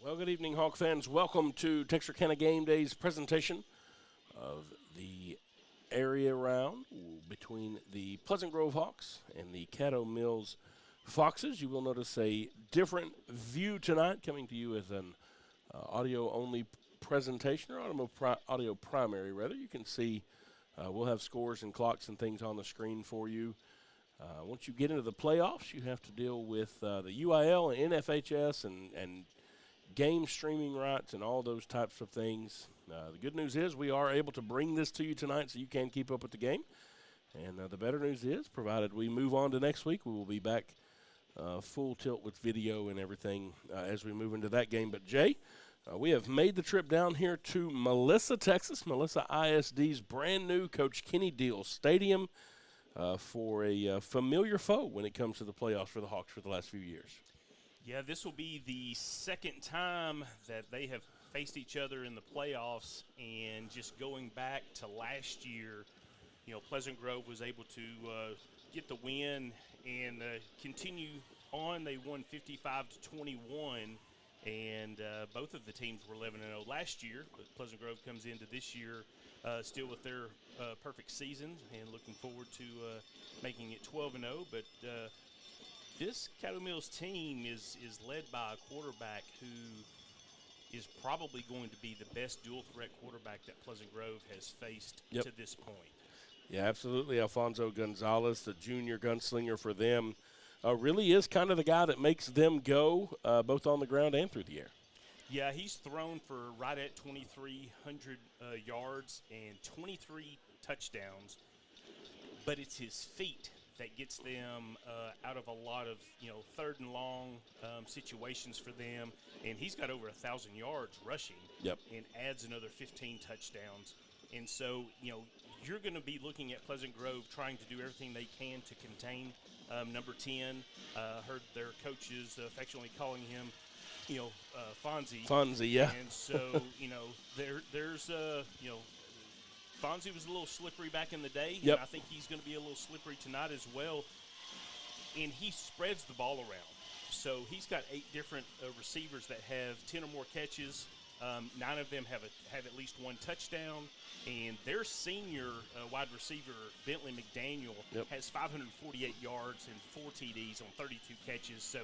Well, good evening, Hawk fans. Welcome to Texarkana Game Day's presentation of the area round between the Pleasant Grove Hawks and the Caddo Mills Foxes. You will notice a different view tonight, coming to you as an audio-only presentation, or audio primary, rather. You can see we'll have scores and clocks and things on the screen for you. Once you get into the playoffs, you have to deal with the UIL and NFHS and game streaming rights and all those types of things. The good news is we are able to bring this to you tonight so you can keep up with the game. And the better news is, provided we move on to next week, we will be back full tilt with video and everything as we move into that game. But, Jay, we have made the trip down here to Melissa, Texas, Melissa ISD's brand new Coach Kenny Deal Stadium for a familiar foe when it comes to the playoffs for the Hawks for the last few years. Yeah, this will be the second time that they have faced each other in the playoffs, and just going back to last year, you know, Pleasant Grove was able to get the win and continue on. They won 55-21, and both of the teams were 11-0 last year, but Pleasant Grove comes into this year still with their perfect season and looking forward to making it 12-0, but this Caddo Mills team is led by a quarterback who is probably going to be the best dual-threat quarterback that Pleasant Grove has faced to this point. Yeah, absolutely. Alfonso Gonzalez, the junior gunslinger for them, really is kind of the guy that makes them go both on the ground and through the air. Yeah, he's thrown for right at 2,300 yards and 23 touchdowns, but it's his feet that gets them out of a lot of, third and long situations for them. And he's got over 1,000 yards rushing and adds another 15 touchdowns. And so, you're going to be looking at Pleasant Grove trying to do everything they can to contain number 10. Heard their coaches affectionately calling him, Fonzie. Fonzie, yeah. And so, there's Fonzie was a little slippery back in the day, and I think he's going to be a little slippery tonight as well. And he spreads the ball around. So he's got 8 different receivers that have 10 or more catches. 9 of them have at least 1 touchdown. And their senior wide receiver, Bentley McDaniel, has 548 yards and 4 TDs on 32 catches. So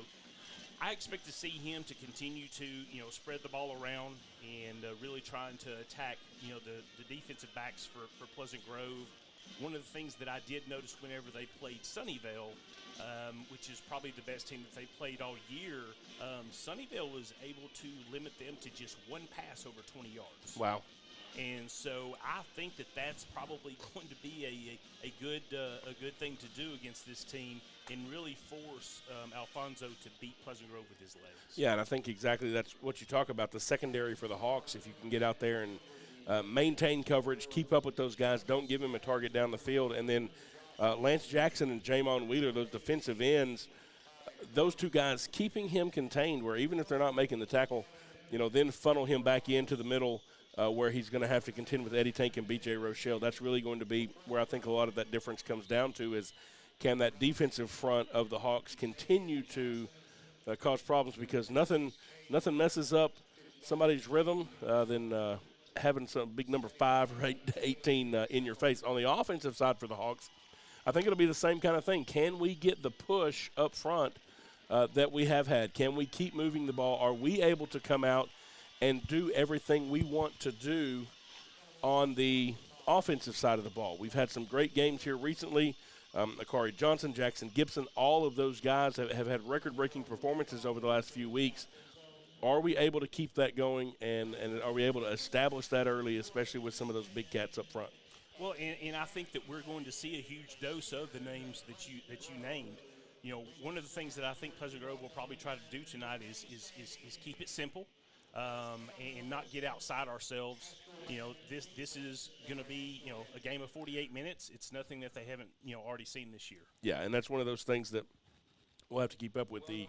I expect to see him to continue to, spread the ball around and really trying to attack, the defensive backs for Pleasant Grove. One of the things that I did notice whenever they played Sunnyvale, which is probably the best team that they played all year, Sunnyvale was able to limit them to just 1 pass over 20 yards. Wow. And so I think that that's probably going to be a good thing to do against this team and really force Alfonso to beat Pleasant Grove with his legs. Yeah, and I think exactly that's what you talk about, the secondary for the Hawks. If you can get out there and maintain coverage, keep up with those guys, don't give him a target down the field. And then Lance Jackson and Jamon Wheeler, those defensive ends, those 2 guys keeping him contained where even if they're not making the tackle, then funnel him back into the middle where he's going to have to contend with Eddie Tank and B.J. Rochelle. That's really going to be where I think a lot of that difference comes down to is can that defensive front of the Hawks continue to cause problems, because nothing messes up somebody's rhythm than having some big number 5 or 18 in your face. On the offensive side for the Hawks, I think it'll be the same kind of thing. Can we get the push up front that we have had? Can we keep moving the ball? Are we able to come out and do everything we want to do on the offensive side of the ball? We've had some great games here recently. Akari Johnson, Jackson Gibson, all of those guys have had record-breaking performances over the last few weeks. Are we able to keep that going, and are we able to establish that early, especially with some of those big cats up front? Well, and I think that we're going to see a huge dose of the names that you named. One of the things that I think Pleasant Grove will probably try to do tonight is keep it simple. And not get outside ourselves. This is going to be, a game of 48 minutes. It's nothing that they haven't, already seen this year. Yeah, and that's one of those things that we'll have to keep up with. The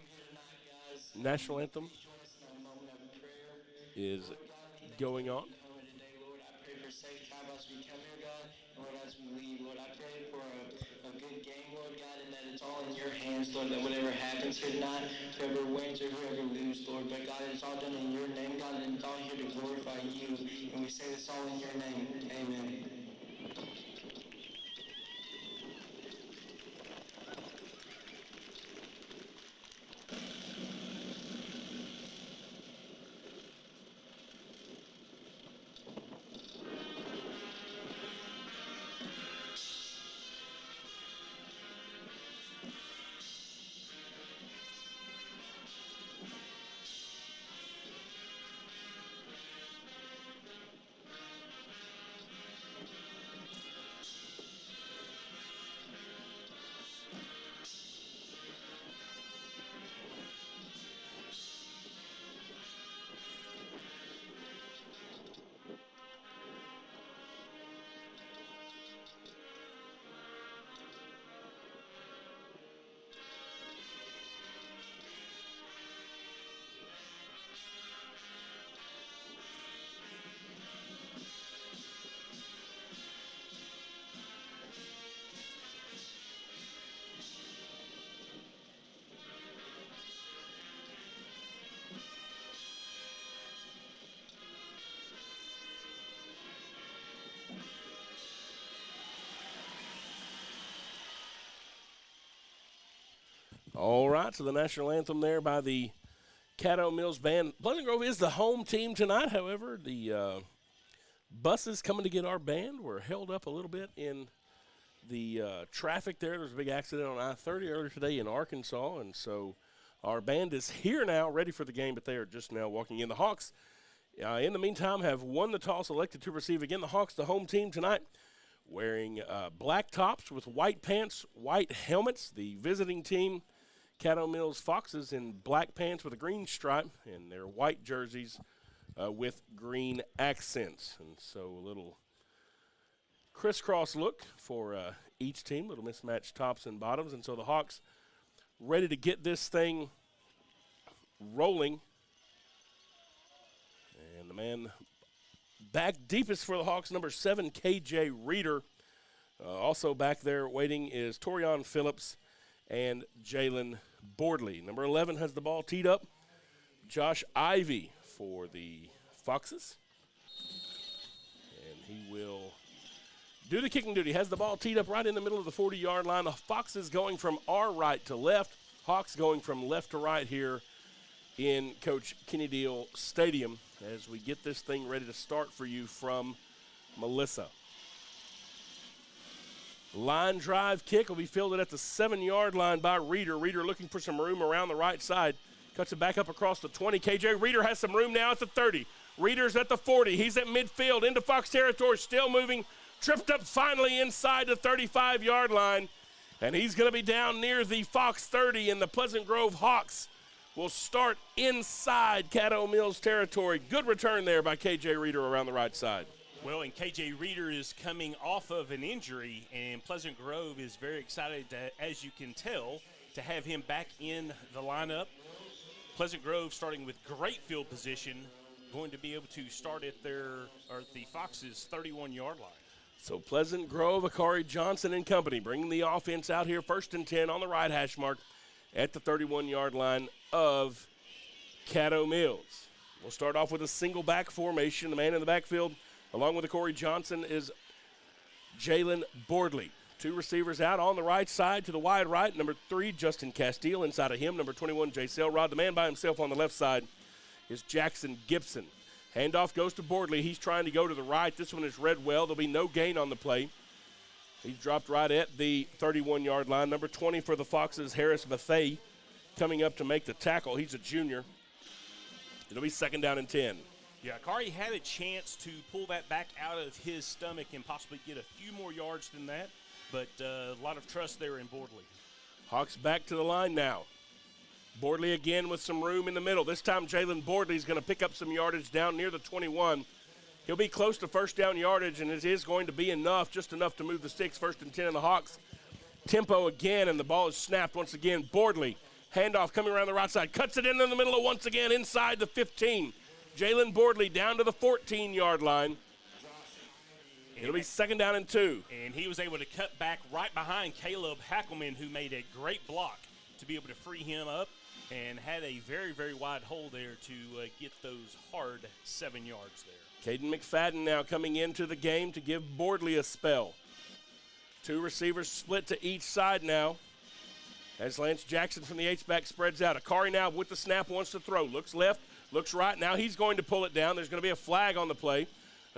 national anthem is going on. for safe travel as we come here, God, and Lord, as we leave. Lord, I pray for a good game, Lord God, and that it's all in your hands, Lord, that whatever happens here tonight, whoever wins or whoever loses, Lord, but God, it's all done in your name, God, and it's all here to glorify you, and we say this all in your name. Amen. All right, so the national anthem there by the Caddo Mills Band. Pleasant Grove is the home team tonight. However, the buses coming to get our band were held up a little bit in the traffic there. There was a big accident on I-30 earlier today in Arkansas, and so our band is here now, ready for the game, but they are just now walking in. The Hawks, in the meantime, have won the toss, elected to receive. Again, the Hawks, the home team tonight, wearing black tops with white pants, white helmets. The visiting team, Caddo Mills Foxes, in black pants with a green stripe, and their white jerseys with green accents. And so a little crisscross look for each team, little mismatched tops and bottoms. And so the Hawks ready to get this thing rolling. And the man back deepest for the Hawks, number 7, KJ Reeder. Also back there waiting is Torian Phillips and Jalen Boardley. Number 11 has the ball teed up. Josh Ivy for the Foxes. And he will do the kicking duty. Has the ball teed up right in the middle of the 40-yard line. The Foxes going from our right to left. Hawks going from left to right here in Coach Kenny Deal Stadium as we get this thing ready to start for you from Melissa. Line drive kick will be fielded at the 7-yard line by Reeder. Reeder looking for some room around the right side. Cuts it back up across the 20. KJ Reeder has some room now at the 30. Reeder's at the 40. He's at midfield into Fox territory, still moving. Tripped up finally inside the 35-yard line. And he's going to be down near the Fox 30, and the Pleasant Grove Hawks will start inside Caddo Mills territory. Good return there by KJ Reeder around the right side. Well, and KJ Reeder is coming off of an injury, and Pleasant Grove is very excited, as you can tell, to have him back in the lineup. Pleasant Grove starting with great field position, going to be able to start at the Fox's 31-yard line. So Pleasant Grove, Akari Johnson and company bringing the offense out here, 1st and 10 on the right hash mark at the 31-yard line of Caddo Mills. We'll start off with a single back formation. The man in the backfield, along with Corey Johnson, is Jalen Boardley. 2 receivers out on the right side to the wide right. Number 3, Justin Castile. Inside of him, number 21, Jay Selrod. The man by himself on the left side is Jackson Gibson. Handoff goes to Boardley. He's trying to go to the right. This one is read well. There'll be no gain on the play. He's dropped right at the 31-yard line. Number 20 for the Foxes, Harris Mathey, coming up to make the tackle. He's a junior. It'll be 2nd down and 10. Yeah, Akari had a chance to pull that back out of his stomach and possibly get a few more yards than that, but a lot of trust there in Boardley. Hawks back to the line now. Boardley again with some room in the middle. This time Jalen Boardley is going to pick up some yardage down near the 21. He'll be close to 1st down yardage, and it is going to be enough, just enough to move the sticks. 1st and 10 in the Hawks. Tempo again, and the ball is snapped once again. Boardley, handoff coming around the right side. Cuts it in the middle once again inside the 15. Jalen Boardley down to the 14-yard line. It'll be 2nd down and 2. And he was able to cut back right behind Caleb Hackelman, who made a great block to be able to free him up and had a very, very wide hole there to get those hard 7 yards there. Caden McFadden now coming into the game to give Bordley a spell. 2 receivers split to each side now. As Lance Jackson from the H-back spreads out. Akari now with the snap wants to throw. Looks left, looks right. Now he's going to pull it down. There's going to be a flag on the play.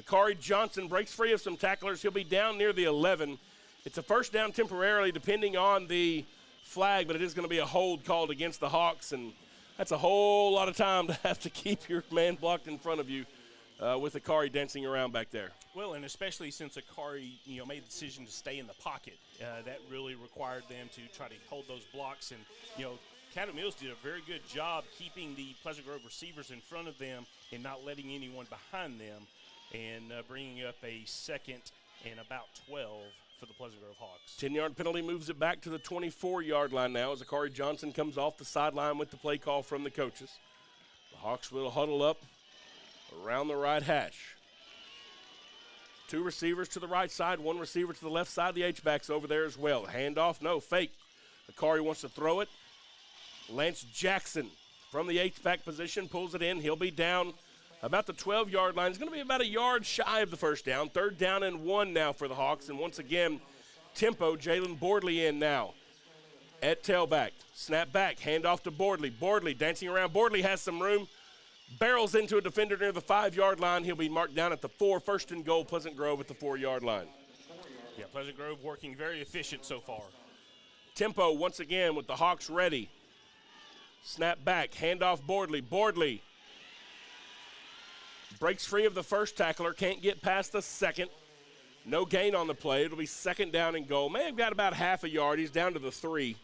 Akari Johnson breaks free of some tacklers. He'll be down near the 11. It's a 1st down temporarily depending on the flag, but it is going to be a hold called against the Hawks, and that's a whole lot of time to have to keep your man blocked in front of you with Akari dancing around back there. Well, and especially since Akari, made the decision to stay in the pocket, that really required them to try to hold those blocks. And, Caddo Mills did a very good job keeping the Pleasant Grove receivers in front of them and not letting anyone behind them, and bringing up a 2nd and about 12 for the Pleasant Grove Hawks. 10-yard penalty moves it back to the 24-yard line now as Akari Johnson comes off the sideline with the play call from the coaches. The Hawks will huddle up around the right hash. 2 receivers to the right side, 1 receiver to the left side. The H-back's over there as well. Handoff, no, fake. Akari wants to throw it. Lance Jackson from the H-back position pulls it in. He'll be down about the 12-yard line. It's going to be about a yard shy of the 1st down. 3rd down and 1 now for the Hawks. And once again, tempo, Jalen Bordley in now at tailback. Snap back, handoff to Bordley. Bordley dancing around. Bordley has some room. Barrels into a defender near the 5-yard line. He'll be marked down at the 4. 1st and goal, Pleasant Grove at the 4-yard line. Yeah, Pleasant Grove working very efficient so far. Tempo once again with the Hawks ready. Snap back, handoff Bordley. Bordley breaks free of the 1st tackler, can't get past the 2nd. No gain on the play. It'll be 2nd down and goal. May have got about half a yard. He's down to the 3.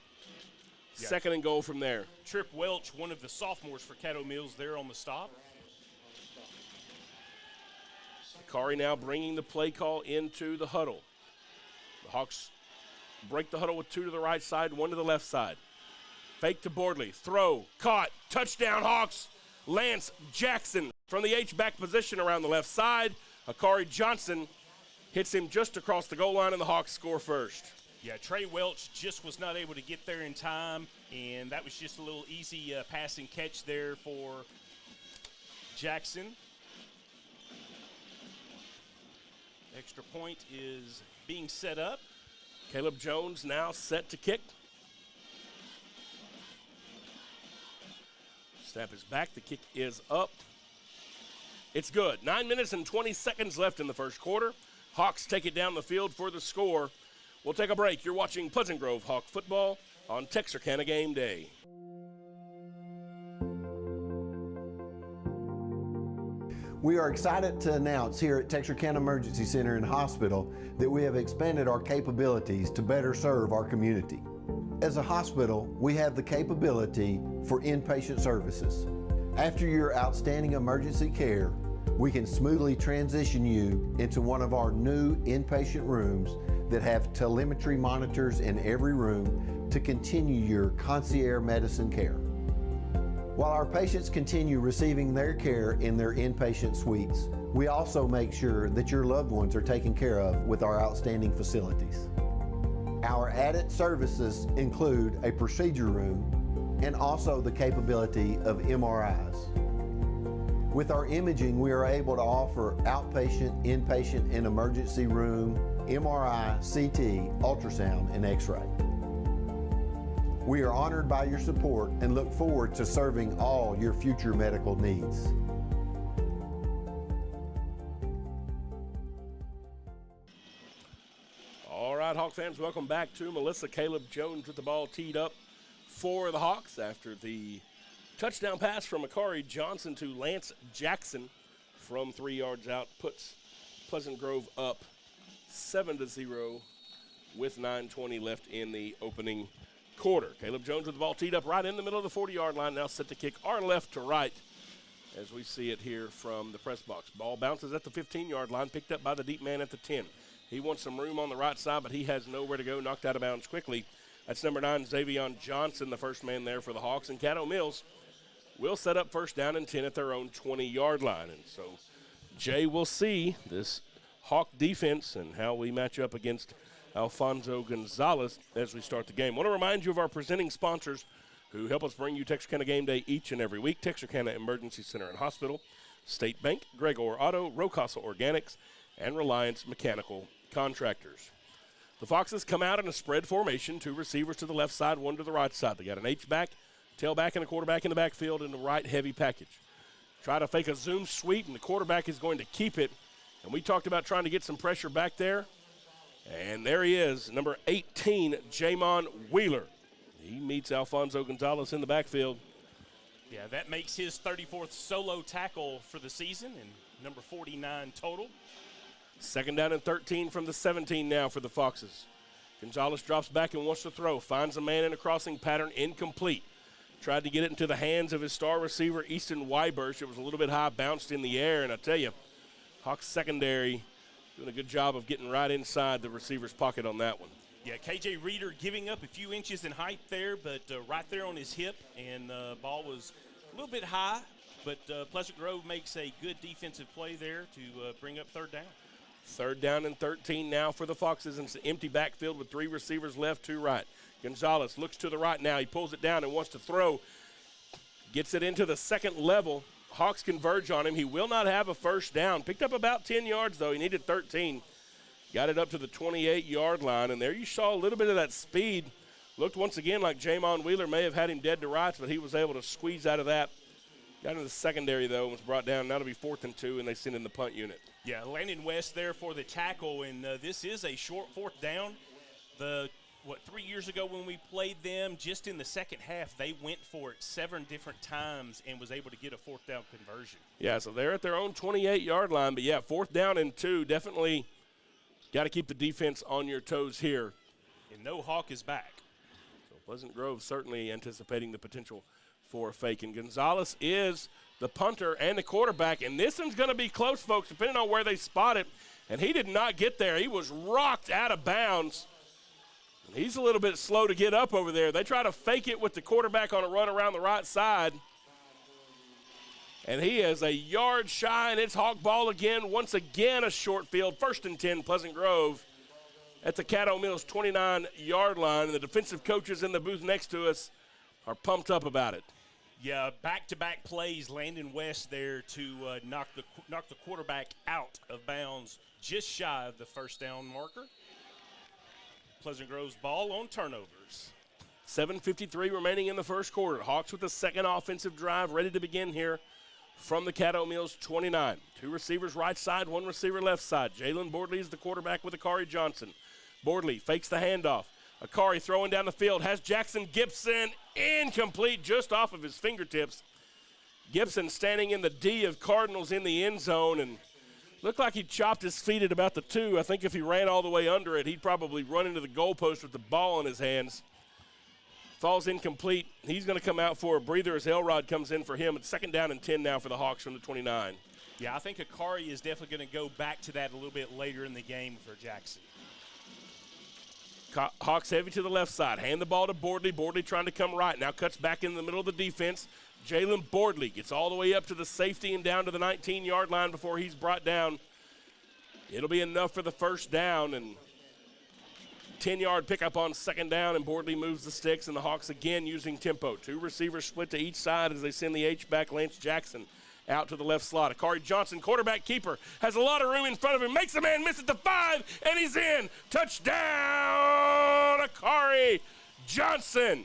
Yeah. 2nd and goal from there. Trip Welch, one of the sophomores for Caddo Mills there on the stop. Akari now bringing the play call into the huddle. The Hawks break the huddle with 2 to the right side, 1 to the left side. Fake to Bordley. Throw. Caught. Touchdown Hawks. Lance Jackson from the H-back position around the left side. Akari Johnson hits him just across the goal line, and the Hawks score first. Yeah, Trey Welch just was not able to get there in time, and that was just a little easy pass and catch there for Jackson. Extra point is being set up. Caleb Jones now set to kick. Snap is back. The kick is up. It's good. 9 minutes and 20 seconds left in the 1st quarter. Hawks take it down the field for the score. We'll take a break. You're watching Pleasant Grove Hawk football on Texarkana Game Day. We are excited to announce here at Texarkana Emergency Center and Hospital that we have expanded our capabilities to better serve our community. As a hospital, we have the capability for inpatient services. After your outstanding emergency care, we can smoothly transition you into one of our new inpatient rooms that have telemetry monitors in every room to continue your concierge medicine care. While our patients continue receiving their care in their inpatient suites, we also make sure that your loved ones are taken care of with our outstanding facilities. Our added services include a procedure room and also the capability of MRIs. With our imaging, we are able to offer outpatient, inpatient, and emergency room, MRI, CT, ultrasound, and X-ray. We are honored by your support and look forward to serving all your future medical needs. All right, Hawk fans, welcome back to Melissa. Caleb Jones with the ball teed up for the Hawks after the touchdown pass from Akari Johnson to Lance Jackson from 3 yards out puts Pleasant Grove up 7-0 with 9:20 left in the opening quarter. Caleb Jones with the ball teed up right in the middle of the 40-yard line, now set to kick our left to right as we see it here from the press box. Ball bounces at the 15-yard line, picked up by the deep man at the 10. He wants some room on the right side, but he has nowhere to go, knocked out of bounds quickly. That's number 9, Xavion Johnson, the first man there for the Hawks. And Caddo Mills will set up 1st down and 10 at their own 20-yard line. And so Jay will see this Hawk defense and how we match up against Alfonso Gonzalez as we start the game. I want to remind you of our presenting sponsors who help us bring you Texarkana Game Day each and every week. Texarkana Emergency Center and Hospital, State Bank, Gregor Auto, Rocasa Organics, and Reliance Mechanical Contractors. The Foxes come out in a spread formation, 2 receivers to the left side, 1 to the right side. They got an H-back, tailback, and a quarterback in the backfield in the right heavy package. Try to fake a zoom sweep, and the quarterback is going to keep it. And we talked about trying to get some pressure back there. And there he is, number 18, Jamon Wheeler. He meets Alfonso Gonzalez in the backfield. Yeah, that makes his 34th solo tackle for the season and number 49 total. 2nd down and 13 from the 17 now for the Foxes. Gonzalez drops back and wants to throw. Finds a man in a crossing pattern, incomplete. Tried to get it into the hands of his star receiver, Easton Weibersch. It was a little bit high, bounced in the air, and I tell you, Hawks secondary doing a good job of getting right inside the receiver's pocket on that one. Yeah, KJ Reeder giving up a few inches in height there, but right there on his hip, and ball was a little bit high, but Pleasant Grove makes a good defensive play there to bring up 3rd down. 3rd down and 13 now for the Foxes. It's an empty backfield with 3 receivers left, 2 right. Gonzalez looks to the right now. He pulls it down and wants to throw. Gets it into the 2nd level. Hawks converge on him. He will not have a 1st down. Picked up about 10 yards, though. He needed 13. Got it up to the 28-yard line, and there you saw a little bit of that speed. Looked once again like Jamon Wheeler may have had him dead to rights, but he was able to squeeze out of that. Got into the secondary, though, and was brought down. Now it'll be 4th and 2, and they send in the punt unit. Yeah, Landon West there for the tackle, and this is a short 4th down. 3 years ago when we played them, just in the second half, they went for it 7 different times and was able to get a 4th down conversion. Yeah, so they're at their own 28-yard line. But, yeah, 4th down and 2. Definitely got to keep the defense on your toes here. And no Hawk is back. So Pleasant Grove certainly anticipating the potential for a fake. And Gonzalez is the punter and the quarterback. And this one's going to be close, folks, depending on where they spot it. And he did not get there. He was rocked out of bounds. He's a little bit slow to get up over there. They try to fake it with the quarterback on a run around the right side. And he is a yard shy, and it's Hawk ball again. Once again, a short field. 1st and 10, Pleasant Grove at the Caddo Mills 29-yard line. And the defensive coaches in the booth next to us are pumped up about it. Yeah, back-to-back plays. Landon West there to knock the quarterback out of bounds just shy of the 1st down marker. Pleasant Grove's ball on turnovers. 7:53 remaining in the 1st quarter. Hawks with the 2nd offensive drive ready to begin here from the Caddo Mills 29. 2 receivers right side, 1 receiver left side. Jalen Bordley is the quarterback with Akari Johnson. Bordley fakes the handoff. Akari throwing down the field, has Jackson Gibson incomplete just off of his fingertips. Gibson standing in the D of Cardinals in the end zone, and looked like he chopped his feet at about the 2. I think if he ran all the way under it, he'd probably run into the goalpost with the ball in his hands. Falls incomplete. He's going to come out for a breather as Elrod comes in for him. It's 2nd down and 10 now for the Hawks from the 29. Yeah, I think Akari is definitely going to go back to that a little bit later in the game for Jackson. Hawks heavy to the left side. Hand the ball to Bordley. Bordley trying to come right. Now cuts back in the middle of the defense. Jalen Bordley gets all the way up to the safety and down to the 19-yard line before he's brought down. It'll be enough for the 1st down, and 10-yard pickup on 2nd down, and Bordley moves the sticks, and the Hawks again using tempo. 2 receivers split to each side as they send the H-back Lance Jackson out to the left slot. Akari Johnson, quarterback keeper, has a lot of room in front of him, makes a man miss at the 5, and he's in. Touchdown, Akari Johnson.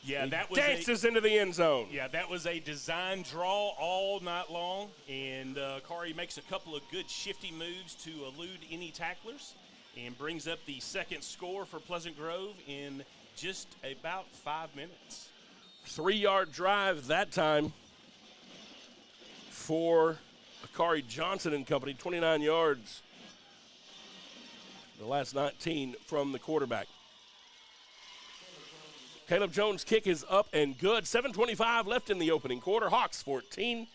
Yeah, that was dances into the end zone. Yeah, that was a design draw all night long, and Akari makes a couple of good shifty moves to elude any tacklers and brings up the 2nd score for Pleasant Grove in just about 5 minutes. 3-yard drive that time for Akari Johnson and company, 29 yards. The last 19 from the quarterback. Caleb Jones' kick is up and good. 7:25 left in the opening quarter. Hawks 14,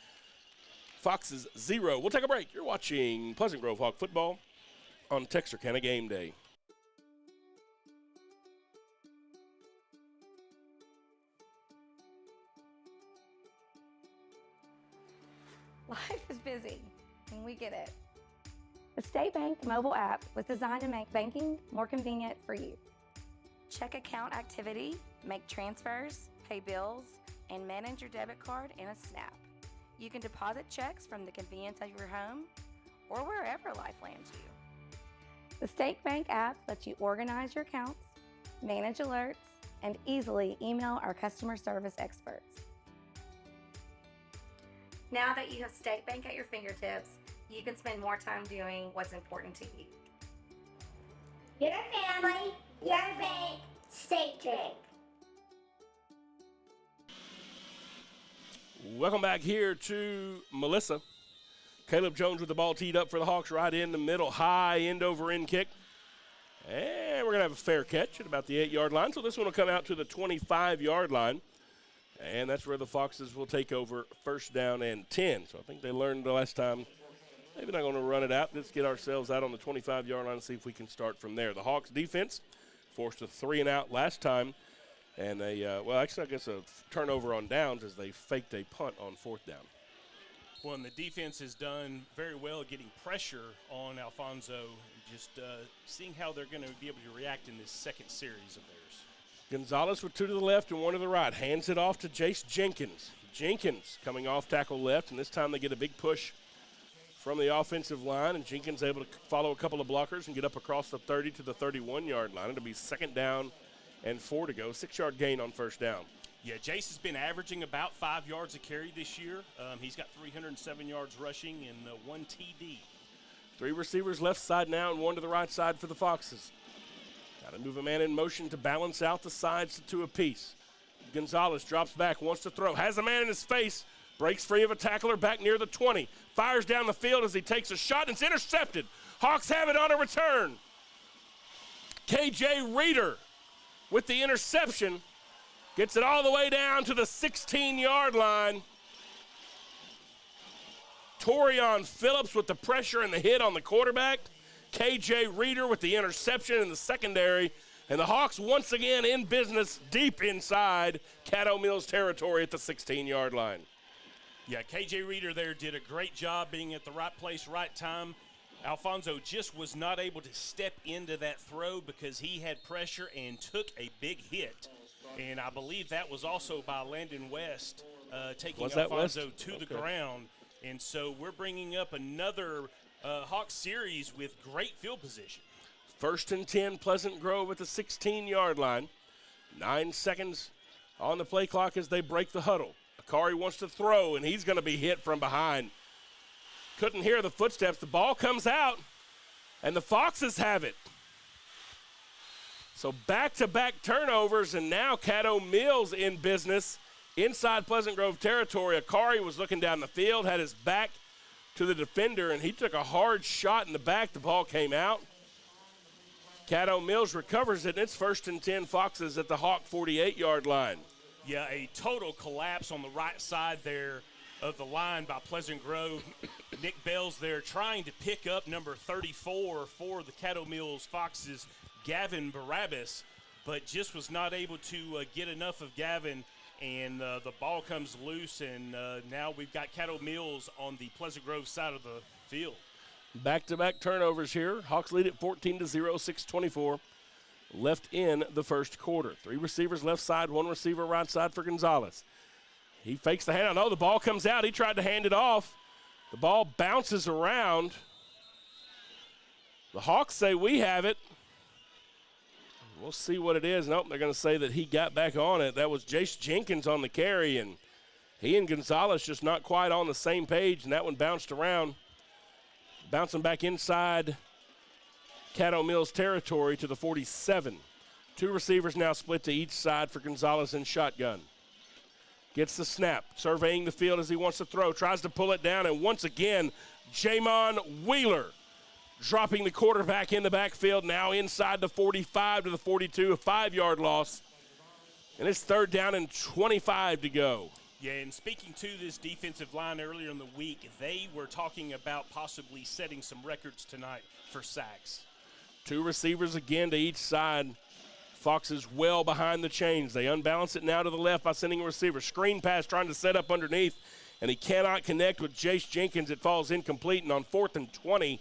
Foxes 0. We'll take a break. You're watching Pleasant Grove Hawk football on Texarkana Game Day. Life is busy, and we get it. The State Bank mobile app was designed to make banking more convenient for you. Check account activity, make transfers, pay bills, and manage your debit card in a snap. You can deposit checks from the convenience of your home or wherever life lands you. The State Bank app lets you organize your accounts, manage alerts, and easily email our customer service experts. Now that you have State Bank at your fingertips, you can spend more time doing what's important to you. Your family, your bank, State Bank. Welcome back here to Melissa. Caleb Jones with the ball teed up for the Hawks right in the middle. High end-over-end kick. And we're going to have a fair catch at about the 8-yard line. So this one will come out to the 25-yard line. And that's where the Foxes will take over first down and 10. So I think they learned the last time. Maybe not going to run it out. Let's get ourselves out on the 25-yard line and see if we can start from there. The Hawks defense forced a 3-and-out last time. And I guess a turnover on downs as they faked a punt on 4th down. Well, and the defense has done very well getting pressure on Alfonso, just seeing how they're going to be able to react in this second series of theirs. Gonzalez with 2 to the left and 1 to the right. Hands it off to Jace Jenkins. Jenkins coming off tackle left, and this time they get a big push from the offensive line, and Jenkins able to follow a couple of blockers and get up across the 30 to the 31-yard line. It'll be 2nd down and 4 to go. 6-yard gain on first down. Yeah, Jace has been averaging about 5 yards a carry this year. He's got 307 yards rushing and 1 TD. 3 receivers left side now and 1 to the right side for the Foxes. Got to move a man in motion to balance out the sides to 2 apiece. Gonzalez drops back, wants to throw, has a man in his face, breaks free of a tackler back near the 20, fires down the field as he takes a shot, and it's intercepted. Hawks have it on a return. KJ Reeder with the interception. Gets it all the way down to the 16-yard line. Torion Phillips with the pressure and the hit on the quarterback. KJ Reeder with the interception in the secondary. And the Hawks once again in business deep inside Caddo Mills territory at the 16-yard line. Yeah, KJ Reeder there did a great job being at the right place, right time. Alfonso just was not able to step into that throw because he had pressure and took a big hit. And I believe that was also by Landon West taking Alfonso to the ground. And so we're bringing up another Hawks series with great field position. 1st and 10, Pleasant Grove at the 16-yard line. 9 seconds on the play clock as they break the huddle. Akari wants to throw, and he's going to be hit from behind. Couldn't hear the footsteps. The ball comes out, and the Foxes have it. So back-to-back turnovers, and now Caddo Mills in business inside Pleasant Grove territory. Akari was looking down the field, had his back to the defender, and he took a hard shot in the back. The ball came out. Caddo Mills recovers it, and it's 1st and 10 Foxes at the Hawk 48-yard line. Yeah, a total collapse on the right side there of the line by Pleasant Grove. Nick Bell's there trying to pick up number 34 for the Caddo Mills Foxes, Gavin Barabbas, but just was not able to get enough of Gavin, and the ball comes loose, and now we've got Caddo Mills on the Pleasant Grove side of the field. Back-to-back turnovers here. Hawks lead at 14-0, 6:24 left in the first quarter. 3 receivers left side, 1 receiver right side for Gonzalez. He fakes the handout. No, the ball comes out. He tried to hand it off. The ball bounces around. The Hawks say we have it. We'll see what it is. Nope, they're going to say that he got back on it. That was Jace Jenkins on the carry, and he and Gonzalez just not quite on the same page, and that one bounced around. Bouncing back inside Caddo Mills territory to the 47. 2 receivers now split to each side for Gonzalez in shotgun. Gets the snap, surveying the field as he wants to throw, tries to pull it down, and once again, Jamon Wheeler dropping the quarterback in the backfield, now inside the 45 to the 42, a 5-yard loss. And it's 3rd down and 25 to go. Yeah, and speaking to this defensive line earlier in the week, they were talking about possibly setting some records tonight for sacks. 2 receivers again to each side. Foxes well behind the chains. They unbalance it now to the left by sending a receiver. Screen pass trying to set up underneath, and he cannot connect with Jace Jenkins. It falls incomplete, and on 4th and 20,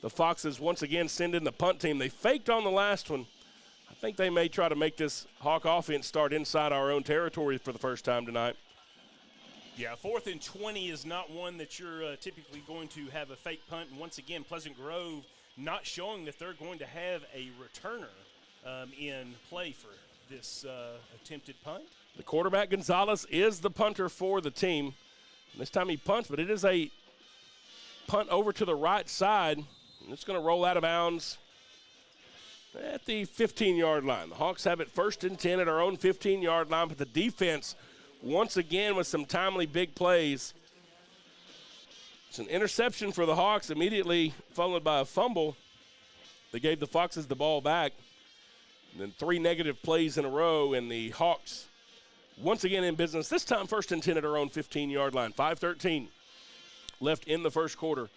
the Foxes once again send in the punt team. They faked on the last one. I think they may try to make this Hawk offense start inside our own territory for the first time tonight. Yeah, 4th and 20 is not one that you're typically going to have a fake punt. And once again, Pleasant Grove not showing that they're going to have a returner in play for this attempted punt. The quarterback, Gonzalez, is the punter for the team. And this time he punts, but it is a punt over to the right side. And it's going to roll out of bounds at the 15-yard line. The Hawks have it 1st and 10 at our own 15-yard line, but the defense, once again, with some timely big plays. It's an interception for the Hawks, immediately followed by a fumble. They gave the Foxes the ball back. And then 3 negative plays in a row, and the Hawks once again in business, this time 1st and 10 at our own 15-yard line. 5:13 left in the first quarter,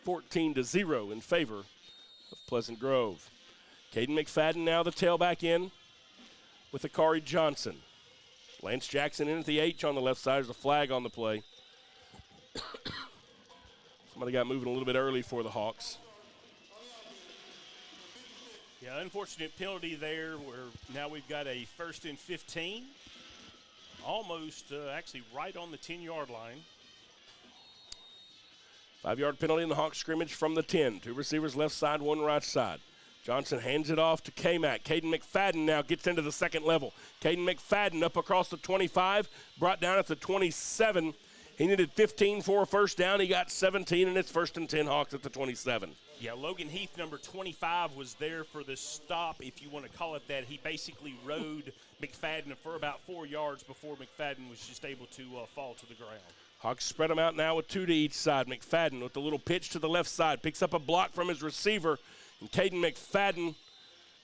14-0 in favor of Pleasant Grove. Caden McFadden now the tailback in with Akari Johnson. Lance Jackson in at the H on the left side. There's a flag on the play. Somebody got moving a little bit early for the Hawks. Yeah, unfortunate penalty there where now we've got a 1st and 15. Almost actually right on the 10-yard line. 5-yard penalty in the Hawks scrimmage from the 10. 2 receivers left side, 1 right side. Johnson hands it off to K-Mac. Caden McFadden now gets into the second level. Caden McFadden up across the 25, brought down at the 27. He needed 15 for a first down. He got 17, and it's 1st and 10 Hawks at the 27. Yeah, Logan Heath, number 25, was there for the stop, if you want to call it that. He basically rode McFadden for about 4 yards before McFadden was just able to fall to the ground. Hawks spread them out now with 2 to each side. McFadden with the little pitch to the left side. Picks up a block from his receiver. And Caden McFadden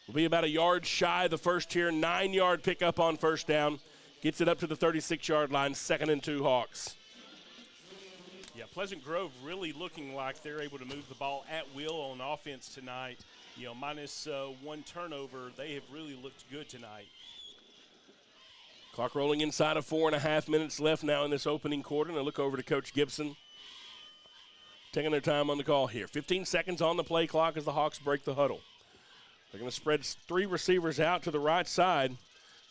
will be about a yard shy of the first here. 9-yard pickup on first down. Gets it up to the 36-yard line. 2nd and 2 Hawks. Yeah, Pleasant Grove really looking like they're able to move the ball at will on offense tonight. You know, minus 1 turnover, they have really looked good tonight. Clock rolling inside of 4.5 minutes left now in this opening quarter. And I look over to Coach Gibson, taking their time on the call here. 15 seconds on the play clock as the Hawks break the huddle. They're going to spread 3 receivers out to the right side.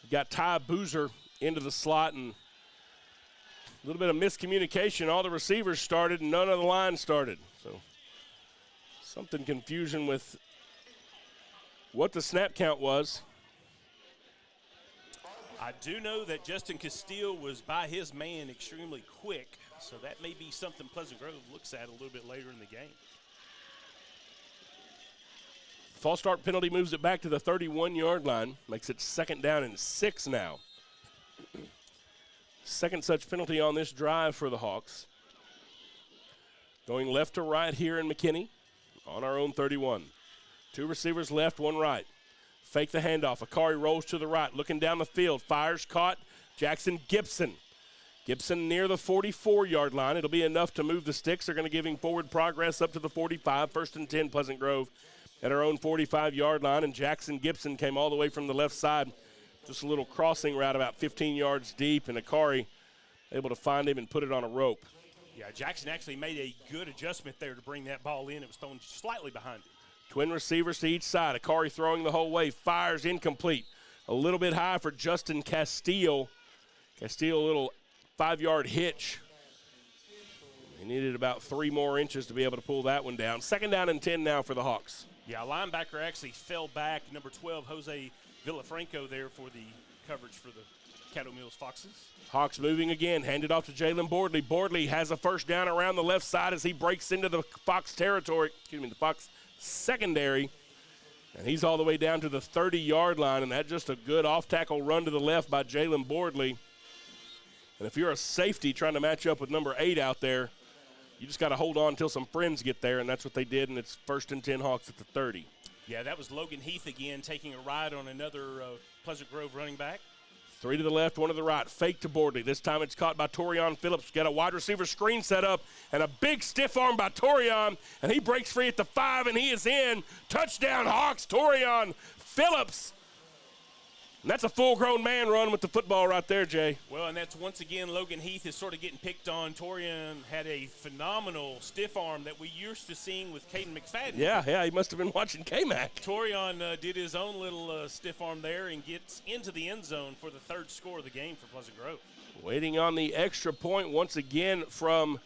We've got Ty Boozer into the slot, and a little bit of miscommunication. All the receivers started and none of the line started. So something confusion with what the snap count was. I do know that Justin Castile was by his man extremely quick, so that may be something Pleasant Grove looks at a little bit later in the game. False start penalty moves it back to the 31-yard line, makes it 2nd down and 6 now. Second such penalty on this drive for the Hawks. Going left to right here in McKinney on our own 31. 2 receivers left, 1 right. Fake the handoff. Akari rolls to the right, looking down the field. Fires, caught. Jackson Gibson. Gibson near the 44-yard line. It'll be enough to move the sticks. They're going to give him forward progress up to the 45. 1st and 10 Pleasant Grove at our own 45-yard line. And Jackson Gibson came all the way from the left side. Just a little crossing route about 15 yards deep. And Akari able to find him and put it on a rope. Yeah, Jackson actually made a good adjustment there to bring that ball in. It was thrown slightly behind him. Twin receivers to each side. Akari throwing the whole way. Fires incomplete. A little bit high for Justin Castile. Castile, a little 5-yard hitch. He needed about 3 more inches to be able to pull that one down. 2nd down and 10 now for the Hawks. Yeah, linebacker actually fell back. Number 12, Jose Villafranco there for the coverage for the Caddo Mills Foxes. Hawks moving again. Handed off to Jalen Bordley. Bordley has a first down around the left side as he breaks into the Fox territory. The Fox secondary, and he's all the way down to the 30-yard line, and that's just a good off-tackle run to the left by Jalen Bordley. And if you're a safety trying to match up with number 8 out there, you just got to hold on until some friends get there, and that's what they did, and it's 1st and 10 Hawks at the 30. Yeah, that was Logan Heath again taking a ride on another Pleasant Grove running back. 3 to the left, 1 to the right. Fake to Bordley. This time it's caught by Torian Phillips. Got a wide receiver screen set up and a big stiff arm by Torian. And he breaks free at the 5, and he is in. Touchdown, Hawks. Torian Phillips. And that's a full-grown man run with the football right there, Jay. Well, and that's once again Logan Heath is sort of getting picked on. Torian had a phenomenal stiff arm that we used to seeing with Caden McFadden. Yeah, he must have been watching K-Mac. Torian did his own little stiff arm there and gets into the end zone for the third score of the game for Pleasant Grove. Waiting on the extra point once again from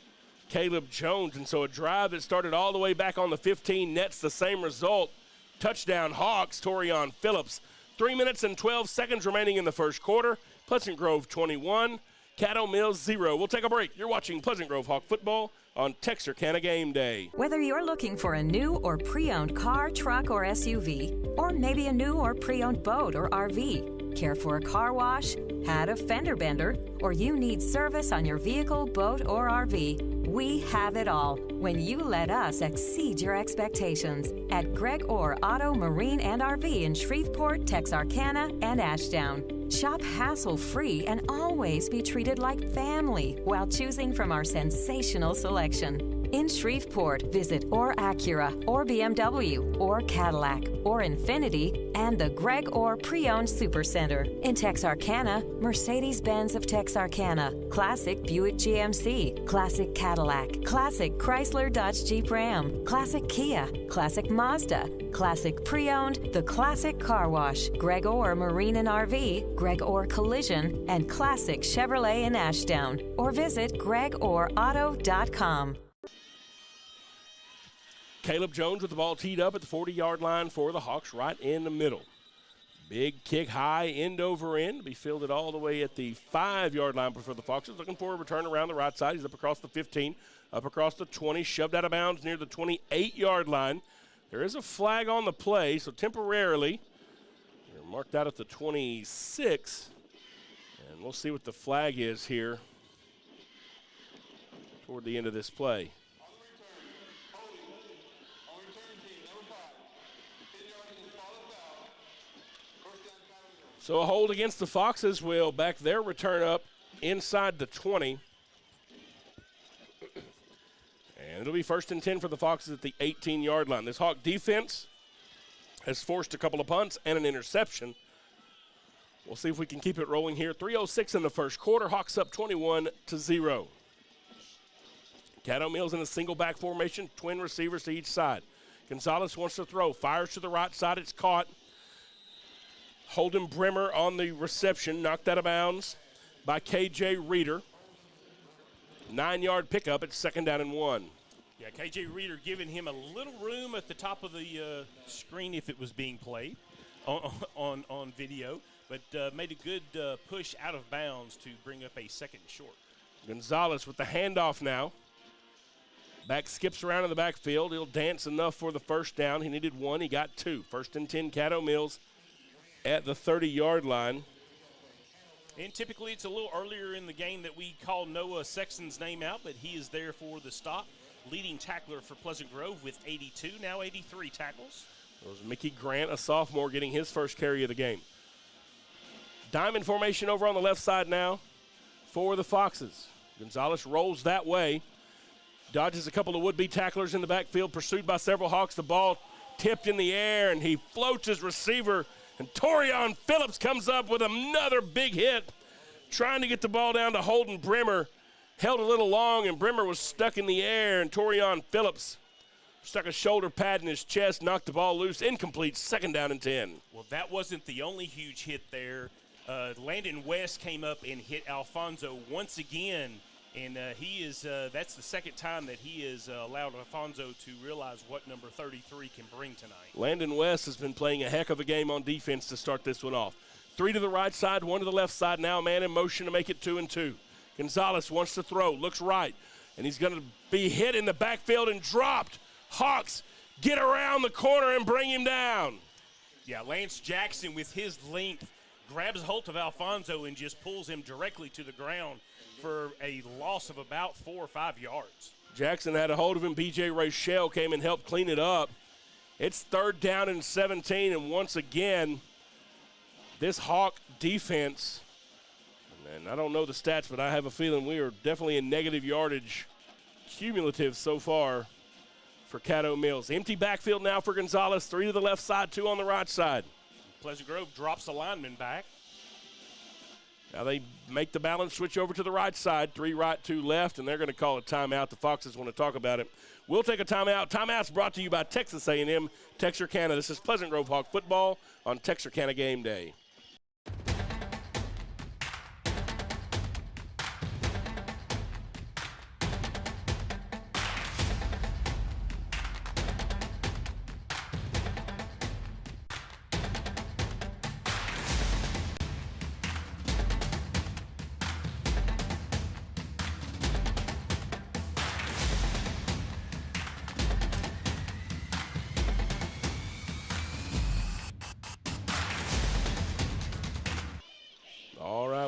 Caleb Jones. And so a drive that started all the way back on the 15 nets the same result. Touchdown Hawks, Torian Phillips. 3 minutes and 12 seconds remaining in the first quarter. Pleasant Grove 21, Caddo Mills 0. We'll take a break. You're watching Pleasant Grove Hawk football on Texarkana Game Day. Whether you're looking for a new or pre-owned car, truck, or SUV, or maybe a new or pre-owned boat or RV, care for a car wash, had a fender bender, or you need service on your vehicle, boat, or RV, we have it all when you let us exceed your expectations at Greg Orr Auto, Marine, and RV in Shreveport, Texarkana, and Ashdown. Shop hassle-free and always be treated like family while choosing from our sensational selection. In Shreveport, visit Orr Acura, or BMW, or Cadillac, or Infiniti, and the Greg Orr Pre-Owned Supercenter. In Texarkana, Mercedes-Benz of Texarkana, Classic Buick GMC, Classic Cadillac, Classic Chrysler Dodge Jeep Ram, Classic Kia, Classic Mazda, Classic Pre-Owned, The Classic Car Wash, Greg Orr Marine and RV, Greg Orr Collision, and Classic Chevrolet in Ashdown. Or visit GregOrAuto.com. Caleb Jones with the ball teed up at the 40-yard line for the Hawks, right in the middle. Big kick high, end over end, to be fielded all the way at the 5-yard line for the Foxes. Looking for a return around the right side. He's up across the 15, up across the 20, shoved out of bounds near the 28-yard line. There is a flag on the play, so temporarily they're marked out at the 26. And we'll see what the flag is here toward the end of this play. So a hold against the Foxes will back their return up inside the 20. And it'll be 1st and 10 for the Foxes at the 18-yard line. This Hawk defense has forced a couple of punts and an interception. We'll see if we can keep it rolling here. 3:06 in the first quarter. Hawks up 21-0. Caddo Mills in a single back formation, twin receivers to each side. Gonzalez wants to throw, fires to the right side. It's caught. Holden Bremer on the reception, knocked out of bounds by KJ Reeder. 9-yard pickup at 2nd down and 1. Yeah, KJ Reeder giving him a little room at the top of the screen if it was being played on video, but made a good push out of bounds to bring up a 2nd and short. Gonzalez with the handoff now. Back skips around in the backfield. He'll dance enough for the 1st down. He needed 1. He got 2. 1st and 10, Caddo Mills at the 30-yard line. And typically it's a little earlier in the game that we call Noah Sexton's name out, but he is there for the stop. Leading tackler for Pleasant Grove with 82, now 83 tackles. It was Mickey Grant, a sophomore, getting his first carry of the game. Diamond formation over on the left side now for the Foxes. Gonzalez rolls that way. Dodges a couple of would-be tacklers in the backfield, pursued by several Hawks. The ball tipped in the air, and he floats his receiver. And Torian Phillips comes up with another big hit, trying to get the ball down to Holden Bremer. Held a little long, and Bremer was stuck in the air, and Torian Phillips stuck a shoulder pad in his chest, knocked the ball loose, incomplete, 2nd down and 10. Well, that wasn't the only huge hit there. Landon West came up and hit Alfonso once again, and he is that's the 2nd time that he has allowed Alfonso to realize what number 33 can bring tonight. Landon West has been playing a heck of a game on defense to start this one off. 3 to the right side, 1 to the left side now, man in motion to make it 2 and 2. Gonzalez wants to throw, looks right, and he's going to be hit in the backfield and dropped. Hawks get around the corner and bring him down. Yeah, Lance Jackson with his length grabs hold of Alfonso and just pulls him directly to the ground for a loss of about 4 or 5 yards. Jackson had a hold of him. B.J. Rachel came and helped clean it up. It's 3rd down and 17, and once again, this Hawk defense, and I don't know the stats, but I have a feeling we are definitely in negative yardage cumulative so far for Caddo Mills. Empty backfield now for Gonzalez. 3 to the left side, 2 on the right side. Pleasant Grove drops the lineman back. Now they make the balance switch over to the right side, 3 right, 2 left, and they're going to call a timeout. The Foxes want to talk about it. We'll take a timeout. Timeout's brought to you by Texas A&M, Texarkana. This is Pleasant Grove Hawk football on Texarkana Game Day.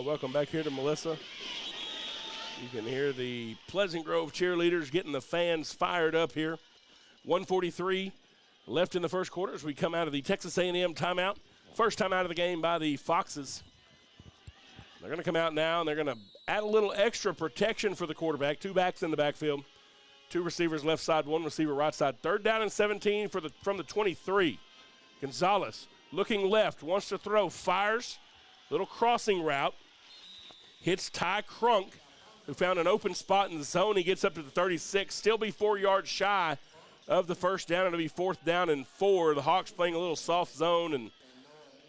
Welcome back here to Melissa. You can hear the Pleasant Grove cheerleaders getting the fans fired up here. 1:43 left in the first quarter as we come out of the Texas A&M timeout. First time out of the game by the Foxes. They're going to come out now, and they're going to add a little extra protection for the quarterback. 2 backs in the backfield, 2 receivers left side, 1 receiver right side. 3rd down and 17 from the 23. Gonzalez looking left, wants to throw, fires. Little crossing route. Hits Ty Crunk, who found an open spot in the zone. He gets up to the 36, still be 4 yards shy of the first down. It'll be 4th down and 4. The Hawks playing a little soft zone, and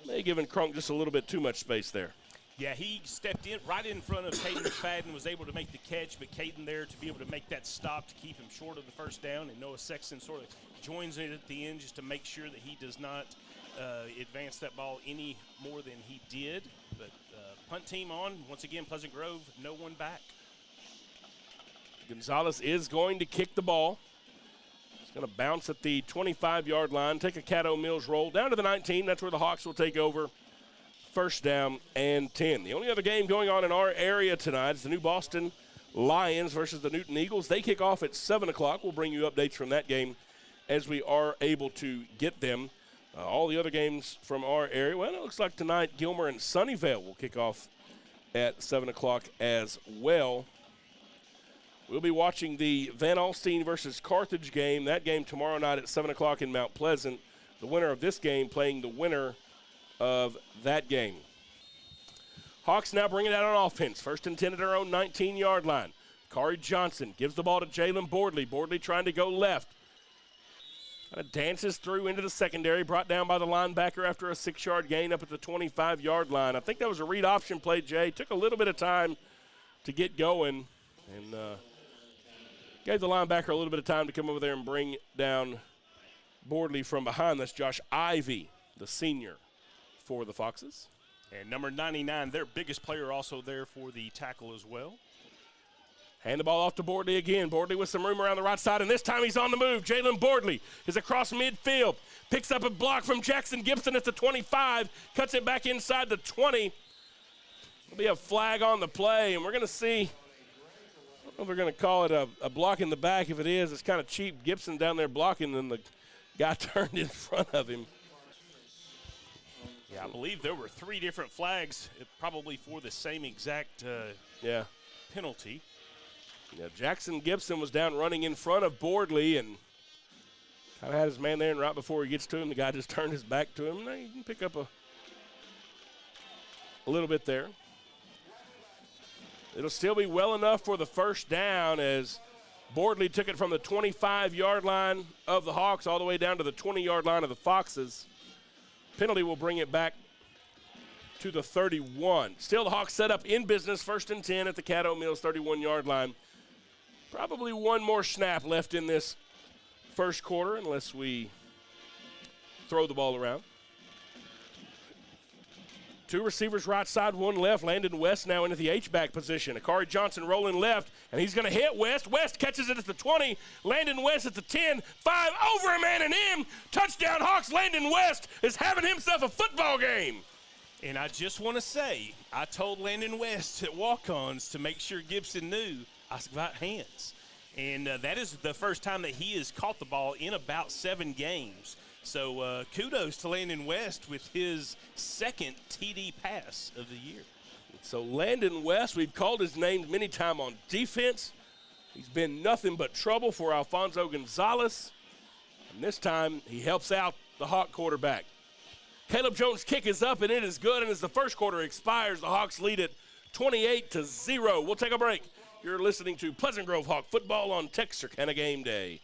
they giving Crunk just a little bit too much space there. Yeah, he stepped in right in front of Caden McFadden, was able to make the catch, but Caden there to be able to make that stop to keep him short of the first down, and Noah Sexton sort of joins it at the end just to make sure that he does not advance that ball any more than he did. But punt team on. Once again, Pleasant Grove, no one back. Gonzalez is going to kick the ball. It's going to bounce at the 25-yard line, take a Caddo Mills roll down to the 19. That's where the Hawks will take over. 1st down and 10. The only other game going on in our area tonight is the New Boston Lions versus the Newton Eagles. They kick off at 7 o'clock. We'll bring you updates from that game as we are able to get them. All the other games from our area, well, it looks like tonight Gilmer and Sunnyvale will kick off at 7 o'clock as well. We'll be watching the Van Alstyne versus Carthage game. That game tomorrow night at 7 o'clock in Mount Pleasant. The winner of this game playing the winner of that game. Hawks now bring it out on offense. 1st and 10 at their own 19-yard line. Kari Johnson gives the ball to Jalen Bordley. Bordley trying to go left. Dances through into the secondary, brought down by the linebacker after a 6-yard gain up at the 25-yard line. I think that was a read option play, Jay. Took a little bit of time to get going and gave the linebacker a little bit of time to come over there and bring down Bordley from behind. That's Josh Ivey, the senior for the Foxes. And number 99, their biggest player, also there for the tackle as well. Hand the ball off to Bordley again. Bordley with some room around the right side, and this time he's on the move. Jalen Bordley is across midfield. Picks up a block from Jackson Gibson at the 25. Cuts it back inside the 20. There'll be a flag on the play, and we're going to see, I don't know if we're going to call it a block in the back. If it is, it's kind of cheap. Gibson down there blocking, and the guy turned in front of him. Yeah, I believe there were 3 different flags, probably for the same exact penalty. Yeah, Jackson Gibson was down running in front of Bordley and kind of had his man there, and right before he gets to him, the guy just turned his back to him. Now you can pick up a little bit there. It'll still be well enough for the 1st down as Bordley took it from the 25-yard line of the Hawks all the way down to the 20-yard line of the Foxes. Penalty will bring it back to the 31. Still the Hawks set up in business, 1st and 10 at the Caddo Mills 31-yard line. Probably one more snap left in this first quarter unless we throw the ball around. 2 receivers right side, 1 left. Landon West now into the H-back position. Akari Johnson rolling left, and he's going to hit West. West catches it at the 20. Landon West at the 10. 5 over a man and in. Touchdown Hawks. Landon West is having himself a football game. And I just want to say, I told Landon West at walk-ons to make sure Gibson knew I got hands. And that is the first time that he has caught the ball in about 7 games. So kudos to Landon West with his 2nd TD pass of the year. So Landon West, we've called his name many times on defense. He's been nothing but trouble for Alfonso Gonzalez. And this time he helps out the Hawk quarterback. Caleb Jones' kick is up, and it is good. And as the first quarter expires, the Hawks lead it 28-0. We'll take a break. You're listening to Pleasant Grove Hawk football on Texarkana Game Day.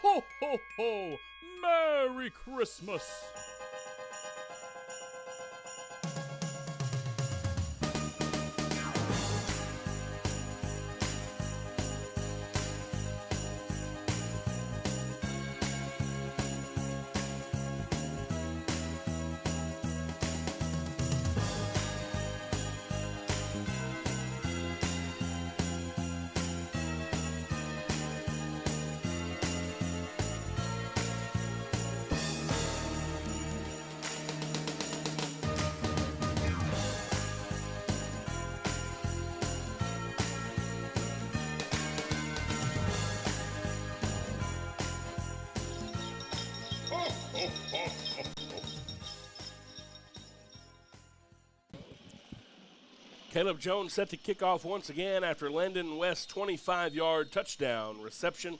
Ho, ho, ho! Merry Christmas! Caleb Jones set to kick off once again after Landon West's 25-yard touchdown reception.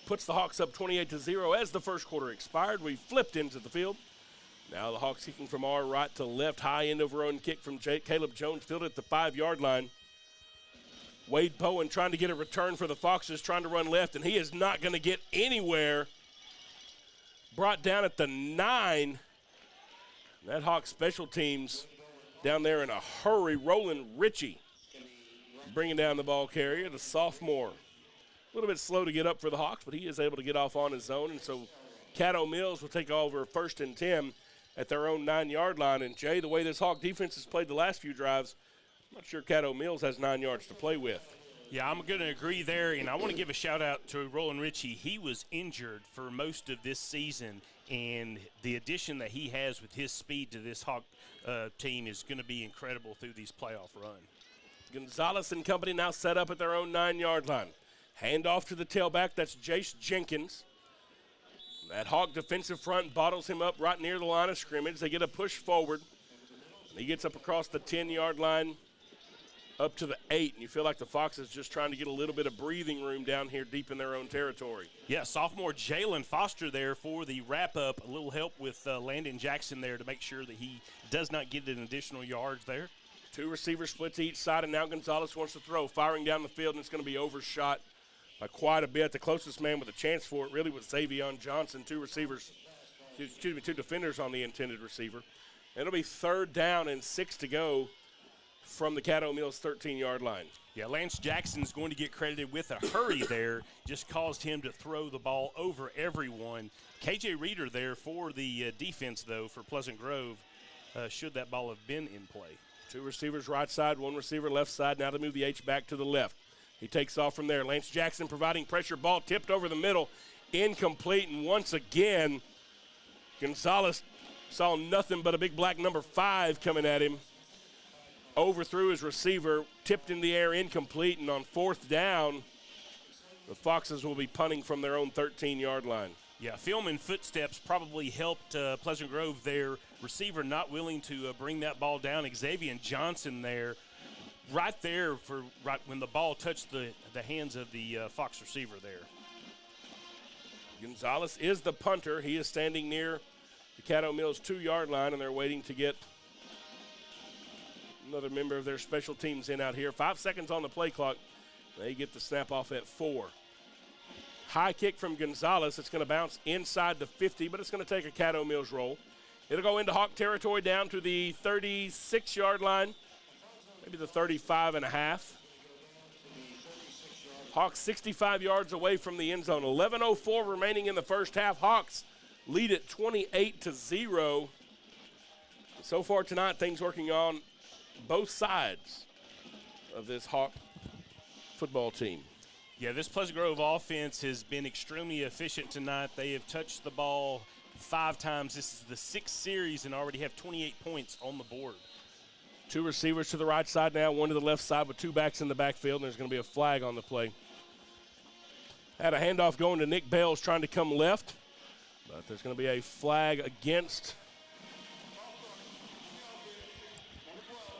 Puts the Hawks up 28-0 as the first quarter expired. We flipped into the field. Now the Hawks kicking from our right to left. High end over own kick from Caleb Jones, fielded at the 5-yard line. Wade Bowen trying to get a return for the Foxes, trying to run left, and he is not going to get anywhere. Brought down at the 9. That Hawks special teams down there in a hurry. Roland Ritchie bringing down the ball carrier, the sophomore. A little bit slow to get up for the Hawks, but he is able to get off on his own. And so Caddo Mills will take over 1st and 10 at their own 9-yard line. And, Jay, the way this Hawk defense has played the last few drives, I'm not sure Caddo Mills has 9 yards to play with. Yeah, I'm going to agree there, and I want to give a shout-out to Roland Ritchie. He was injured for most of this season, and the addition that he has with his speed to this Hawk team is going to be incredible through these playoff run. Gonzalez and company now set up at their own 9-yard line. Hand off to the tailback. That's Jace Jenkins. That Hawk defensive front bottles him up right near the line of scrimmage. They get a push forward. He gets up across the 10-yard line up to the 8, and you feel like the Foxes just trying to get a little bit of breathing room down here deep in their own territory. Yeah, sophomore Jalen Foster there for the wrap-up. A little help with Landon Jackson there to make sure that he does not get an additional yards there. 2 receiver splits each side, and now Gonzalez wants to throw, firing down the field, and it's going to be overshot by quite a bit. The closest man with a chance for it really was Xavion Johnson. 2 defenders on the intended receiver. And it'll be 3rd down and 6 to go from the Caddo Mills 13-yard line. Yeah, Lance Jackson's going to get credited with a hurry there. Just caused him to throw the ball over everyone. KJ Reeder there for the defense, though, for Pleasant Grove, should that ball have been in play. 2 receivers right side, 1 receiver left side. Now to move the H back to the left. He takes off from there. Lance Jackson providing pressure. Ball tipped over the middle. Incomplete, and once again, Gonzalez saw nothing but a big black number 5 coming at him. Overthrew his receiver, tipped in the air, incomplete, and on 4th down, the Foxes will be punting from their own 13-yard line. Yeah, film and footsteps probably helped Pleasant Grove there. Receiver not willing to bring that ball down. Xavier Johnson there, right there for right when the ball touched the hands of the Fox receiver there. Gonzalez is the punter. He is standing near the Caddo Mills 2-yard line, and they're waiting to get another member of their special teams in out here. 5 seconds on the play clock. They get the snap off at 4. High kick from Gonzalez. It's going to bounce inside the 50, but it's going to take a Caddo Mills roll. It'll go into Hawk territory down to the 36-yard line, maybe the 35.5. Hawks 65 yards away from the end zone. 11:04 remaining in the first half. Hawks lead it 28-0. So far tonight, things working on both sides of this Hawk football team. Yeah, this Pleasant Grove offense has been extremely efficient tonight. They have touched the ball 5 times. This is the 6th series and already have 28 points on the board. 2 receivers to the right side now, 1 to the left side with 2 backs in the backfield, and there's going to be a flag on the play. Had a handoff going to Nick Bales trying to come left, but there's going to be a flag against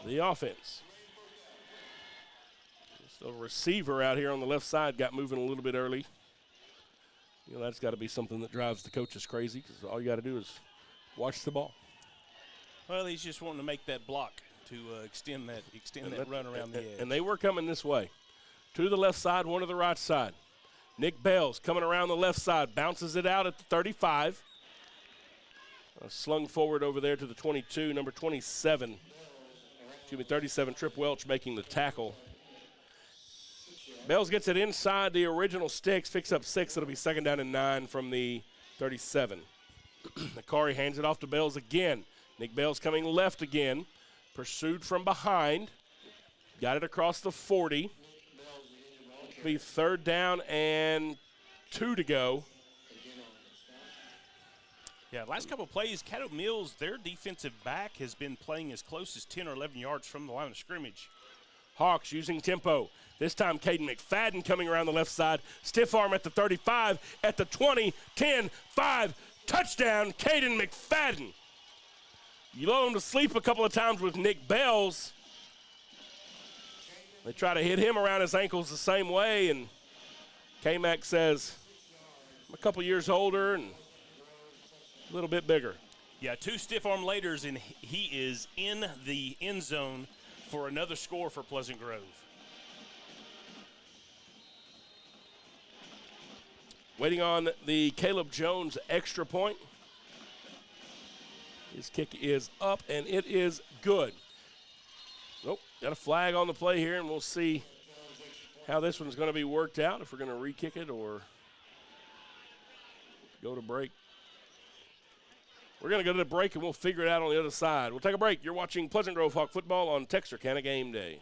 the offense. So a receiver out here on the left side got moving a little bit early. You know, that's got to be something that drives the coaches crazy because all you got to do is watch the ball. Well, he's just wanting to make that block to extend that run around the edge. And they were coming this way. Two to the left side, one to the right side. Nick Bales coming around the left side, bounces it out at the 35. Slung forward over there to the 22, number 27. 37, Trip Welch making the tackle. Bales gets it inside the original sticks, picks up 6. It'll be 2nd down and 9 from the 37. Akari hands it off to Bales again. Nick Bales coming left again. Pursued from behind. Got it across the 40. It'll be 3rd down and 2 to go. Yeah, last couple of plays, Caddo Mills, their defensive back has been playing as close as 10 or 11 yards from the line of scrimmage. Hawks using tempo. This time, Caden McFadden coming around the left side. Stiff arm at the 35, at the 20, 10, 5. Touchdown, Caden McFadden. You lull him to sleep a couple of times with Nick Bales. They try to hit him around his ankles the same way, and K-Mac says, I'm a couple years older and a little bit bigger. Yeah, 2 stiff arm laters, and he is in the end zone for another score for Pleasant Grove. Waiting on the Caleb Jones extra point. His kick is up, and it is good. Nope, got a flag on the play here, and we'll see how this one's going to be worked out, if we're going to re-kick it or go to break. We're going to go to the break, and we'll figure it out on the other side. We'll take a break. You're watching Pleasant Grove Hawk football on Texarkana Game Day.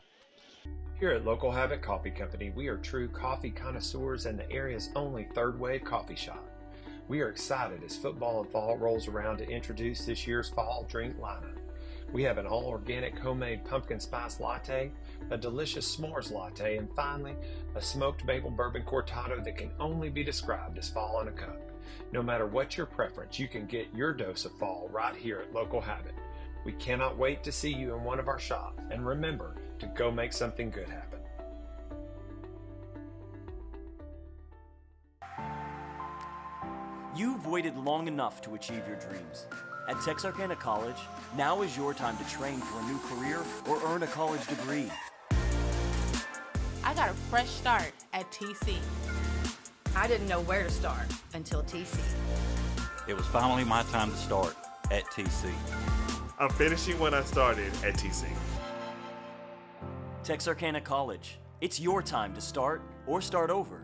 Here at Local Habit Coffee Company, we are true coffee connoisseurs and the area's only third wave coffee shop. We are excited as football and fall rolls around to introduce this year's fall drink lineup. We have an all-organic homemade pumpkin spice latte, a delicious s'mores latte, and finally, a smoked maple bourbon cortado that can only be described as fall in a cup. No matter what your preference, you can get your dose of fall right here at Local Habit. We cannot wait to see you in one of our shops, and remember to go make something good happen. You've waited long enough to achieve your dreams. At Texarkana College, now is your time to train for a new career or earn a college degree. I got a fresh start at TC. I didn't know where to start until TC. It was finally my time to start at TC. I'm finishing when I started at TC. Texarkana College. It's your time to start or start over.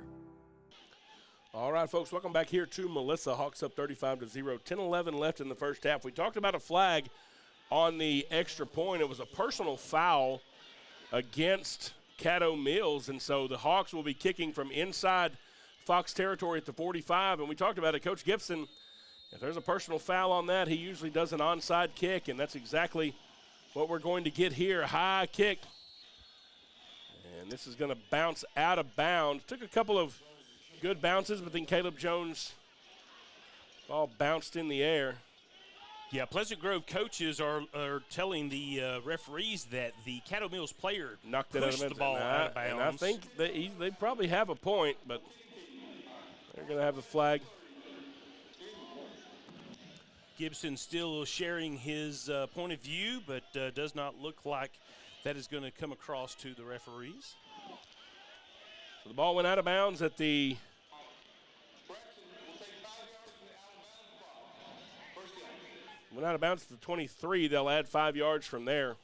All right, folks, welcome back here to Melissa. Hawks up 35-0. 10-11 left in the first half. We talked about a flag on the extra point. It was a personal foul against Caddo Mills, and so the Hawks will be kicking from inside Fox territory at the 45. And we talked about it, Coach Gibson, if there's a personal foul on that, he usually does an onside kick, and that's exactly what we're going to get here. High kick. And this is going to bounce out of bounds. Took a couple of good bounces, but then Caleb Jones ball bounced in the air. Yeah, Pleasant Grove coaches are telling the referees that the Caddo Mills player knocked it out of the ball out of bounds. And I think they probably have a point, but they're going to have the flag. Gibson still sharing his point of view, but does not look like that is going to come across to the referees. So the ball went out of bounds at the went out of bounds at the 23. They'll add 5 yards from there.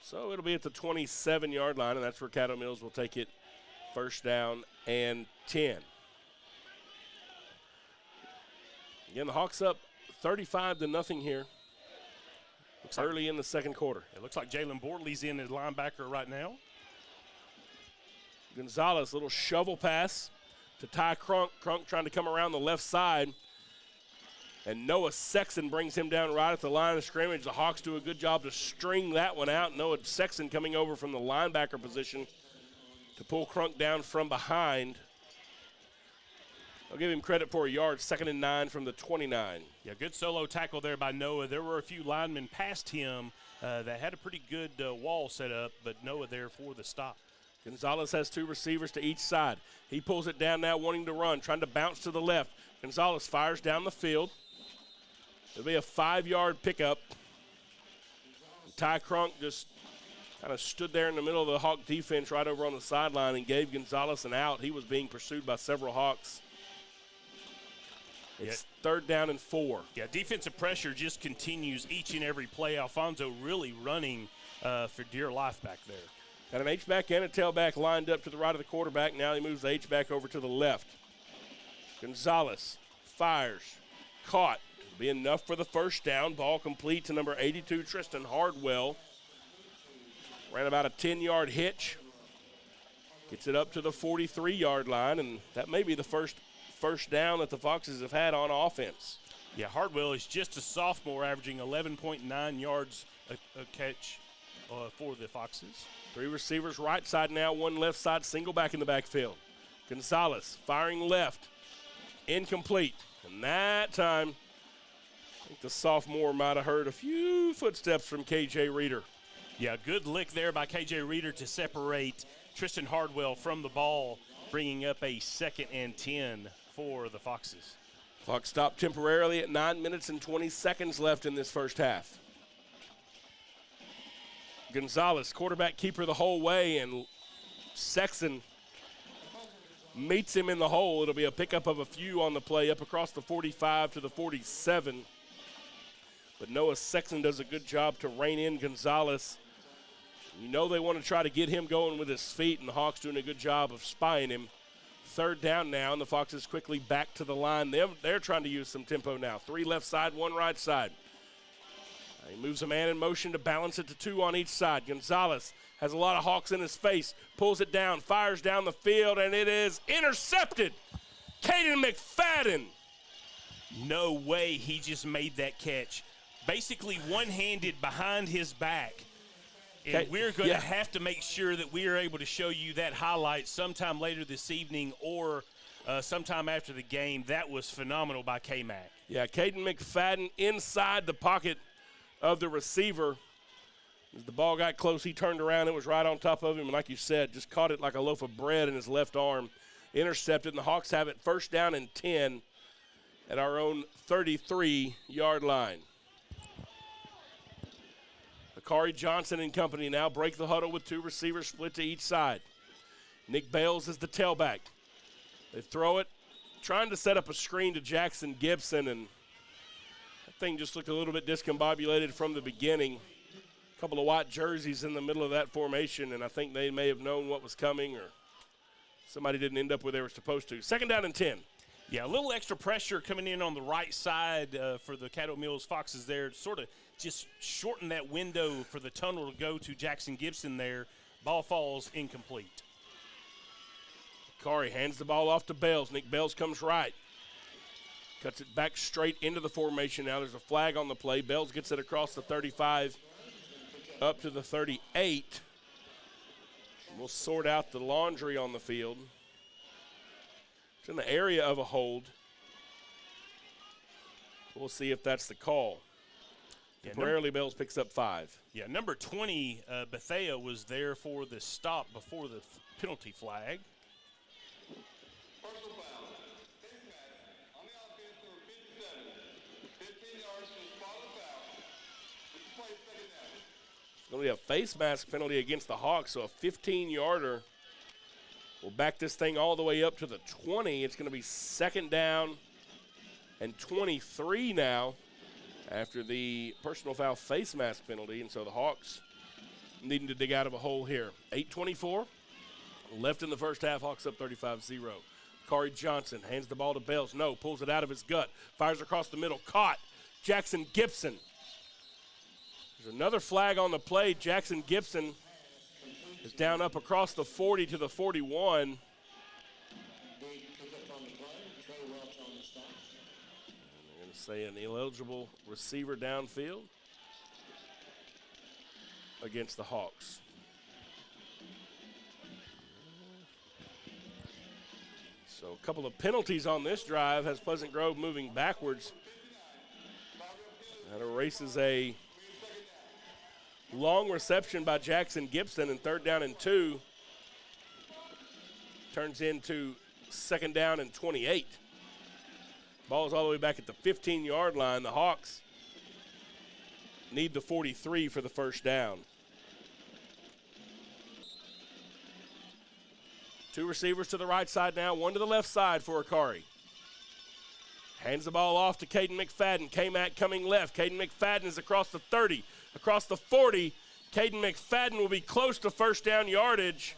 So it'll be at the 27-yard line, and that's where Caddo Mills will take it. First down and 10. Again, the Hawks up 35-0 here. Looks early in the second quarter. It looks like Jalen Bortley's in as linebacker right now. Gonzalez, little shovel pass to Ty Crunk. Crunk trying to come around the left side. And Noah Sexton brings him down right at the line of scrimmage. The Hawks do a good job to string that one out. Noah Sexton coming over from the linebacker position to pull Crunk down from behind. I'll give him credit for a yard, 2nd and 9 from the 29. Yeah, good solo tackle there by Noah. There were a few linemen past him that had a pretty good wall set up, but Noah there for the stop. Gonzalez has 2 receivers to each side. He pulls it down now, wanting to run, trying to bounce to the left. Gonzalez fires down the field. It'll be a 5-yard pickup. Ty Crunk just kind of stood there in the middle of the Hawk defense right over on the sideline and gave Gonzalez an out. He was being pursued by several Hawks. It's 3rd down and 4. Yeah, defensive pressure just continues each and every play. Alfonso really running for dear life back there. Got an H-back and a tailback lined up to the right of the quarterback. Now he moves the H-back over to the left. Gonzalez fires. Caught. It'll be enough for the first down. Ball complete to number 82, Tristan Hardwell. Ran about a 10-yard hitch. Gets it up to the 43-yard line, and that may be the first down that the Foxes have had on offense. Yeah, Hardwell is just a sophomore, averaging 11.9 yards a catch for the Foxes. 3 receivers right side now, 1 left side, single back in the backfield. Gonzalez firing left. Incomplete. And that time, I think the sophomore might have heard a few footsteps from K.J. Reeder. Yeah, good lick there by K.J. Reeder to separate Tristan Hardwell from the ball, bringing up a 2nd and 10 for the Foxes. Clock stopped temporarily at 9 minutes and 20 seconds left in this first half. Gonzalez, quarterback keeper the whole way, and Sexton meets him in the hole. It'll be a pickup of a few on the play up across the 45 to the 47. But Noah Sexton does a good job to rein in Gonzalez. You know they want to try to get him going with his feet, and the Hawks doing a good job of spying him. 3rd down now, and the Foxes quickly back to the line. They're trying to use some tempo now. 3 left side, 1 right side. He moves a man in motion to balance it to 2 on each side. Gonzalez has a lot of Hawks in his face, pulls it down, fires down the field, and it is intercepted. Caden McFadden. No way he just made that catch. Basically one-handed behind his back. And we're going to have to make sure that we are able to show you that highlight sometime later this evening or sometime after the game. That was phenomenal by K-Mac. Yeah, Caden McFadden inside the pocket of the receiver. As the ball got close, he turned around. It was right on top of him. And like you said, just caught it like a loaf of bread in his left arm. Intercepted, and the Hawks have it 1st down and 10 at our own 33-yard line. Akari Johnson and company now break the huddle with 2 receivers split to each side. Nick Bales is the tailback. They throw it, trying to set up a screen to Jackson Gibson, and that thing just looked a little bit discombobulated from the beginning. A couple of white jerseys in the middle of that formation, and I think they may have known what was coming, or somebody didn't end up where they were supposed to. 2nd down and 10. Yeah, a little extra pressure coming in on the right side for the Caddo Mills Foxes there. Sort of just shorten that window for the tunnel to go to Jackson Gibson there. Ball falls incomplete. Akari hands the ball off to Bales. Nick Bales comes right. Cuts it back straight into the formation now. There's a flag on the play. Bales gets it across the 35 up to the 38. We'll sort out the laundry on the field. It's in the area of a hold. We'll see if that's the call. Temporarily, Bales picks up 5. Yeah, number 20, Bethea, was there for the stop before the penalty flag. Personal foul. Face mask on the offense, number 57. 15 yards to the spot of the foul. This play 2nd down. It's going to be a face mask penalty against the Hawks, so a 15-yarder will back this thing all the way up to the 20. It's going to be 2nd down and 23 now after the personal foul face mask penalty, and so the Hawks needing to dig out of a hole here. 8:24 left in the first half. Hawks up 35-0. Akari Johnson hands the ball to Bales. No, pulls it out of his gut. Fires across the middle. Caught. Jackson Gibson. There's another flag on the play. Jackson Gibson is down up across the 40 to the 41. They're going to say an ineligible receiver downfield against the Hawks. So a couple of penalties on this drive has Pleasant Grove moving backwards. That erases a long reception by Jackson Gibson, and 3rd down and 2 turns into 2nd down and 28. Ball's all the way back at the 15-yard line. The Hawks need the 43 for the first down. Two receivers to the right side now, one to the left side for Akari. Hands the ball off to Caden McFadden. K-Mac coming left. Caden McFadden is across the 30, across the 40. Caden McFadden will be close to first down yardage.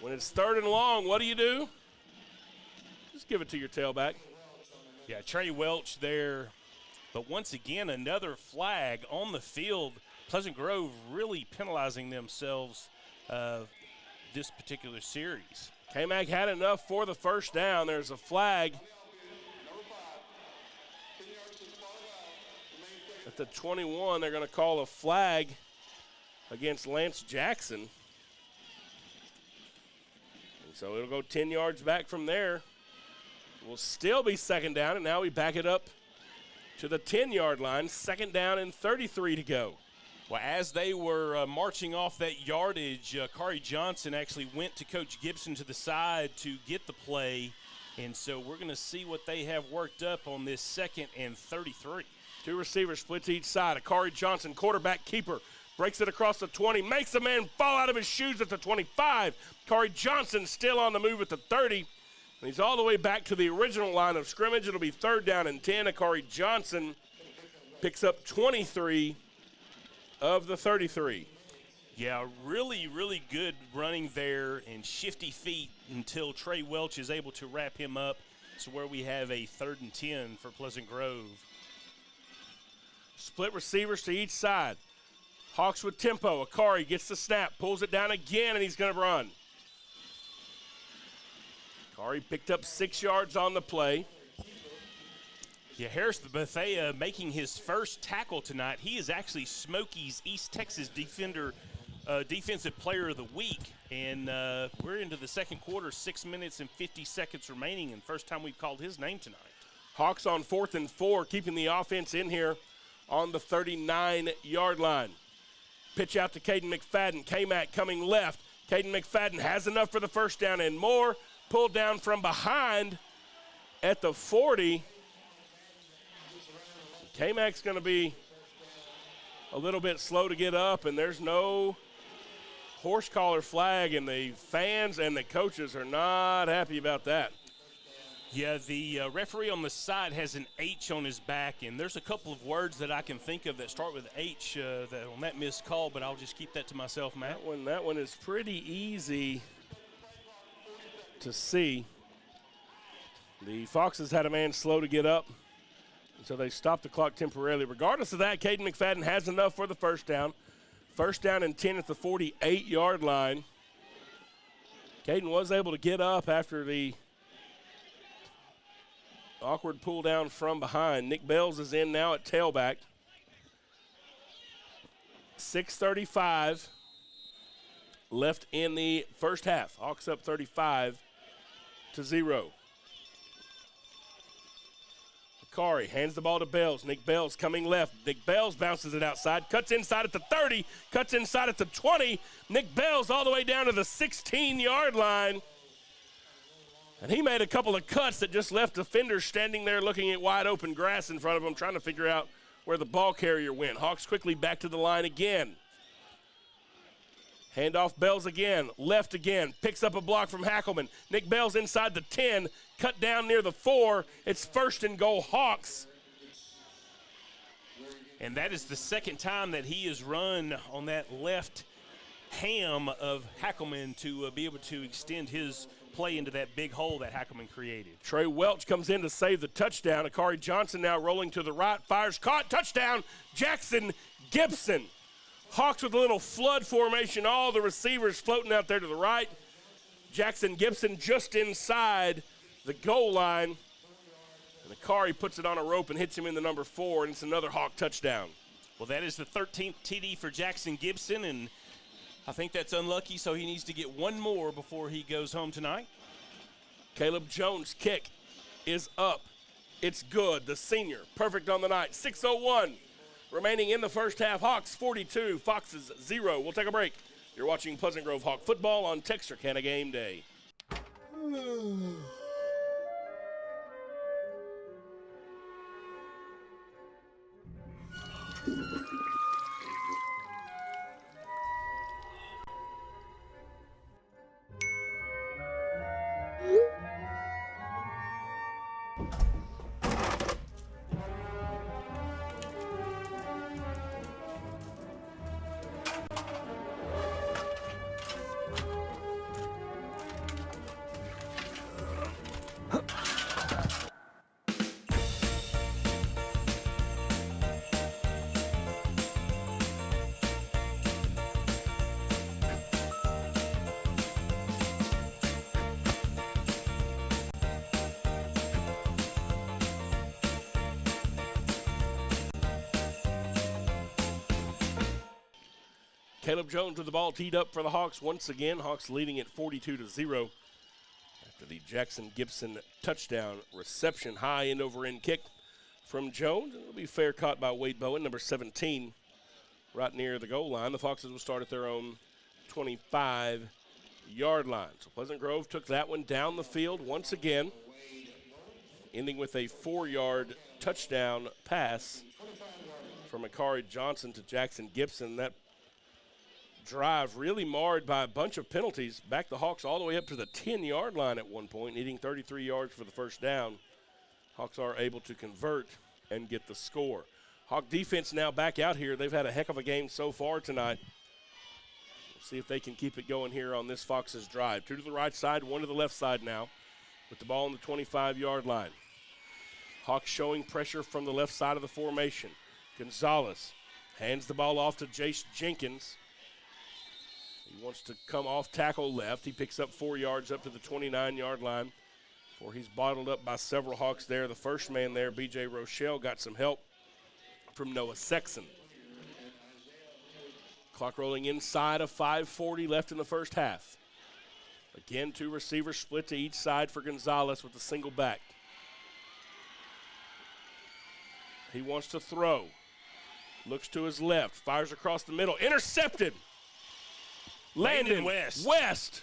When it's 3rd and long, what do? Just give it to your tailback. Yeah, Trey Welch there. But once again, another flag on the field. Pleasant Grove really penalizing themselves this particular series. K-Mac had enough for the first down. There's a flag at the 21. They're going to call a flag against Lance Jackson. And so it'll go 10 yards back from there. Will still be 2nd down, and now we back it up to the 10-yard line. 2nd down and 33 to go. Well, as they were marching off that yardage, Kari Johnson actually went to Coach Gibson to the side to get the play. And so we're going to see what they have worked up on this 2nd and 33. Two receivers splits each side. Akari Johnson, quarterback keeper, breaks it across the 20, makes a man fall out of his shoes at the 25. Akari Johnson still on the move at the 30. And he's all the way back to the original line of scrimmage. It'll be 3rd down and 10. Akari Johnson picks up 23 of the 33. Yeah, really, really good running there and shifty feet until Trey Welch is able to wrap him up. So where we have a 3rd and 10 for Pleasant Grove. Split receivers to each side. Hawks with tempo. Akari gets the snap, pulls it down again, and he's going to run. Akari picked up 6 yards on the play. Yeah, Harris Bethea making his first tackle tonight. He is actually Smoky's East Texas Defensive Player of the Week. And we're into the 2nd quarter, 6 minutes and 50 seconds remaining, and first time we've called his name tonight. Hawks on 4th and 4, keeping the offense in here on the 39-yard line. Pitch out to Caden McFadden. K-Mac coming left. Caden McFadden has enough for the first down and more. Pulled down from behind at the 40. K-Mac's going to be a little bit slow to get up, and there's no horse collar flag, and the fans and the coaches are not happy about that. Yeah, the referee on the side has an H on his back, and there's a couple of words that I can think of that start with H that on that missed call, but I'll just keep that to myself, Matt. That one is pretty easy to see. The Foxes had a man slow to get up, so they stopped the clock temporarily. Regardless of that, Caden McFadden has enough for the first down. First down and 10 at the 48-yard line. Caden was able to get up after the awkward pull down from behind. Nick Bells is in now at tailback. 6:35 left in the first half. Hawks up 35-0. Akari hands the ball to Bells. Nick Bells coming left. Nick Bells bounces it outside, cuts inside at the 30, cuts inside at the 20. Nick Bells all the way down to the 16-yard line. And he made a couple of cuts that just left defenders standing there looking at wide open grass in front of them, trying to figure out where the ball carrier went. Hawks quickly back to the line again. Handoff Bells again, left again, picks up a block from Hackelman. Nick Bells inside the 10, cut down near the 4. It's 1st and goal Hawks. And that is the second time that he has run on that left ham of Hackelman to be able to extend his play into that big hole that Hackelman created. Trey Welch comes in to save the touchdown. Akari Johnson now rolling to the right, fires, caught, touchdown, Jackson Gibson. Hawks with a little flood formation, all the receivers floating out there to the right. Jackson Gibson just inside the goal line. And Akari puts it on a rope and hits him in the number 4, and it's another Hawk touchdown. Well, that is the 13th TD for Jackson Gibson, and I think that's unlucky, so he needs to get one more before he goes home tonight. Caleb Jones' kick is up. It's good. The senior, perfect on the night. 6:01 remaining in the first half. Hawks 42, Foxes 0. We'll take a break. You're watching Pleasant Grove Hawk football on Texarkana Game Day. Caleb Jones with the ball teed up for the Hawks once again. Hawks leading at 42-0 after the Jackson Gibson touchdown reception. High end over end kick from Jones. It'll be fair caught by Wade Bowen, number 17, right near the goal line. The Foxes will start at their own 25-yard line. So Pleasant Grove took that one down the field once again, ending with a 4-yard touchdown pass from Akari Johnson to Jackson Gibson. That drive really marred by a bunch of penalties. Back the Hawks all the way up to the 10-yard line at one point, needing 33 yards for the first down. Hawks are able to convert and get the score. Hawk defense now back out here. They've had a heck of a game so far tonight. We'll see if they can keep it going here on this Foxes drive. 2 to the right side, 1 to the left side now with the ball on the 25-yard line. Hawks showing pressure from the left side of the formation. Gonzalez hands the ball off to Jace Jenkins. He wants to come off tackle left. He picks up 4 yards up to the 29-yard line before he's bottled up by several Hawks there. The first man there, B.J. Rochelle, got some help from Noah Sexton. Clock rolling inside of 5:40 left in the first half. Again, 2 receivers split to each side for Gonzalez with a single back. He wants to throw. Looks to his left, fires across the middle, intercepted. Landon West.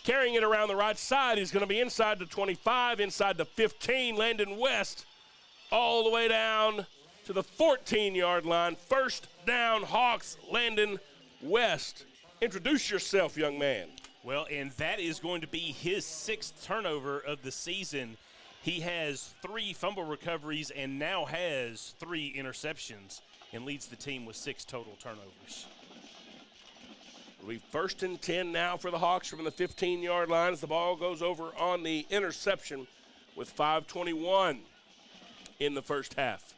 Carrying it around the right side. He's going to be inside the 25, inside the 15. Landon West all the way down to the 14-yard line. First down, Hawks. Landon West. Introduce yourself, young man. Well, and that is going to be his 6th turnover of the season. He has 3 fumble recoveries and now has 3 interceptions and leads the team with 6 total turnovers. It'll be 1st and 10 now for the Hawks from the 15-yard line as the ball goes over on the interception with 5:21 in the first half.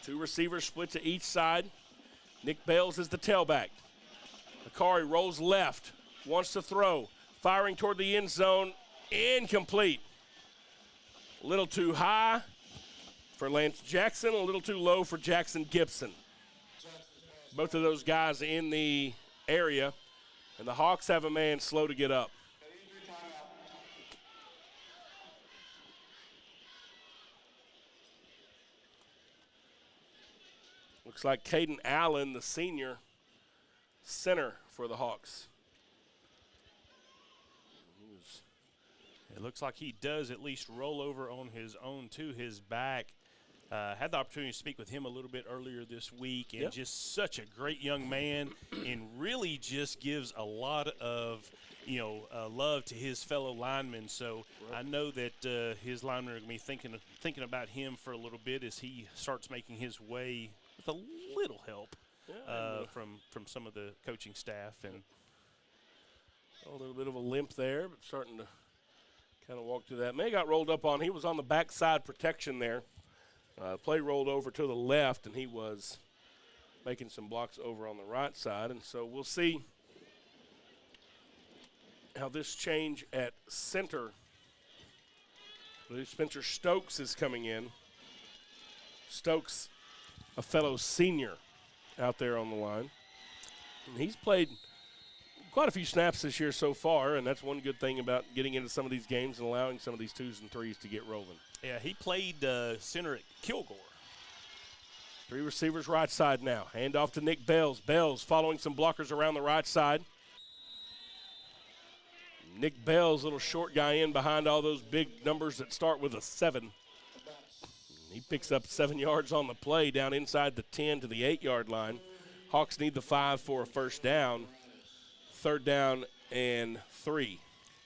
2 receivers split to each side. Nick Bales is the tailback. Akari rolls left, wants to throw, firing toward the end zone, incomplete. A little too high for Lance Jackson, a little too low for Jackson Gibson. Both of those guys in the area, and the Hawks have a man slow to get up. Looks like Caden Allen, the senior center for the Hawks. It looks like he does at least roll over on his own to his back. Had the opportunity to speak with him a little bit earlier this week, and just such a great young man, and really just gives a lot of, love to his fellow linemen. So I know that his linemen are going to be thinking about him for a little bit as he starts making his way with a little help from some of the coaching staff. And a little bit of a limp there, but starting to kind of walk through that. May got rolled up on. He was on the backside protection there. Play rolled over to the left, and he was making some blocks over on the right side. And so we'll see how this change at center. Spencer Stokes is coming in. Stokes, a fellow senior out there on the line. And he's played quite a few snaps this year so far, and that's one good thing about getting into some of these games and allowing some of these 2s and 3s to get rolling. Yeah, he played center at Kilgore. 3 receivers right side now. Hand off to Nick Bales. Bales following some blockers around the right side. Nick Bales, little short guy in behind all those big numbers that start with a 7. He picks up 7 yards on the play down inside the 10 to the 8-yard line. Hawks need the 5 for a first down. 3rd down and 3.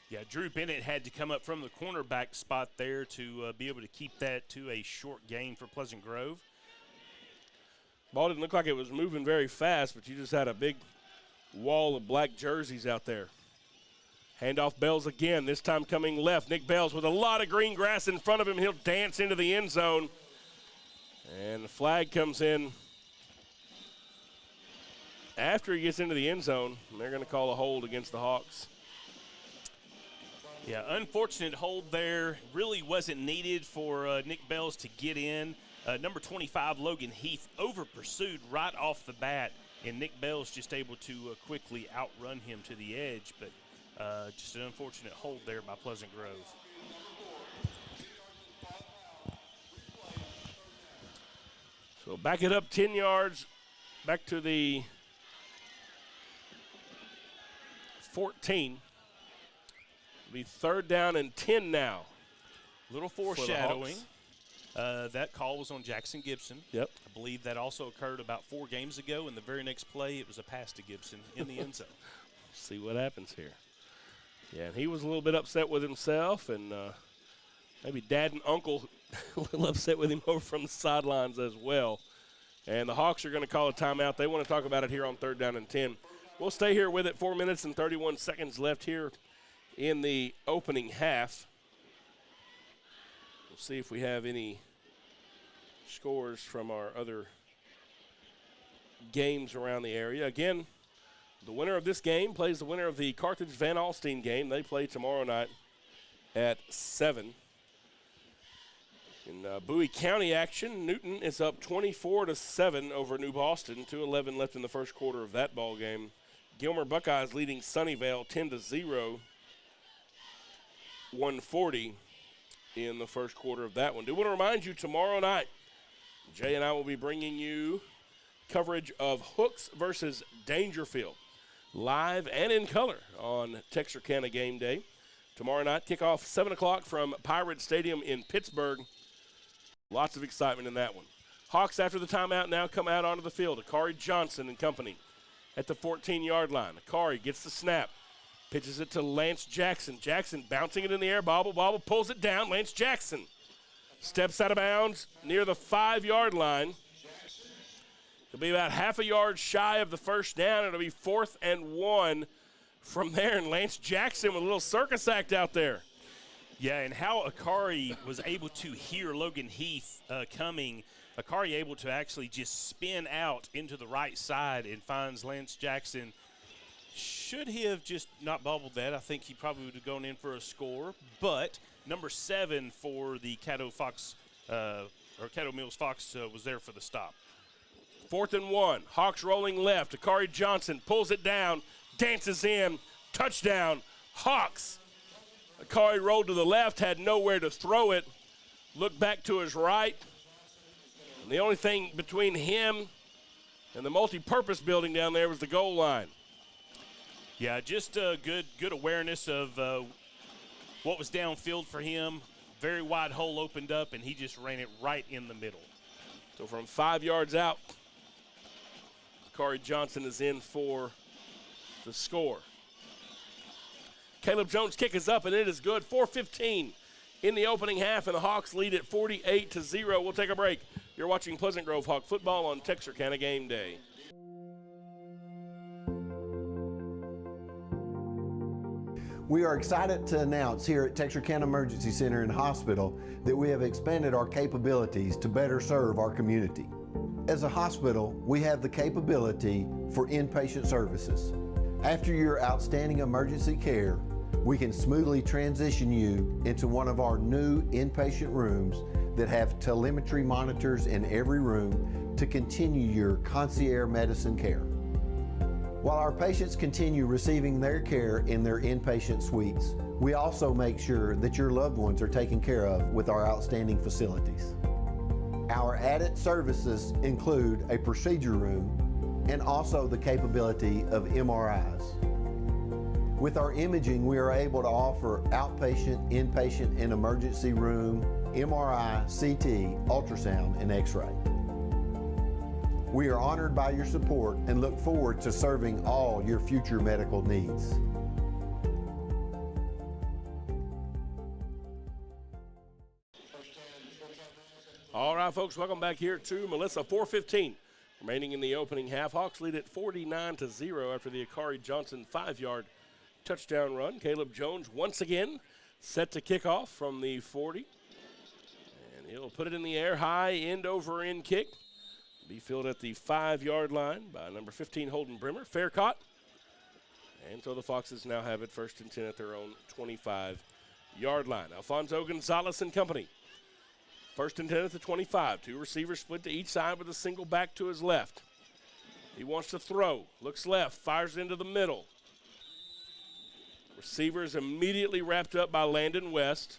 Yeah, Drew Bennett had to come up from the cornerback spot there to be able to keep that to a short gain for Pleasant Grove. Ball didn't look like it was moving very fast, but you just had a big wall of black jerseys out there. Handoff Bells again, this time coming left. Nick Bells with a lot of green grass in front of him. He'll dance into the end zone. And the flag comes in after he gets into the end zone. And they're going to call a hold against the Hawks. Yeah, unfortunate hold there. Really wasn't needed for Nick Bells to get in. Number 25, Logan Heath, over-pursued right off the bat. And Nick Bells just able to quickly outrun him to the edge. But just an unfortunate hold there by Pleasant Grove. So back it up 10 yards, back to the 14. It'll be 3rd down and 10 now. Little foreshadowing. That call was on Jackson Gibson. Yep. I believe that also occurred about 4 games ago. In the very next play, it was a pass to Gibson in the end zone. See what happens here. Yeah, and he was a little bit upset with himself, and maybe Dad and Uncle a little upset with him over from the sidelines as well. And the Hawks are going to call a timeout. They want to talk about it here on 3rd down and 10. We'll stay here with it. 4 minutes and 31 seconds left here in the opening half. We'll see if we have any scores from our other games around the area. Again, the winner of this game plays the winner of the Carthage-Van Alstyne game. They play tomorrow night at 7. In Bowie County action, Newton is up 24-7 over New Boston. 2:11 left in the first quarter of that ball game. Gilmer Buckeyes leading Sunnyvale 10-0. 140 in the first quarter of that one. Do want to remind you, tomorrow night, Jay and I will be bringing you coverage of Hooks versus Dangerfield, live and in color on Texarkana Game Day. Tomorrow night, kickoff 7 o'clock from Pirate Stadium in Pittsburgh. Lots of excitement in that one. Hawks, after the timeout, now come out onto the field. Akari Johnson and company at the 14-yard line. Akari gets the snap. Pitches it to Lance Jackson. Jackson bouncing it in the air. Bobble, pulls it down. Lance Jackson steps out of bounds near the 5-yard line. He'll be about half a yard shy of the first down. It'll be 4th and 1 from there. And Lance Jackson with a little circus act out there. Yeah, and how Akari was able to hear Logan Heath coming. Akari able to actually just spin out into the right side and finds Lance Jackson. Should he have just not bobbled that, I think he probably would have gone in for a score. But number 7 for the Caddo Mills Fox was there for the stop. 4th and 1. Hawks rolling left. Akari Johnson pulls it down, dances in, touchdown, Hawks. Akari rolled to the left, had nowhere to throw it, looked back to his right. And the only thing between him and the multi-purpose building down there was the goal line. Yeah, just good awareness of what was downfield for him. Very wide hole opened up, and he just ran it right in the middle. So from 5 yards out, Akari Johnson is in for the score. Caleb Jones' kick is up, and it is good. 4:15 in the opening half, and the Hawks lead at 48-0. We'll take a break. You're watching Pleasant Grove Hawk football on Texarkana Game Day. We are excited to announce here at Texarkana Emergency Center and Hospital that we have expanded our capabilities to better serve our community. As a hospital, we have the capability for inpatient services. After your outstanding emergency care, we can smoothly transition you into one of our new inpatient rooms that have telemetry monitors in every room to continue your concierge medicine care. While our patients continue receiving their care in their inpatient suites, we also make sure that your loved ones are taken care of with our outstanding facilities. Our added services include a procedure room and also the capability of MRIs. With our imaging, we are able to offer outpatient, inpatient, and emergency room MRI, CT, ultrasound, and X-ray. We are honored by your support and look forward to serving all your future medical needs. All right, folks, welcome back here to Melissa. 4:15 remaining in the opening half. Hawks lead at 49-0 after the Akari Johnson 5-yard touchdown run. Caleb Jones once again set to kick off from the 40. And he'll put it in the air, high end-over-end kick. Be fielded at the 5-yard line by number 15, Holden Brimmer. Fair caught. And so the Foxes now have it 1st and 10 at their own 25-yard line. Alfonso Gonzalez and company. 1st and 10 at the 25. 2 receivers split to each side with a single back to his left. He wants to throw. Looks left. Fires into the middle. Receiver is immediately wrapped up by Landon West.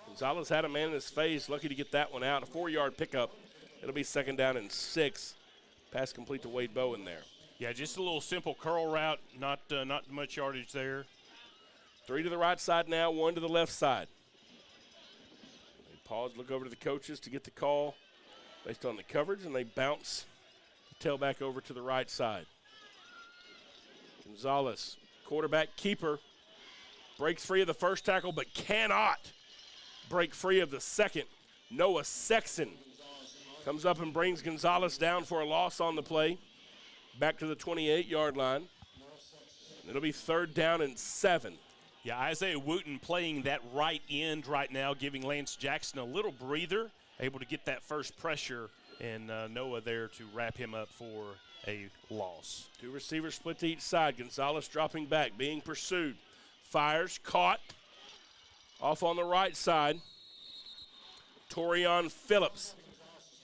Gonzalez had a man in his face. Lucky to get that one out. A 4-yard pickup. It'll be 2nd down and 6. Pass complete to Wade Bowen there. Yeah, just a little simple curl route. Not much yardage there. 3 to the right side now. 1 to the left side. Pause, look over to the coaches to get the call based on the coverage, and they bounce the tailback over to the right side. Gonzalez, quarterback keeper, breaks free of the first tackle but cannot break free of the second. Noah Sexton comes up and brings Gonzalez down for a loss on the play. Back to the 28-yard line. It'll be 3rd down and 7. Yeah, Isaiah Wooten playing that right end right now, giving Lance Jackson a little breather, able to get that first pressure, and Noah there to wrap him up for a loss. 2 receivers split to each side. Gonzalez dropping back, being pursued. Fires, caught. Off on the right side. Torion Phillips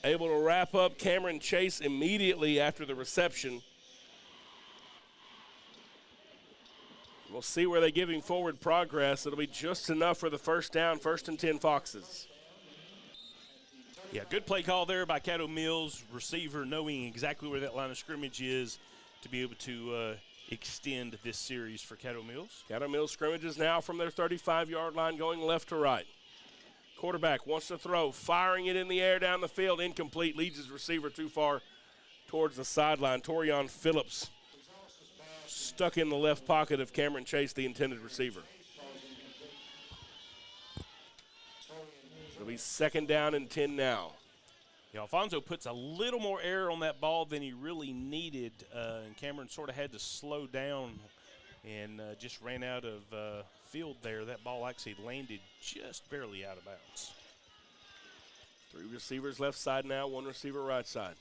able to wrap up Cameron Chase immediately after the reception. We'll see where they give him forward progress. It'll be just enough for the 1st down, 1st and 10 Foxes. Yeah, good play call there by Caddo Mills, receiver knowing exactly where that line of scrimmage is to be able to extend this series for Caddo Mills. Caddo Mills scrimmages now from their 35-yard line going left to right. Quarterback wants to throw, firing it in the air down the field, incomplete, leads his receiver too far towards the sideline. Torion Phillips stuck in the left pocket of Cameron Chase, the intended receiver. It'll be 2nd down and 10 now. Yeah, Alfonso puts a little more air on that ball than he really needed, and Cameron sort of had to slow down and just ran out of field there. That ball actually landed just barely out of bounds. 3 receivers left side now, 1 receiver right side.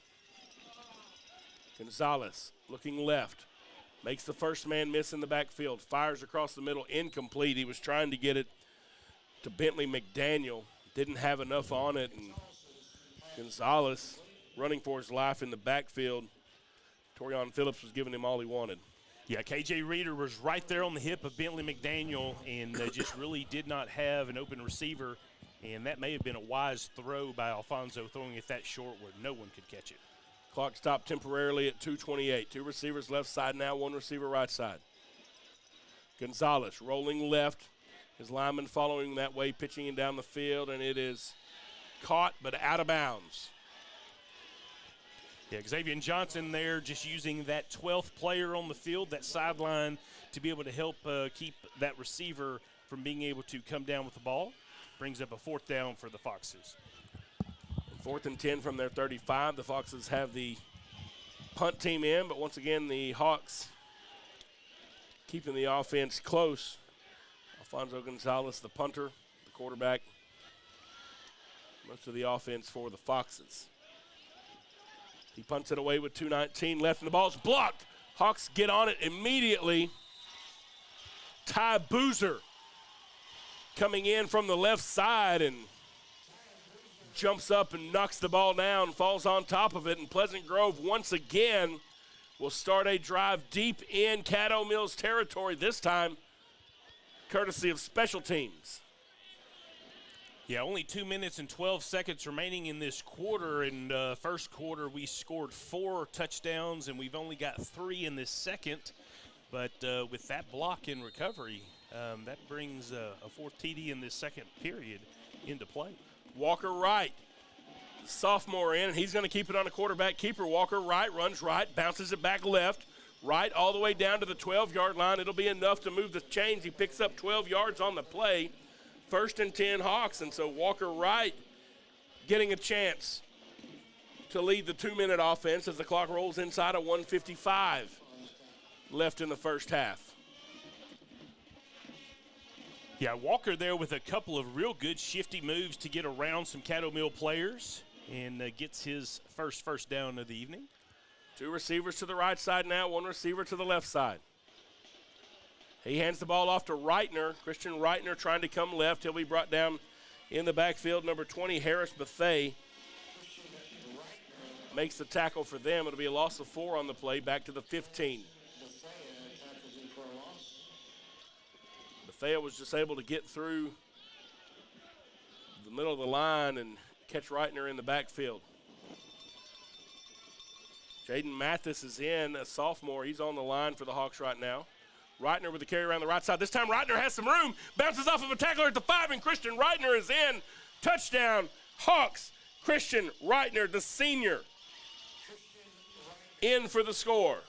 Gonzalez looking left. Makes the first man miss in the backfield. Fires across the middle, incomplete. He was trying to get it to Bentley McDaniel. Didn't have enough on it, and Gonzalez running for his life in the backfield. Torion Phillips was giving him all he wanted. Yeah, KJ Reeder was right there on the hip of Bentley McDaniel and just really did not have an open receiver, and that may have been a wise throw by Alfonso, throwing it that short where no one could catch it. Clock stopped temporarily at 2:28. 2 receivers left side now, 1 receiver right side. Gonzalez rolling left. His lineman following that way, pitching it down the field, and it is caught but out of bounds. Yeah, Xavier Johnson there just using that 12th player on the field, that sideline, to be able to help keep that receiver from being able to come down with the ball. Brings up a 4th down for the Foxes. 4th and 10 from their 35. The Foxes have the punt team in, but once again the Hawks keeping the offense close. Alfonso Gonzalez, the punter, the quarterback. Most of the offense for the Foxes. He punts it away with 2:19 left, and the ball's blocked. Hawks get on it immediately. Ty Boozer coming in from the left side and jumps up and knocks the ball down, falls on top of it, and Pleasant Grove once again will start a drive deep in Caddo Mills territory, this time courtesy of special teams. Yeah, only 2 minutes and 12 seconds remaining in this quarter. In the first quarter, we scored 4 touchdowns, and we've only got 3 in this second. But with that block in recovery, That brings a fourth TD in this second period into play. Walker Wright, sophomore in, and he's going to keep it on a quarterback keeper. Walker Wright runs right, bounces it back left. Right all the way down to the 12-yard line. It'll be enough to move the chains. He picks up 12 yards on the play. 1st and 10 Hawks, and so Walker Wright getting a chance to lead the 2-minute offense as the clock rolls inside of 1:55 left in the first half. Yeah, Walker there with a couple of real good shifty moves to get around some Caddo Mill players and gets his first down of the evening. 2 receivers to the right side now, 1 receiver to the left side. He hands the ball off to Reitner. Christian Reitner trying to come left. He'll be brought down in the backfield. Number 20, Harris Bethay, makes the tackle for them. It'll be a loss of 4 on the play, back to the 15. Bethay was just able to get through the middle of the line and catch Reitner in the backfield. Jaden Mathis is in, a sophomore. He's on the line for the Hawks right now. Reitner with the carry around the right side. This time Reitner has some room, bounces off of a tackler at the 5, and Christian Reitner is in. Touchdown, Hawks. Christian Reitner, the senior, in for the score.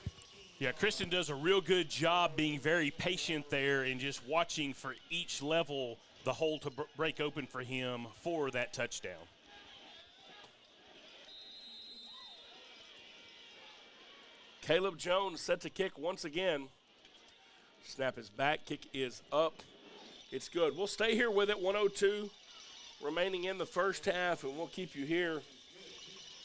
Yeah, Christian does a real good job being very patient there and just watching for each level the hole to break open for him for that touchdown. Caleb Jones set to kick once again. Snap is back, kick is up. It's good. We'll stay here with it, 1:02 remaining in the first half, and we'll keep you here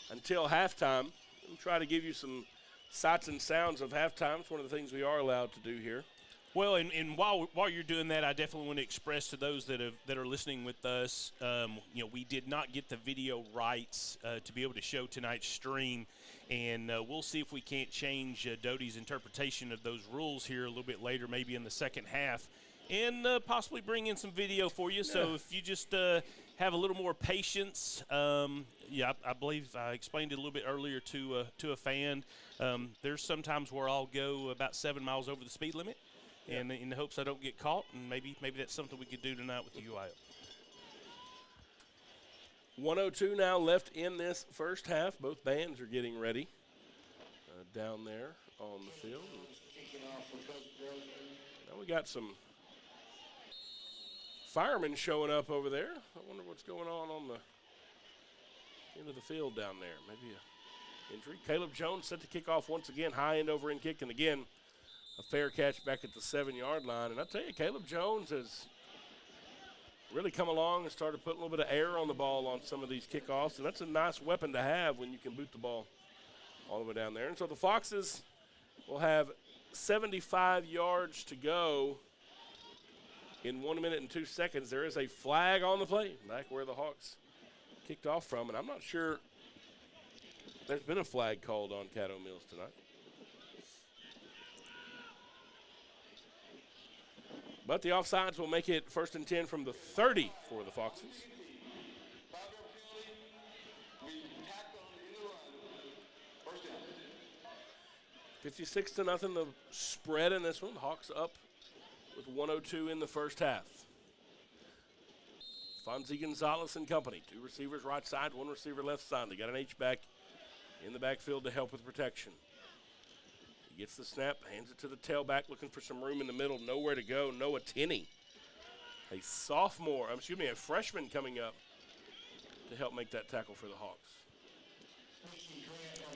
until halftime. We'll try to give you some sights and sounds of halftime. It's one of the things we are allowed to do here. Well, and while you're doing that, I definitely want to express to those that are listening with us, we did not get the video rights to be able to show tonight's stream, and we'll see if we can't change Doty's interpretation of those rules here a little bit later, maybe in the second half, and possibly bring in some video for you. Yeah. So if you just have a little more patience, I believe I explained it a little bit earlier to a fan. There's sometimes where I'll go about 7 miles over the speed limit. Yeah. And in the hopes I don't get caught, and maybe that's something we could do tonight with the UIL. 1:02 now left in this first half. Both bands are getting ready down there on the field. Now we got some firemen showing up over there. I wonder what's going on the end of the field down there. Maybe an injury. Caleb Jones set to kick off once again. High end over end kick, and again, a fair catch back at the 7-yard line. And I tell you, Caleb Jones has really come along and started putting a little bit of air on the ball on some of these kickoffs, and that's a nice weapon to have when you can boot the ball all the way down there. And so the Foxes will have 75 yards to go in 1 minute and 2 seconds. There is a flag on the play back where the Hawks kicked off from, and I'm not sure there's been a flag called on Caddo Mills tonight. But the offsides will make it 1st and 10 from the 30 for the Foxes. 56-0 the spread in this one. Hawks up with 1:02 in the first half. Fonzie Gonzalez and company. 2 receivers right side, 1 receiver left side. They got an H-back in the backfield to help with protection. He gets the snap, hands it to the tailback, looking for some room in the middle. Nowhere to go. Noah Tinney, a freshman coming up to help make that tackle for the Hawks.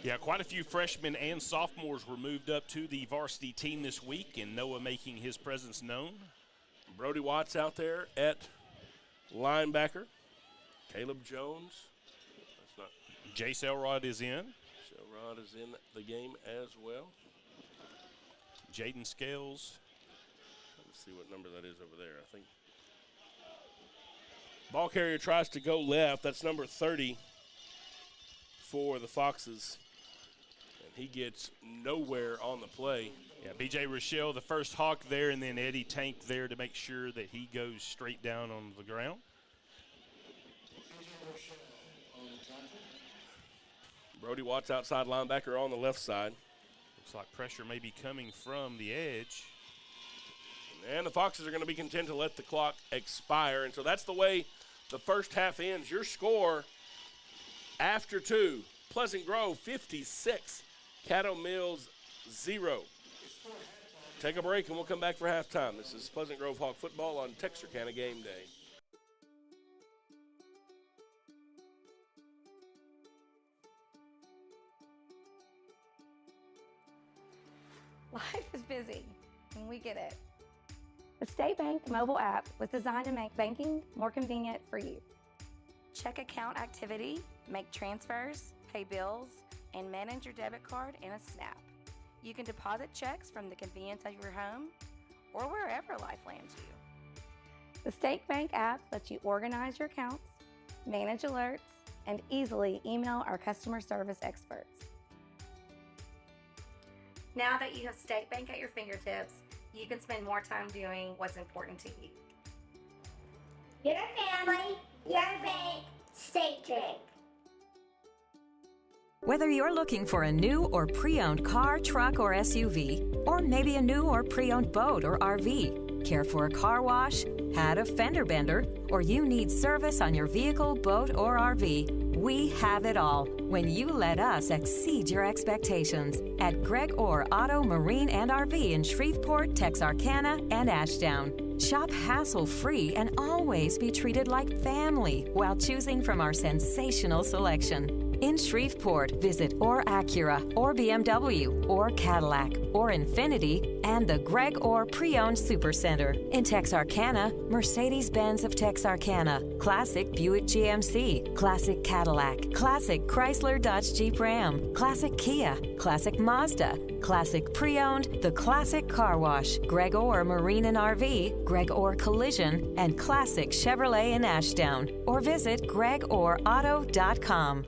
Yeah, quite a few freshmen and sophomores were moved up to the varsity team this week, and Noah making his presence known. Brody Watts out there at linebacker. Caleb Jones. That's not. Jace Elrod is in. Elrod is in the game as well. Jaden Scales. Let's see what number that is over there. I think ball carrier tries to go left. That's number 30 for the Foxes. And he gets nowhere on the play. Yeah, B.J. Rochelle, the first Hawk there, and then Eddie Tank there to make sure that he goes straight down on the ground. Brody Watts outside linebacker on the left side. Looks like pressure may be coming from the edge. And And the Foxes are going to be content to let the clock expire. And so that's the way the first half ends. Your score after 2, Pleasant Grove 56, Caddo Mills 0. Take a break and we'll come back for halftime. This is Pleasant Grove Hawk football on Texarkana Game Day. Life is busy, and we get it. The State Bank mobile app was designed to make banking more convenient for you. Check account activity, make transfers, pay bills, and manage your debit card in a snap. You can deposit checks from the convenience of your home or wherever life lands you. The State Bank app lets you organize your accounts, manage alerts, and easily email our customer service experts. Now that you have State Bank at your fingertips, you can spend more time doing what's important to you. Your family, your bank, State Bank. Whether you're looking for a new or pre-owned car, truck, or SUV, or maybe a new or pre-owned boat or RV, care for a car wash, had a fender bender, or you need service on your vehicle, boat, or RV, we have it all when you let us exceed your expectations at Greg Orr Auto, Marine, and RV in Shreveport, Texarkana, and Ashdown. Shop hassle-free and always be treated like family while choosing from our sensational selection. In Shreveport, visit Orr Acura, or BMW, or Cadillac, or Infiniti, and the Greg Orr Pre-Owned Supercenter. In Texarkana, Mercedes-Benz of Texarkana, Classic Buick GMC, Classic Cadillac, Classic Chrysler Dodge Jeep Ram, Classic Kia, Classic Mazda, Classic Pre-Owned, The Classic Car Wash, Greg Orr Marine and RV, Greg Orr Collision, and Classic Chevrolet in Ashdown. Or visit gregorrauto.com.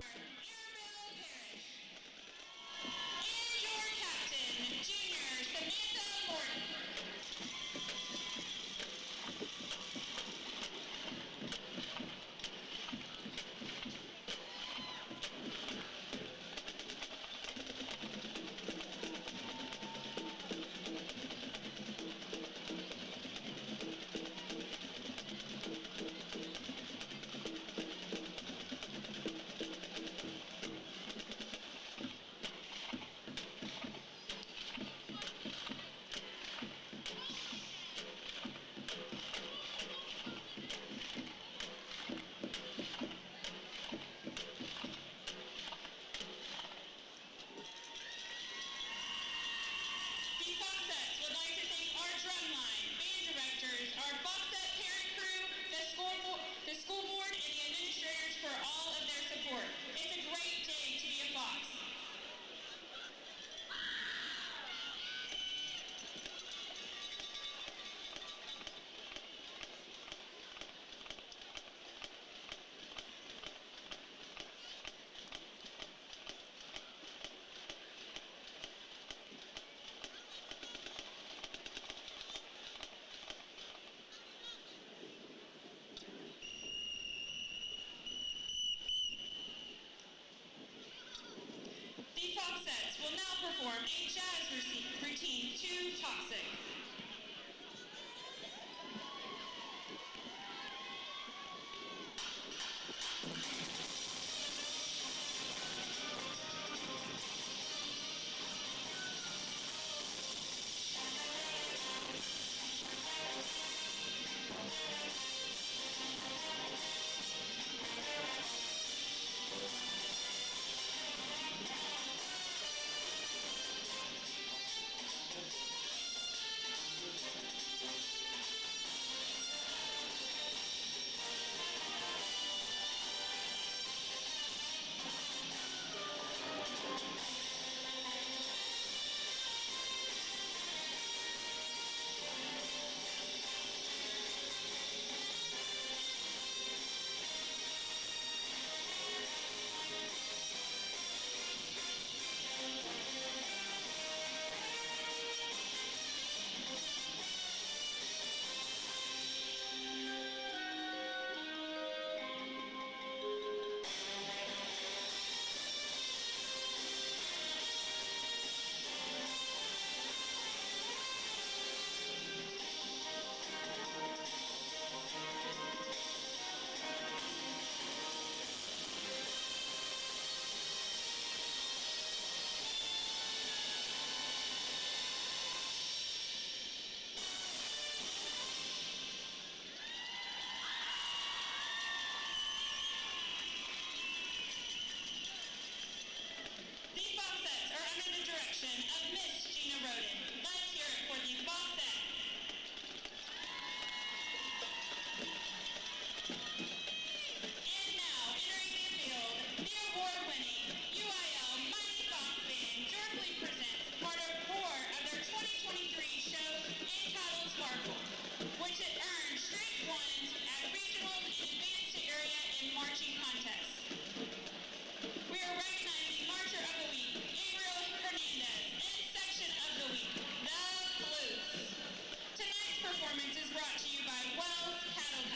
performance is brought to you by Wells Cattle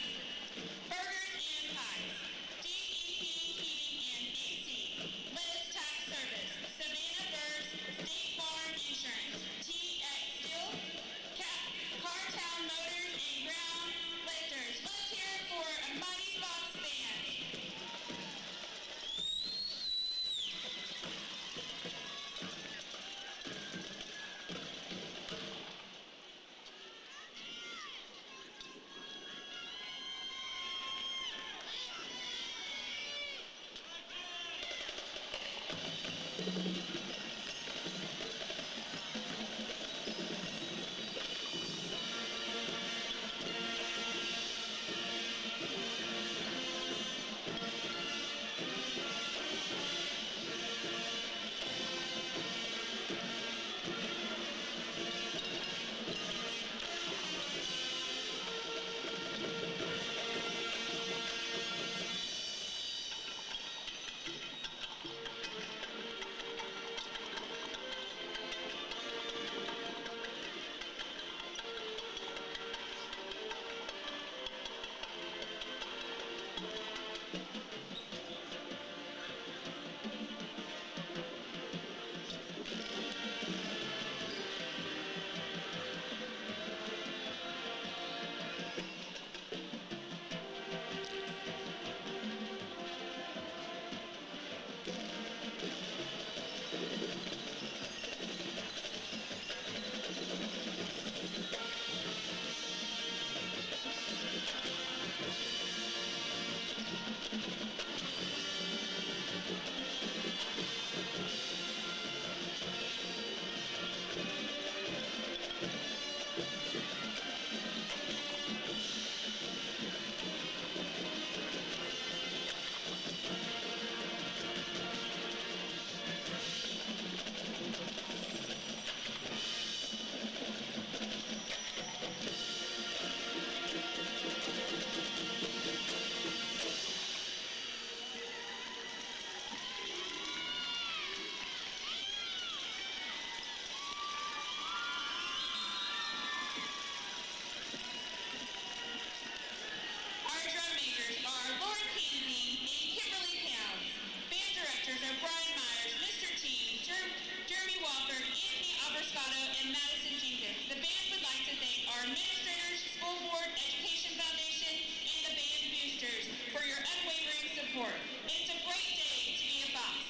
Burgers and Pies, DEP Heating and AC, Liz Tax Service, Savannah Burrs, State Farm Insurance, TX Steel, Cartown Motors, and Ground Lifters. Let's hear it for a Mighty Fox Band. Our drum makers are Lord Pansy and Kimberly Pounds. Band directors are Brian Myers, Mr. T, Jeremy Walker, Anthony Abrascato, and Madison Jenkins. The band would like to thank our administrators, School Board, Education Foundation, and the band boosters for your unwavering support. It's a great day to be a Fox.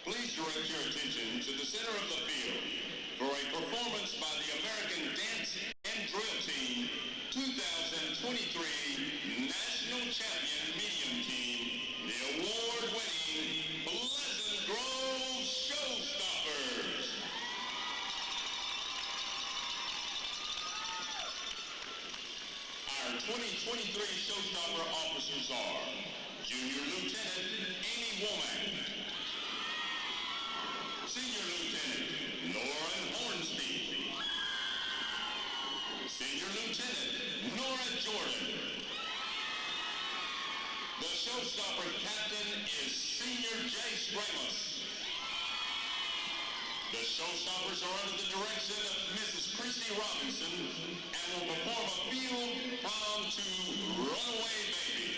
Please direct your attention to the center of the field for a performance by the American Dance and Drill Team 2023 National Champion Medium Team, the award-winning Pleasant Grove Showstoppers. Our 2023 Showstopper officers are Junior Lieutenant Amy Womack, Senior Lieutenant Lauren Hornsby, Senior Lieutenant Nora Jordan. The Showstopper Captain is Senior Jace Ramos. The Showstoppers are under the direction of Mrs. Christy Robinson and will perform a field prom to Runaway Baby.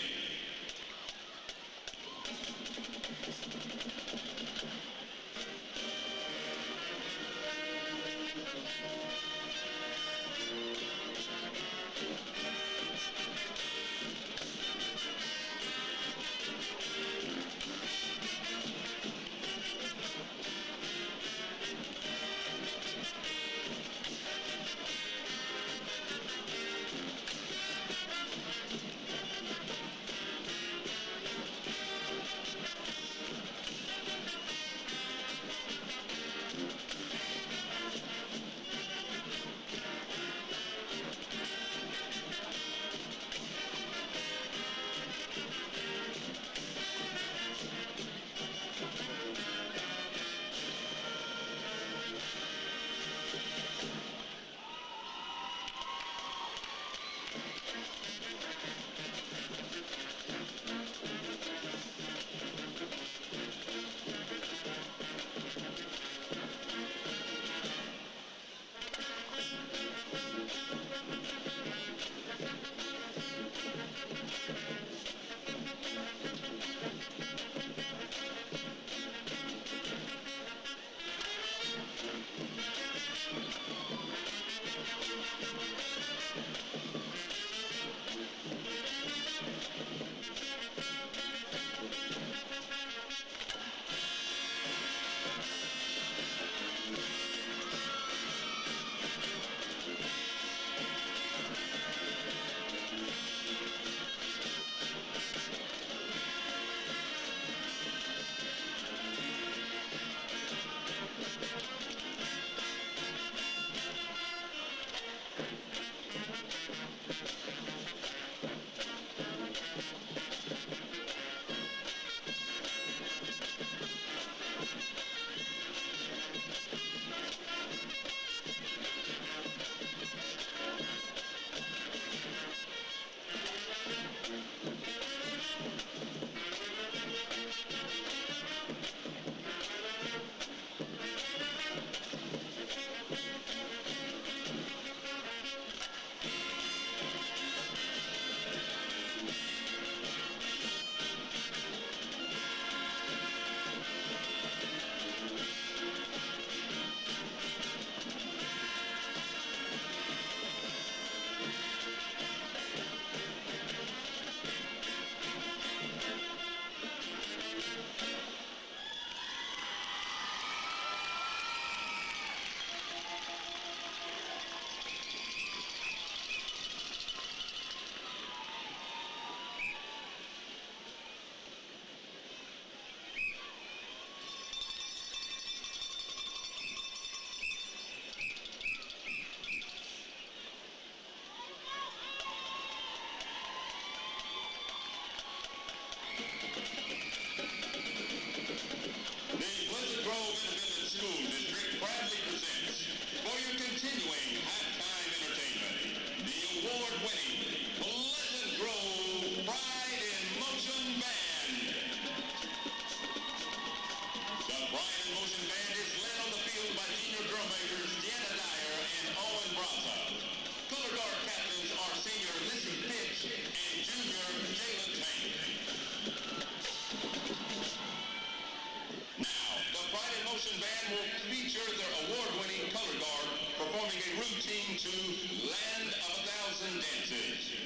to Land of a Thousand Dances.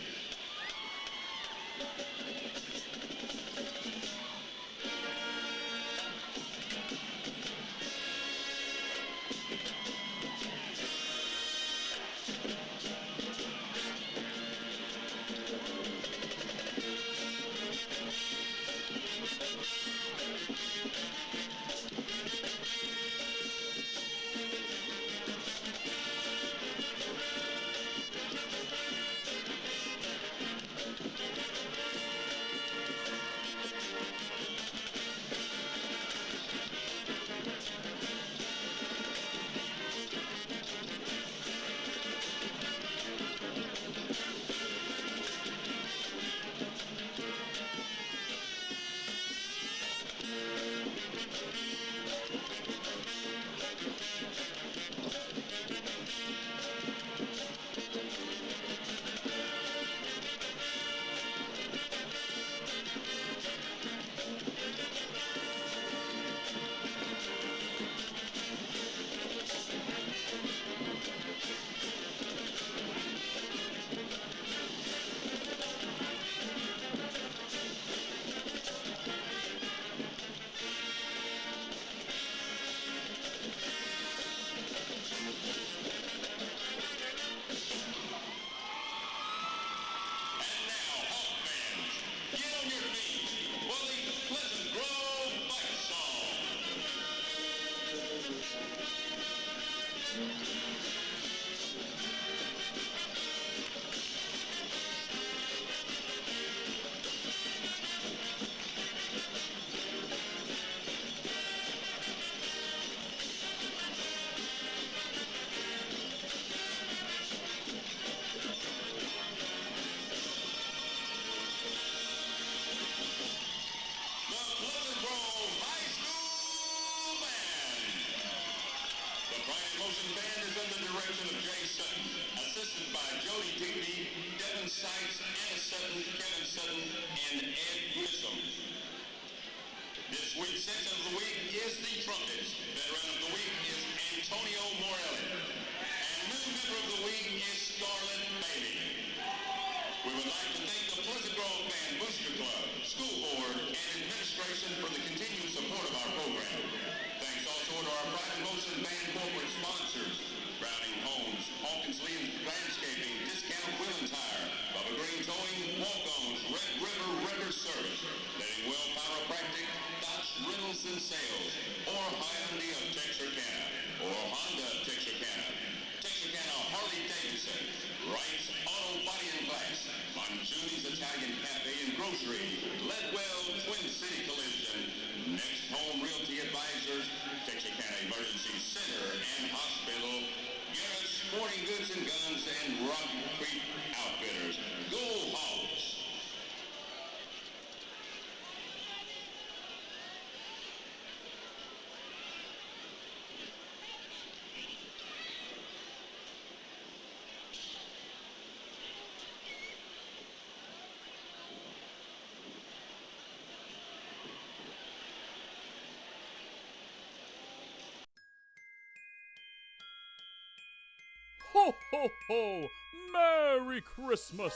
Ho, ho, ho! Merry Christmas!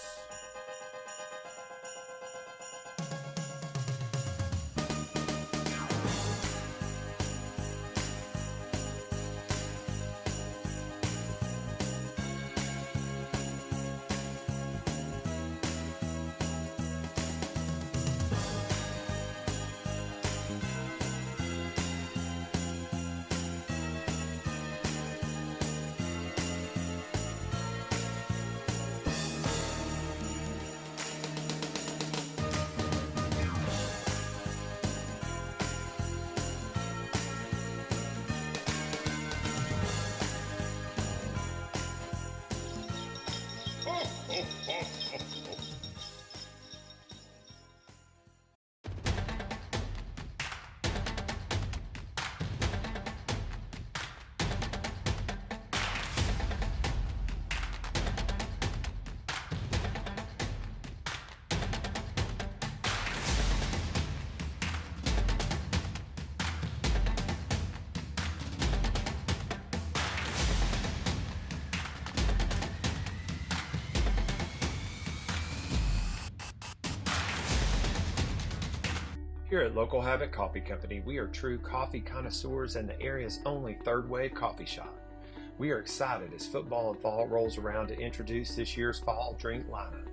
Here at Local Habit Coffee Company, we are true coffee connoisseurs and the area's only third-wave coffee shop. We are excited as football and fall rolls around to introduce this year's fall drink lineup.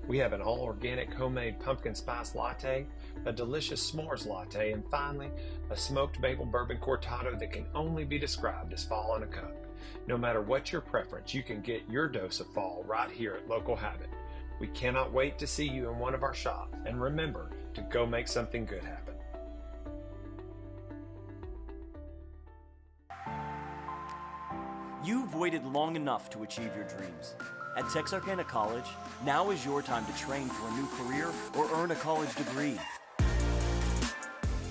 We have an all-organic homemade pumpkin spice latte, a delicious s'mores latte, and finally, a smoked maple bourbon cortado that can only be described as fall in a cup. No matter what your preference, you can get your dose of fall right here at Local Habit. We cannot wait to see you in one of our shops, and remember to go make something good happen. You've waited long enough to achieve your dreams. At Texarkana College, now is your time to train for a new career or earn a college degree.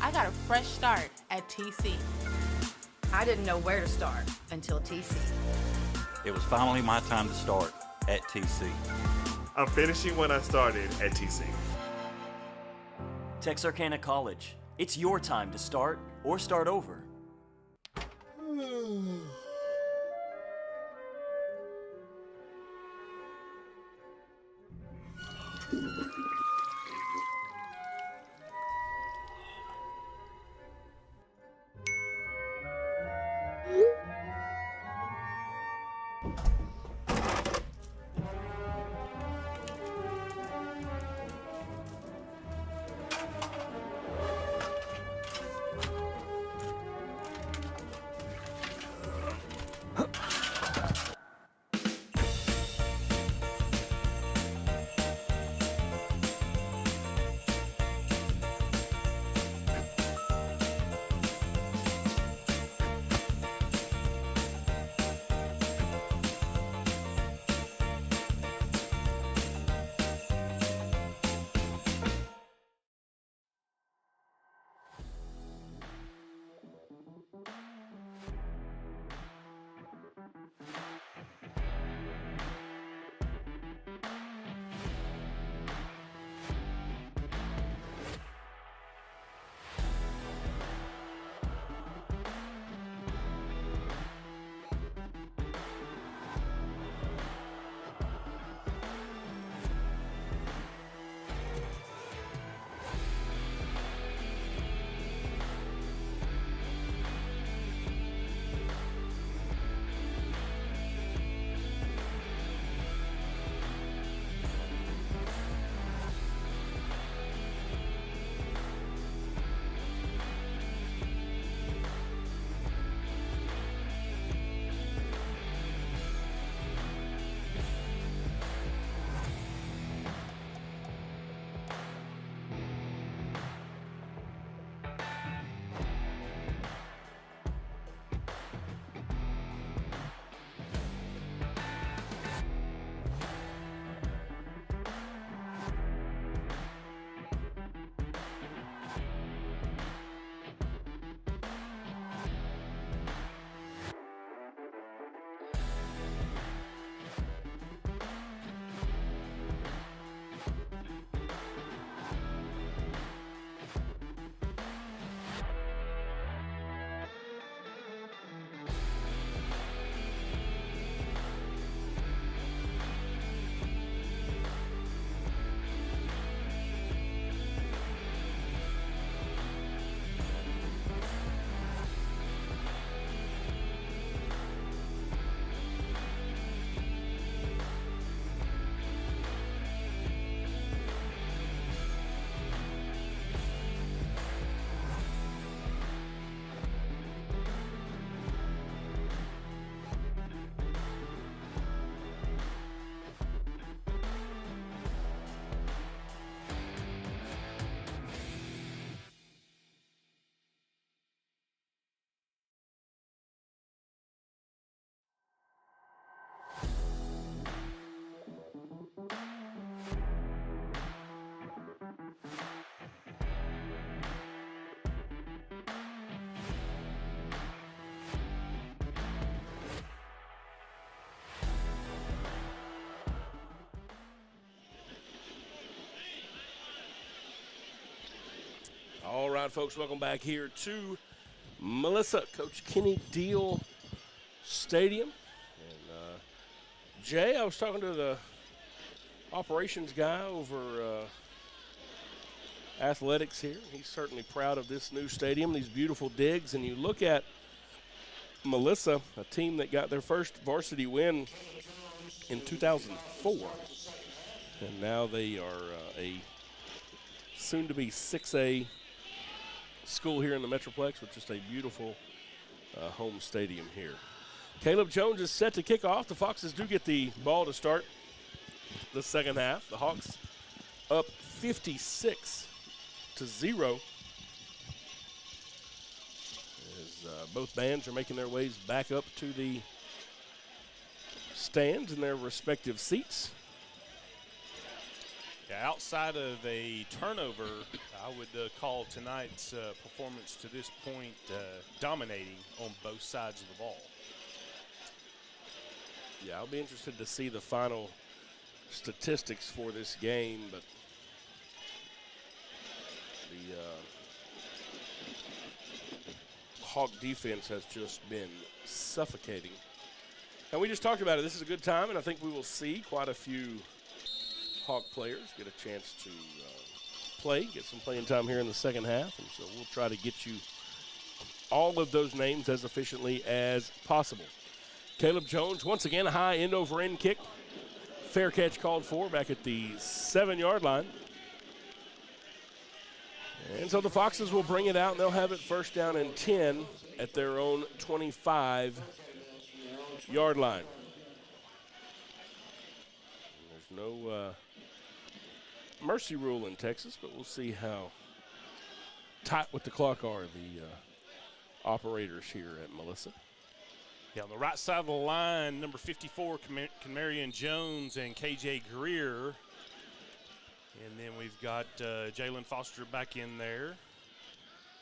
I got a fresh start at TC. I didn't know where to start until TC. It was finally my time to start at TC. I'm finishing when I started at TC. Texarkana College, it's your time to start or start over. All right, folks, welcome back here to Melissa, Coach Kenny Deal Stadium. And Jay, I was talking to the operations guy over athletics here. He's certainly proud of this new stadium, these beautiful digs. And you look at Melissa, a team that got their first varsity win in 2004. And now they are a soon-to-be 6A school here in the Metroplex with just a beautiful home stadium here. Caleb Jones is set to kick off. The Foxes do get the ball to start the second half. The Hawks up 56-0 as both bands are making their ways back up to the stands in their respective seats. Yeah, outside of a turnover, I would call tonight's performance to this point dominating on both sides of the ball. Yeah, I'll be interested to see the final statistics for this game, but the Hawk defense has just been suffocating. And we just talked about it. This is a good time, and I think we will see quite a few Hawk players get a chance to play, get some playing time here in the second half, and so we'll try to get you all of those names as efficiently as possible. Caleb Jones, once again, a high end-over-end kick. Fair catch called for back at the 7-yard line. And so the Foxes will bring it out, and they'll have it first down and 10 at their own 25-yard line. There's no mercy rule in Texas, but we'll see how tight with the clock are the operators here at Melissa. Yeah, on the right side of the line, number 54, Camarion Jones and KJ Greer. And then we've got Jalen Foster back in there.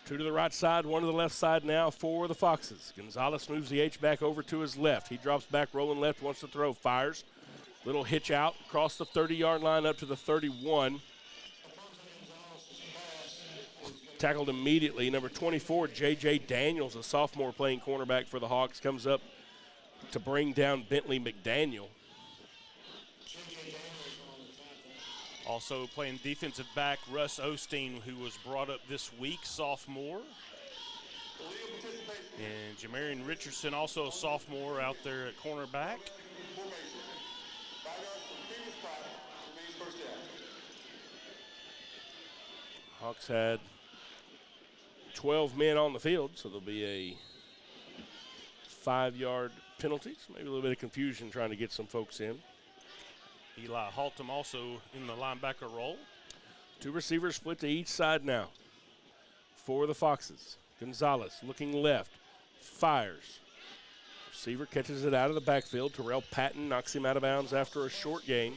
Two to the right side, one to the left side now for the Foxes. Gonzalez moves the H back over to his left. He drops back, rolling left, wants to throw, fires. Little hitch out, across the 30-yard line up to the 31. Tackled immediately. Number 24, J.J. Daniels, a sophomore playing cornerback for the Hawks, comes up to bring down Bentley McDaniel. Also playing defensive back, Russ Osteen, who was brought up this week, sophomore. And Jamarian Richardson, also a sophomore out there at cornerback. Hawks had 12 men on the field, so there'll be a 5-yard penalty. So maybe a little bit of confusion trying to get some folks in. Eli Haltom also in the linebacker role. Two receivers split to each side now for the Foxes. Gonzalez looking left, fires. Receiver catches it out of the backfield. Terrell Patton knocks him out of bounds after a short gain.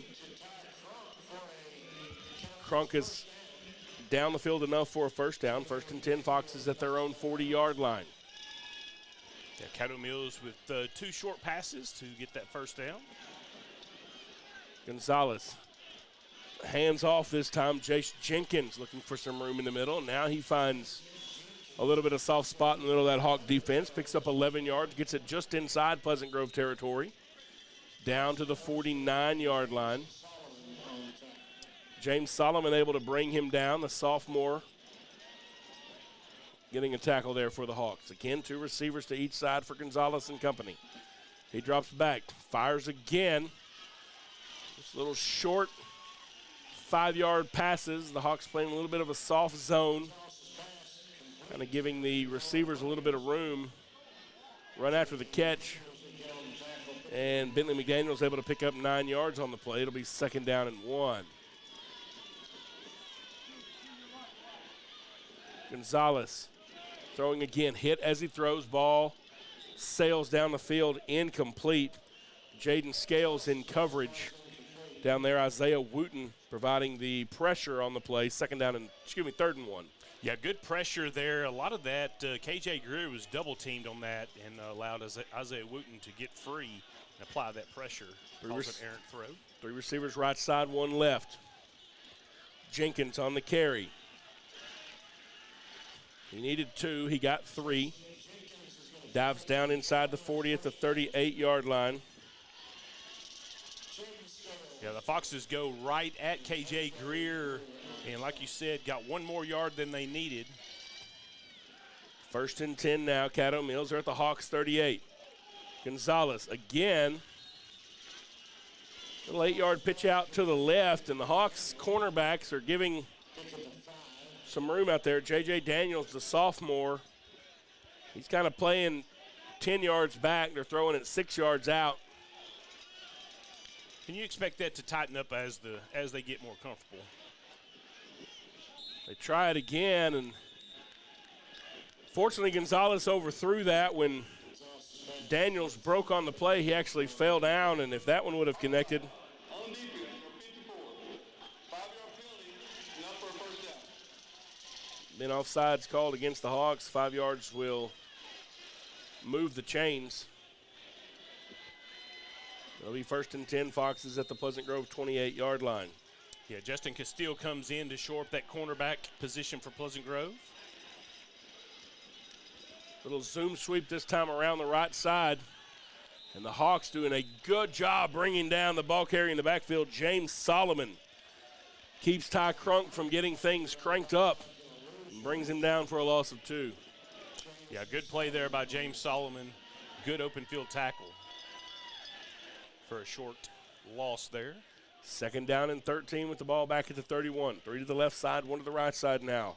Crunk is down the field enough for a first down. First and 10 Foxes at their own 40-yard line. Yeah, Caddo Mills with two short passes to get that first down. Gonzalez, hands off this time. Jace Jenkins looking for some room in the middle. Now he finds a little bit of soft spot in the middle of that Hawk defense. Picks up 11 yards, gets it just inside Pleasant Grove territory. Down to the 49-yard line. James Solomon able to bring him down, the sophomore. Getting a tackle there for the Hawks. Again, two receivers to each side for Gonzalez and company. He drops back, fires again. Just little short 5-yard passes. The Hawks playing a little bit of a soft zone, kind of giving the receivers a little bit of room. Run after the catch. And Bentley McDaniel's able to pick up 9 yards on the play. It'll be second down and 1. Gonzalez throwing again, hit as he throws, ball sails down the field, incomplete. Jaden Scales in coverage down there. Isaiah Wooten providing the pressure on the play. Third and 1. Yeah, good pressure there. A lot of that, KJ Greer was double teamed on that and allowed Isaiah Wooten to get free and apply that pressure. Cause an errant throw. Three receivers right side, one left. Jenkins on the carry. He needed 2. He got 3. Dives down inside the 40 at the 38-yard line. Yeah, the Foxes go right at KJ Greer And like you said, got one more yard than they needed. 1st and 10 now. Caddo Mills are at the Hawks 38. Gonzalez again. Little 8-yard pitch out to the left, and the Hawks cornerbacks are giving some room out there. J.J. Daniels, the sophomore, he's kind of playing 10 yards back. They're throwing it 6 yards out. Can you expect that to tighten up as they get more comfortable? They try it again, and fortunately Gonzalez overthrew that when Daniels broke on the play. He actually fell down, and if that one would have connected. Been offsides called against the Hawks. 5 yards will move the chains. It'll be 1st and 10. Foxes at the Pleasant Grove 28-yard line. Yeah, Justin Castile comes in to shore up that cornerback position for Pleasant Grove. Little zoom sweep this time around the right side. And the Hawks doing a good job bringing down the ball carrier in the backfield. James Solomon keeps Ty Crunk from getting things cranked up and brings him down for a loss of 2. Yeah, good play there by James Solomon. Good open field tackle for a short loss there. 2nd down and 13 with the ball back at the 31. 3 to the left side, 1 to the right side now.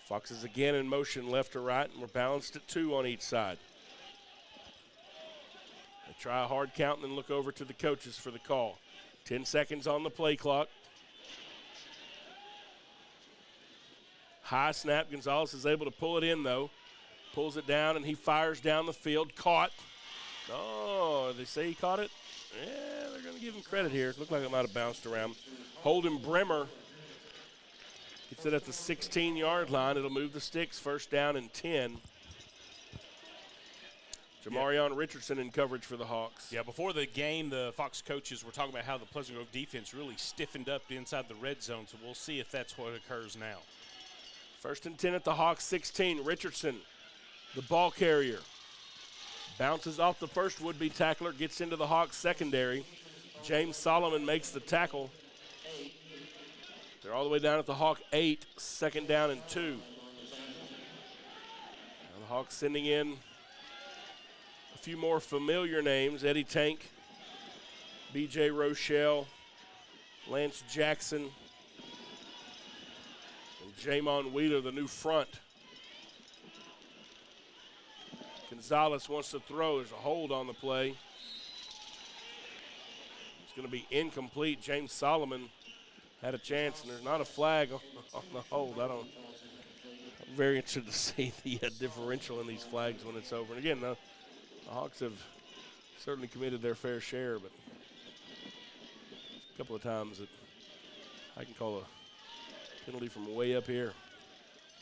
Foxes again in motion left to right, and we're balanced at 2 on each side. They try a hard count and then look over to the coaches for the call. 10 seconds on the play clock. High snap. Gonzalez is able to pull it in, though. Pulls it down, and he fires down the field. Caught. Oh, they say he caught it? Yeah, they're going to give him credit here. It looked like it might have bounced around. Holden Bremer gets it at the 16-yard line. It'll move the sticks. 1st down and 10. Jamarion Richardson in coverage for the Hawks. Yeah, before the game, the Fox coaches were talking about how the Pleasant Grove defense really stiffened up inside the red zone, so we'll see if that's what occurs now. 1st and 10 at the Hawks 16. Richardson, the ball carrier. Bounces off the first would-be tackler, gets into the Hawks secondary. James Solomon makes the tackle. They're all the way down at the Hawk 8, 2nd down and 2. Now the Hawks sending in a few more familiar names. Eddie Tank, B.J. Rochelle, Lance Jackson, and Jamon Wheeler, the new front. Gonzalez wants to throw. There's a hold on the play. It's going to be incomplete. James Solomon had a chance, and there's not a flag on the hold. I'm very interested to see the differential in these flags when it's over. And again, the Hawks have certainly committed their fair share, but a couple of times that I can call a penalty from way up here.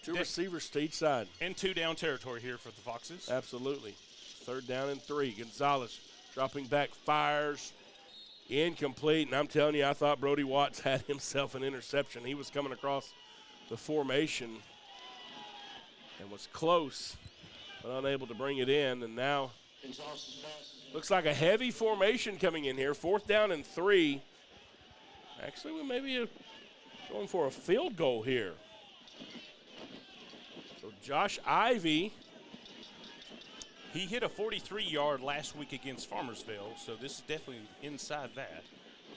2 receivers to each side. And 2 down territory here for the Foxes. Absolutely. 3rd down and 3. Gonzalez dropping back, fires. Incomplete. And I'm telling you, I thought Brody Watts had himself an interception. He was coming across the formation and was close, but unable to bring it in. And now looks like a heavy formation coming in here. 4th down and 3. Actually, we may be going for a field goal here. So Josh Ivey. He hit a 43-yard last week against Farmersville, so this is definitely inside that.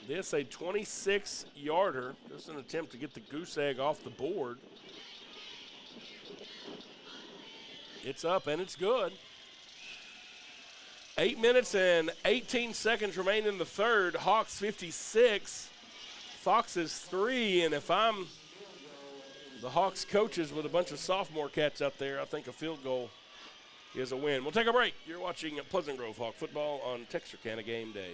This a 26-yarder. Just an attempt to get the goose egg off the board. It's up and it's good. 8 minutes and 18 seconds remain in the third. Hawks 56, Foxes 3, and if I'm the Hawks coaches with a bunch of sophomore cats out there, I think a field goal is a win. We'll take a break. You're watching Pleasant Grove Hawk football on Texarkana Game Day.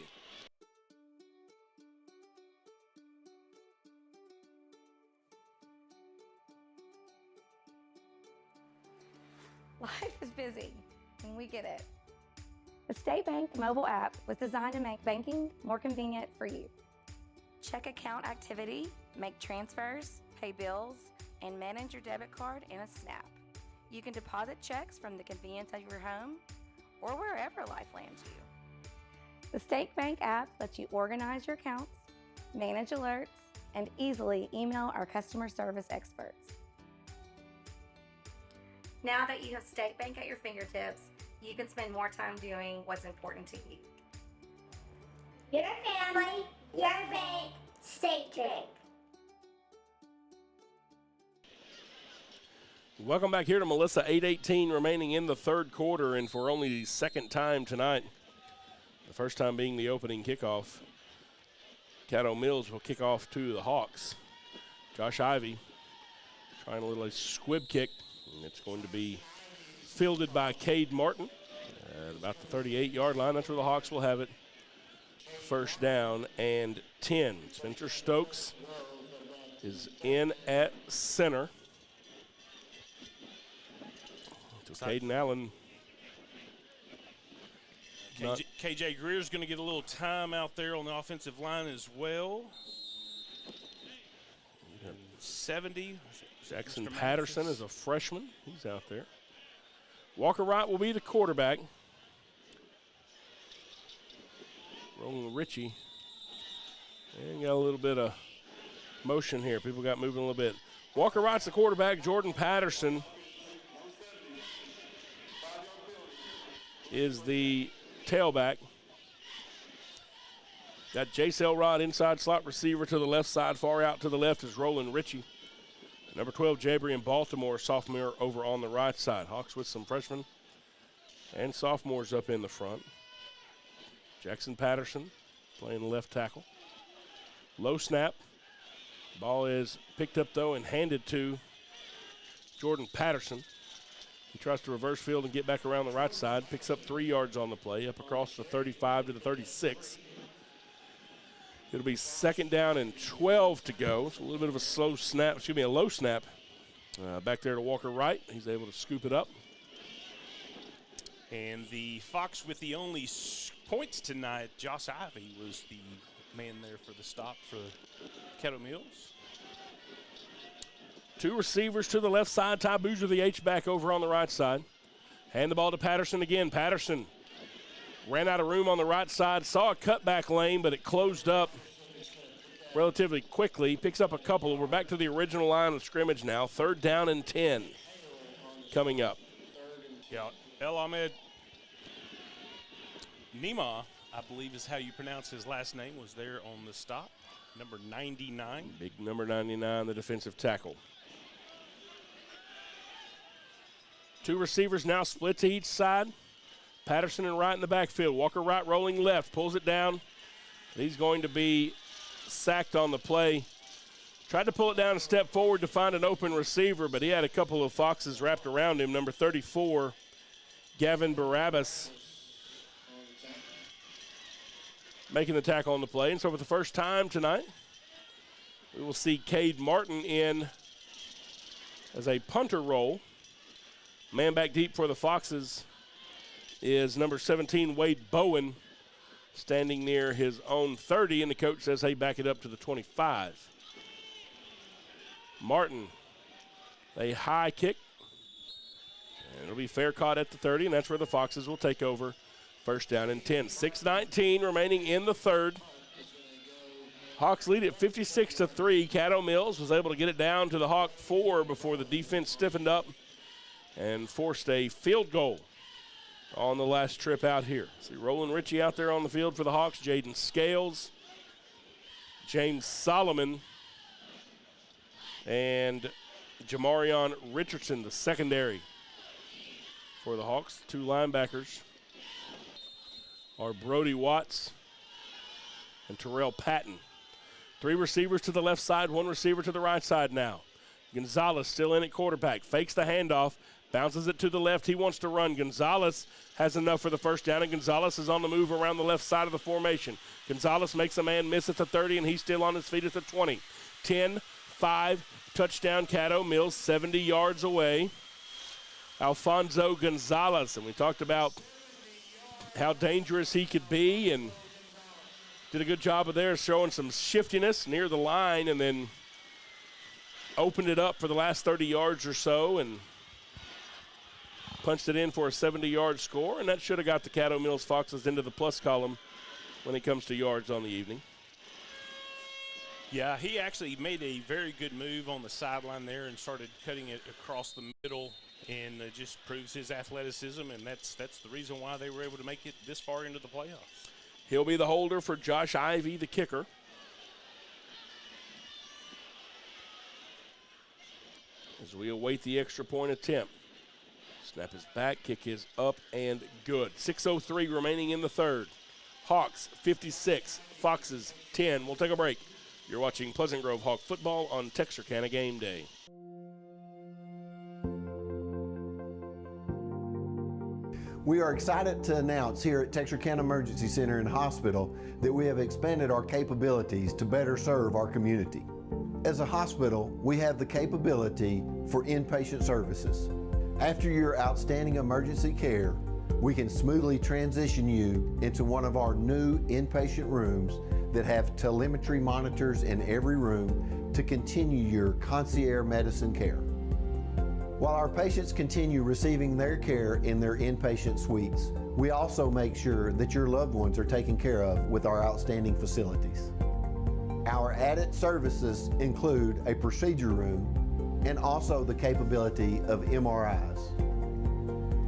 Life is busy, and we get it. The State Bank mobile app was designed to make banking more convenient for you. Check account activity, make transfers, pay bills, and manage your debit card in a snap. You can deposit checks from the convenience of your home or wherever life lands you. The State Bank app lets you organize your accounts, manage alerts, and easily email our customer service experts. Now that you have State Bank at your fingertips, you can spend more time doing what's important to you. Your family, your bank, State Bank. Welcome back here to Melissa. 8:18 remaining in the third quarter, and for only the second time tonight, the first time being the opening kickoff, Caddo Mills will kick off to the Hawks. Josh Ivey trying a little squib kick, and it's going to be fielded by Cade Martin at about the 38-yard line. That's where the Hawks will have it. First down and 10. Spencer Stokes is in at center. So Caden Allen. KJ Greer's going to get a little time out there on the offensive line as well. 70. Jackson Patterson is a freshman. He's out there. Walker Wright will be the quarterback. Rolling Ritchie. And got a little bit of motion here. People got moving a little bit. Walker Wright's the quarterback. Jordan Patterson is the tailback. Got Jace Elrod inside slot receiver to the left side. Far out to the left is Roland Ritchie. Number 12, Jabrian Baltimore, sophomore, over on the right side. Hawks with some freshmen and sophomores up in the front. Jackson Patterson playing left tackle. Low snap. Ball is picked up, though, and handed to Jordan Patterson. He tries to reverse field and get back around the right side. Picks up 3 yards on the play, up across the 35 to the 36. It'll be second down and 12 to go. It's a little bit of a slow snap, a low snap. Back there to Walker Wright. He's able to scoop it up. And the Fox with the only points tonight, Josh Ivey was the man there for the stop for Caddo Mills. 2 receivers to the left side. Ty Boozer, the H-back, over on the right side. Hand the ball to Patterson again. Patterson ran out of room on the right side. Saw a cutback lane, but it closed up relatively quickly. Picks up a couple. We're back to the original line of scrimmage now. Third down and 10 coming up. Yeah, El Ahmed Nima, I believe is how you pronounce his last name, was there on the stop. Number 99. Big number 99, the defensive tackle. 2 receivers now split to each side. Patterson and Wright in the backfield. Walker Wright rolling left, pulls it down. He's going to be sacked on the play. Tried to pull it down and step forward to find an open receiver, but he had a couple of Foxes wrapped around him. Number 34, Gavin Barabbas, making the tackle on the play. And so for the first time tonight, we will see Cade Martin in as a punter role. Man back deep for the Foxes is number 17, Wade Bowen, standing near his own 30, and the coach says, hey, back it up to the 25. Martin, a high kick, and it'll be fair caught at the 30, and that's where the Foxes will take over. First down and 10. 6:19 remaining in the third. Hawks lead at 56-3. Caddo Mills was able to get it down to the Hawk 4 before the defense stiffened up and forced a field goal on the last trip out here. See Roland Ritchie out there on the field for the Hawks. Jaden Scales, James Solomon, and Jamarion Richardson, the secondary for the Hawks. 2 linebackers are Brody Watts and Terrell Patton. 3 receivers to the left side, 1 receiver to the right side now. Gonzalez still in at quarterback, fakes the handoff, bounces it to the left. He wants to run. Gonzalez has enough for the first down, and Gonzalez is on the move around the left side of the formation. Gonzalez makes a man miss at the 30, and he's still on his feet at the 20. 10-5, touchdown Caddo Mills, 70 yards away. Alfonso Gonzalez, and we talked about how dangerous he could be, and did a good job of there showing some shiftiness near the line, and then opened it up for the last 30 yards or so and punched it in for a 70-yard score, and that should have got the Caddo Mills Foxes into the plus column when it comes to yards on the evening. Yeah, he actually made a very good move on the sideline there and started cutting it across the middle, and just proves his athleticism, and that's the reason why they were able to make it this far into the playoffs. He'll be the holder for Josh Ivy, the kicker. As we await the extra point attempt. Snap is back, kick is up and good. 6:03 remaining in the third. Hawks 56, Foxes 10. We'll take a break. You're watching Pleasant Grove Hawk football on Texarkana Game Day. We are excited to announce here at Texarkana Emergency Center and Hospital that we have expanded our capabilities to better serve our community. As a hospital, we have the capability for inpatient services. After your outstanding emergency care, we can smoothly transition you into one of our new inpatient rooms that have telemetry monitors in every room to continue your concierge medicine care. While our patients continue receiving their care in their inpatient suites, we also make sure that your loved ones are taken care of with our outstanding facilities. Our added services include a procedure room and also the capability of MRIs.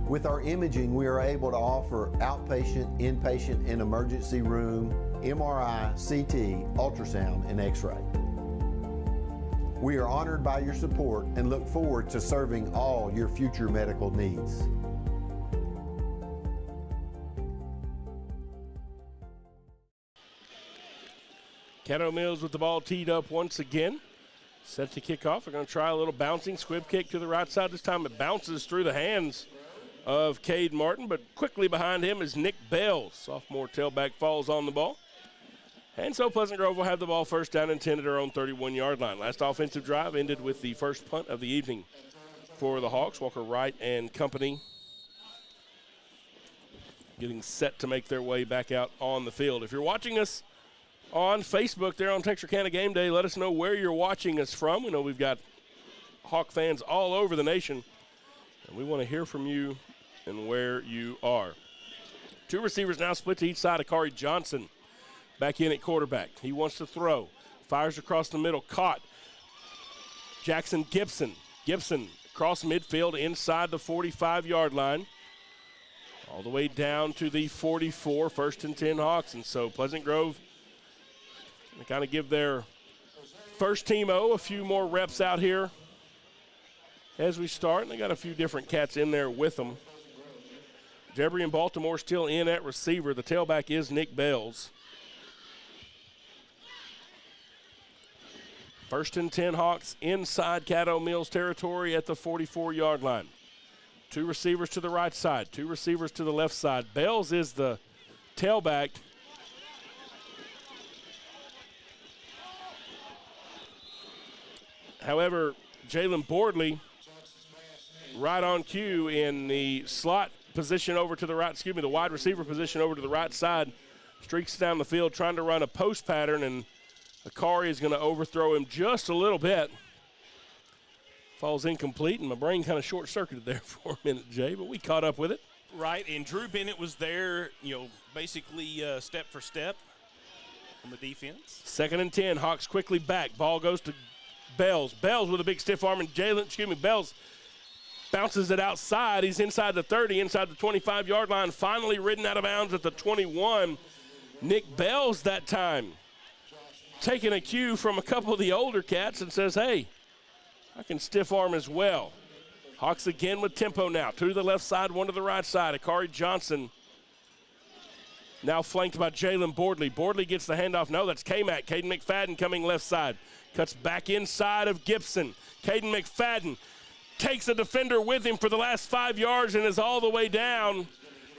With our imaging, we are able to offer outpatient, inpatient, and emergency room, MRI, CT, ultrasound, and X-ray. We are honored by your support and look forward to serving all your future medical needs. Caddo Mills with the ball teed up once again. Set to kick off. We're going to try a little bouncing squib kick to the right side. This time it bounces through the hands of Cade Martin, but quickly behind him is Nick Bell. Sophomore tailback falls on the ball. And so Pleasant Grove will have the ball first down and 10 at our own 31-yard line. Last offensive drive ended with the first punt of the evening for the Hawks. Walker Wright and company getting set to make their way back out on the field. If you're watching us on Facebook there on Texarkana Game Day, let us know where you're watching us from. We know we've got Hawk fans all over the nation, and we want to hear from you and where you are. Two receivers now split to each side. Akari Johnson back in at quarterback. He wants to throw. Fires across the middle. Caught. Jackson Gibson. Gibson across midfield inside the 45-yard line. All the way down to the 44, 1st and 10 Hawks. And so Pleasant Grove, they kind of give their first team a few more reps out here as we start. And they got a few different cats in there with them. Jebry and Baltimore still in at receiver. The tailback is Nick Bells. 1st and 10 Hawks inside Caddo Mills territory at the 44-yard line. Two receivers to the right side, two receivers to the left side. Bells is the tailback. However, Jalen Bordley right on cue in the slot position over to the right, the wide receiver position over to the right side, streaks down the field trying to run a post pattern, and Akari is going to overthrow him just a little bit. Falls incomplete, and my brain kind of short-circuited there for a minute, Jay, but we caught up with it. Right, and Drew Bennett was there, basically step for step on the defense. 2nd and 10, Hawks quickly back. Ball goes to Bells. Bells with a big stiff arm, and Bells bounces it outside. He's inside the 30, inside the 25-yard line, finally ridden out of bounds at the 21. Nick Bells that time taking a cue from a couple of the older cats and says, hey, I can stiff arm as well. Hawks again with tempo now. Two to the left side, one to the right side. Akari Johnson now flanked by Jalen Bordley. Bordley gets the handoff. No, that's K-Mac. Caden McFadden coming left side. Cuts back inside of Gibson. Caden McFadden takes a defender with him for the last 5 yards and is all the way down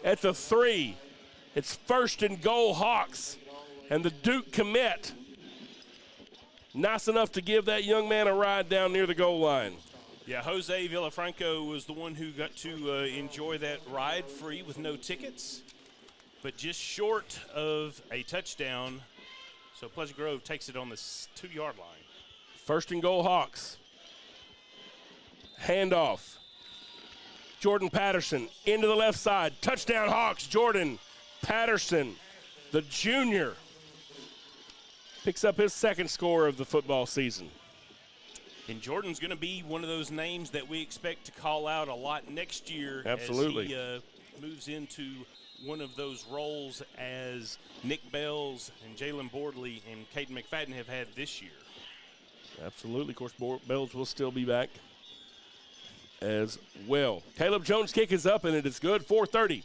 at the 3. It's 1st and goal Hawks. And the Duke commit nice enough to give that young man a ride down near the goal line. Yeah, Jose Villafranco was the one who got to enjoy that ride free with no tickets, but just short of a touchdown. So Pleasant Grove takes it on the 2-yard line. 1st and goal Hawks. Handoff. Jordan Patterson into the left side. Touchdown Hawks. Jordan Patterson, the junior, picks up his second score of the football season. And Jordan's going to be one of those names that we expect to call out a lot next year. Absolutely. As he moves into one of those roles as Nick Bells and Jalen Bordley and Caden McFadden have had this year. Absolutely. Of course, Bells will still be back as well. Caleb Jones' kick is up, and it is good. 4:30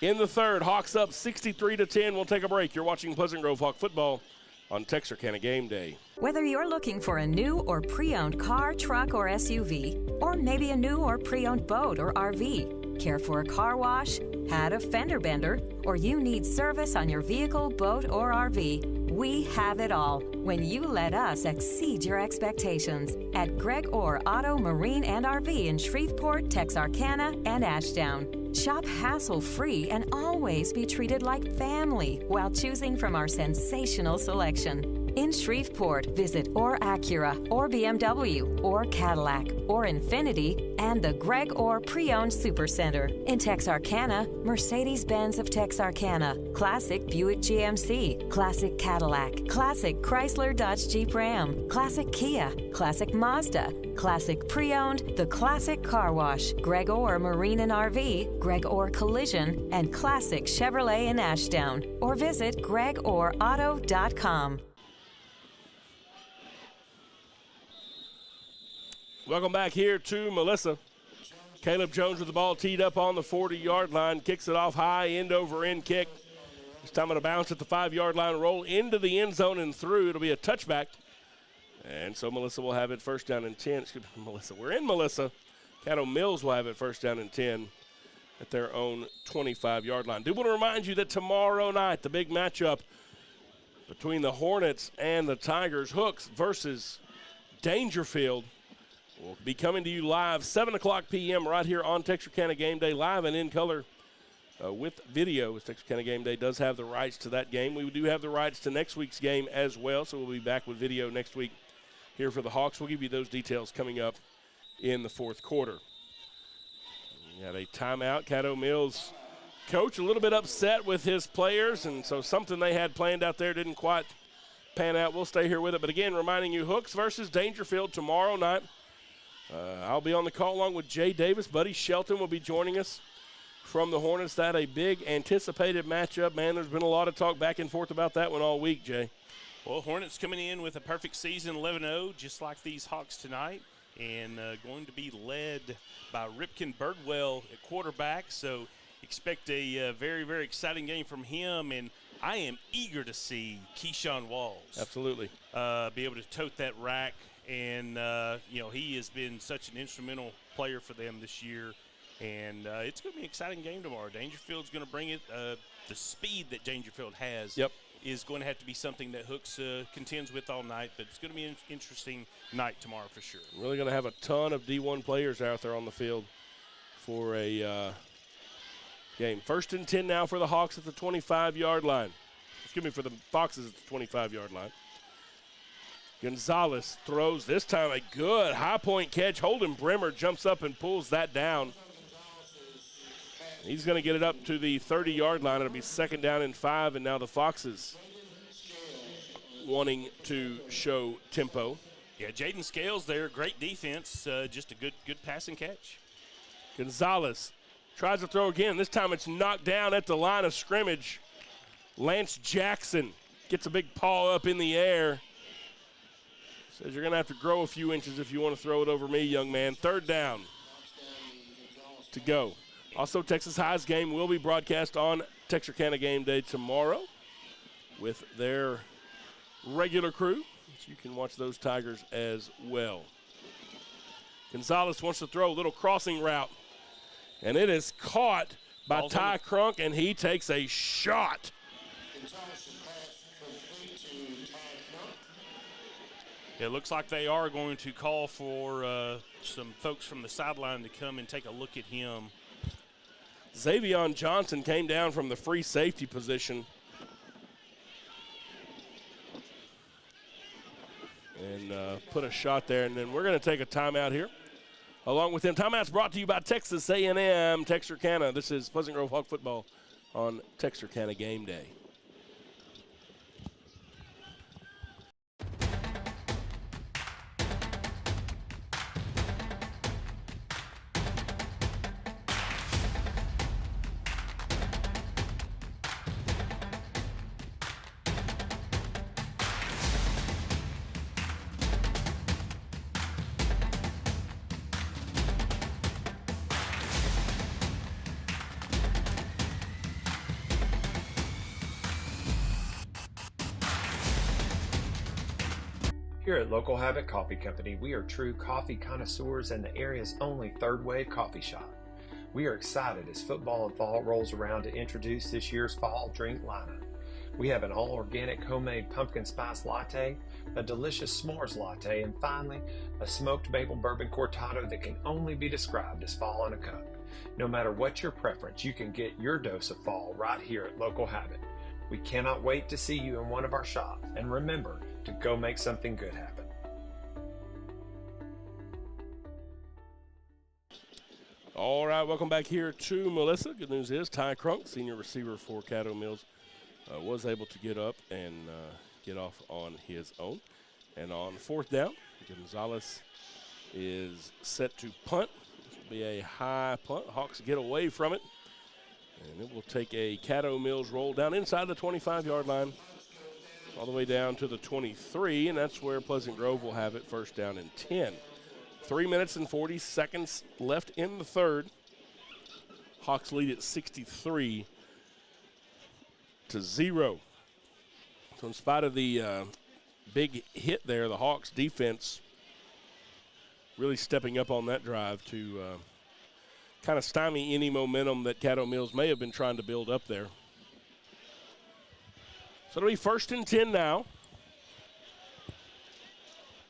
in the third. Hawks up 63-10. We'll take a break. You're watching Pleasant Grove Hawk football on Texarkana Game Day. Whether you're looking for a new or pre-owned car, truck, or SUV, or maybe a new or pre-owned boat or RV, care for a car wash, had a fender bender, or you need service on your vehicle, boat, or RV, we have it all when you let us exceed your expectations at Greg Orr Auto, Marine, and RV in Shreveport, Texarkana, and Ashdown. Shop hassle-free and always be treated like family while choosing from our sensational selection. In Shreveport, visit Orr Acura, or BMW, or Cadillac, or Infiniti, and the Greg Orr Pre-Owned Supercenter. In Texarkana, Mercedes-Benz of Texarkana, Classic Buick GMC, Classic Cadillac, Classic Chrysler Dodge Jeep Ram, Classic Kia, Classic Mazda, Classic Pre-Owned, The Classic Car Wash, Greg Orr Marine and RV, Greg Orr Collision, and Classic Chevrolet in Ashdown. Or visit GregOrAuto.com. Welcome back here to Melissa. Caleb Jones with the ball teed up on the 40-yard line. Kicks it off high, end-over-end kick. This time it'll bounce at the 5-yard line, roll into the end zone and through. It'll be a touchback. And so Melissa will have it first down and 10. Excuse me, Melissa. We're in Melissa. Caddo Mills will have it first down and 10 at their own 25-yard line. Do want to remind you that tomorrow night, the big matchup between the Hornets and the Tigers, Hooks versus Dangerfield, will be coming to you live 7 o'clock p.m. right here on Texarkana Game Day, live and in color with video, as Texarkana Game Day does have the rights to that game. We do have the rights to next week's game as well, so we'll be back with video next week here for the Hawks. We'll give you those details coming up in the fourth quarter. We have a timeout. Caddo Mills coach a little bit upset with his players, and so something they had planned out there didn't quite pan out. We'll stay here with it. But again, reminding you, Hooks versus Dangerfield tomorrow night. I'll be on the call along with Jay Davis. Buddy Shelton will be joining us from the Hornets. That a big anticipated matchup. Man, there's been a lot of talk back and forth about that one all week, Jay. Well, Hornets coming in with a perfect season, 11-0, just like these Hawks tonight, and going to be led by Ripken Birdwell at quarterback. So expect a very, very exciting game from him, and I am eager to see Keyshawn Walls. Absolutely. Be able to tote that rack. And, he has been such an instrumental player for them this year. And it's going to be an exciting game tomorrow. Dangerfield's going to bring it. The speed that Dangerfield has is going to have to be something that Hooks contends with all night. But it's going to be an interesting night tomorrow for sure. Really going to have a ton of D1 players out there on the field for a game. 1st and 10 now for the Hawks at the 25-yard line. Excuse me, for the Foxes at the 25-yard line. Gonzalez throws, this time a good high-point catch. Holden Bremer jumps up and pulls that down. He's going to get it up to the 30-yard line. It'll be 2nd down and 5, and now the Foxes wanting to show tempo. Yeah, Jaden Scales there, great defense, just a good pass and catch. Gonzalez tries to throw again. This time it's knocked down at the line of scrimmage. Lance Jackson gets a big paw up in the air. Says you're going to have to grow a few inches if you want to throw it over me, young man. 3rd down to go. Also, Texas High's game will be broadcast on Texarkana Game Day tomorrow with their regular crew. So you can watch those Tigers as well. Gonzalez wants to throw a little crossing route. And it is caught by Ty Crunk, and he takes a shot. It looks like they are going to call for some folks from the sideline to come and take a look at him. Xavion Johnson came down from the free safety position. And put a shot there, and then we're going to take a timeout here. Along with them, timeout's brought to you by Texas A&M Texarkana. This is Pleasant Grove Hawk football on Texarkana Game Day. Here at Local Habit Coffee Company, we are true coffee connoisseurs and the area's only third-wave coffee shop. We are excited as football and fall rolls around to introduce this year's fall drink lineup. We have an all-organic homemade pumpkin spice latte, a delicious s'mores latte, and finally, a smoked maple bourbon cortado that can only be described as fall in a cup. No matter what your preference, you can get your dose of fall right here at Local Habit. We cannot wait to see you in one of our shops, and remember to go make something good happen. All right, welcome back here to Melissa. Good news is Ty Crunk, senior receiver for Caddo Mills, was able to get up and get off on his own. And on fourth down, Gonzalez is set to punt. This will be a high punt. Hawks get away from it. And it will take a Caddo Mills roll down inside the 25-yard line all the way down to the 23, and that's where Pleasant Grove will have it first down and 10. 3 minutes and 40 seconds left in the third. Hawks lead at 63-0. So in spite of the big hit there, the Hawks defense really stepping up on that drive to kind of stymie any momentum that Caddo Mills may have been trying to build up there. So it'll be first and 10 now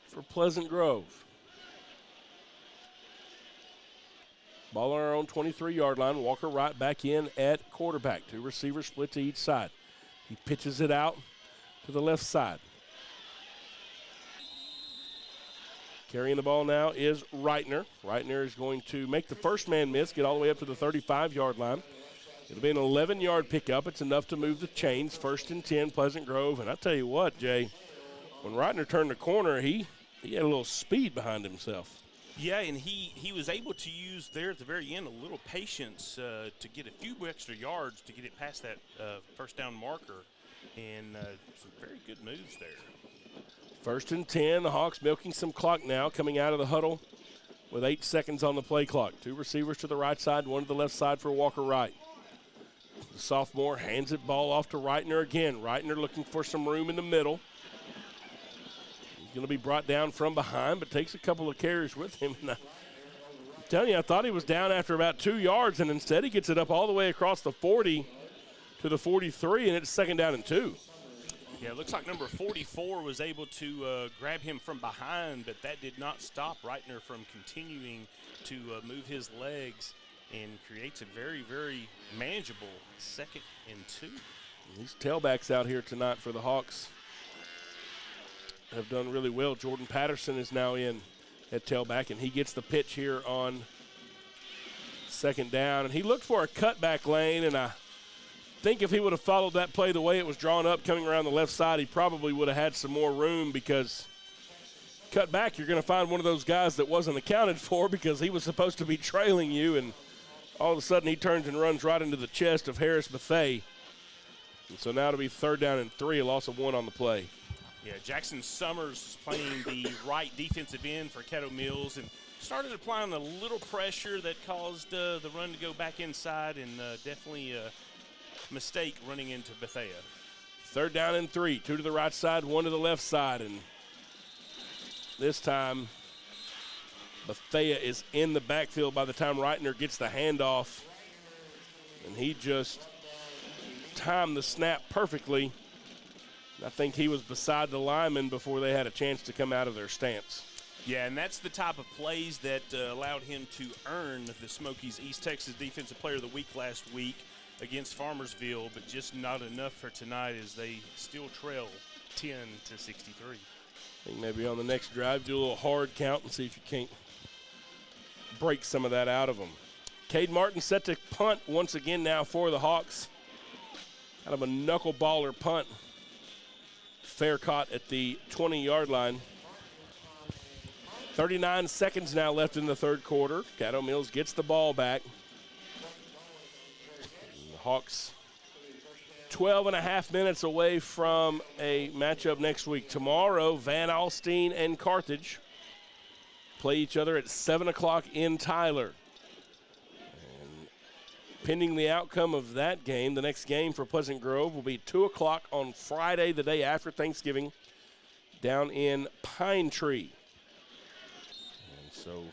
for Pleasant Grove. Ball on our own 23-yard line. Walker right back in at quarterback. Two receivers split to each side. He pitches it out to the left side. Carrying the ball now is Reitner. Reitner is going to make the first man miss, get all the way up to the 35-yard line. It'll be an 11-yard pickup. It's enough to move the chains. First and 10, Pleasant Grove. And I tell you what, Jay, when Reitner turned the corner, he had a little speed behind himself. Yeah, and he was able to use there at the very end a little patience to get a few extra yards to get it past that first down marker. And some very good moves there. First and 10, the Hawks milking some clock now, coming out of the huddle with 8 seconds on the play clock. Two receivers to the right side, one to the left side for Walker Wright. The sophomore hands it ball off to Reitner again. Reitner looking for some room in the middle. He's going to be brought down from behind, but takes a couple of carries with him. I'm telling you, I thought he was down after about 2 yards, and instead he gets it up all the way across the 40 to the 43, and it's second down and 2. Yeah, it looks like number 44 was able to grab him from behind, but that did not stop Reitner from continuing to move his legs and creates a very, very manageable second and 2. These tailbacks out here tonight for the Hawks have done really well. Jordan Patterson is now in at tailback, and he gets the pitch here on second down. And he looked for a cutback lane, and I think if he would have followed that play the way it was drawn up coming around the left side, he probably would have had some more room, because cut back, you're going to find one of those guys that wasn't accounted for because he was supposed to be trailing you, and all of a sudden he turns and runs right into the chest of Harris Buffet. And so now it'll be third down and 3, a loss of 1 on the play. Yeah, Jackson Summers is playing the right defensive end for Caddo Mills and started applying a little pressure that caused the run to go back inside, and definitely mistake running into Bethea. Third down and 3, 2 to the right side, 1 to the left side, and this time Bethea is in the backfield by the time Reitner gets the handoff, and he just timed the snap perfectly. I think he was beside the lineman before they had a chance to come out of their stance. Yeah, and that's the type of plays that allowed him to earn the Smokies East Texas Defensive Player of the Week last week against Farmersville, but just not enough for tonight as they still trail 10-63. I think maybe on the next drive, do a little hard count and see if you can't break some of that out of them. Cade Martin set to punt once again now for the Hawks. Kind of a knuckleballer punt. Fair caught at the 20-yard line. 39 seconds now left in the third quarter. Caddo Mills gets the ball back. The Hawks 12 and a half minutes away from a matchup next week. Tomorrow, Van Alstyne and Carthage play each other at 7 o'clock in Tyler. And pending the outcome of that game, the next game for Pleasant Grove will be 2 o'clock on Friday, the day after Thanksgiving. down in Pine Tree. And so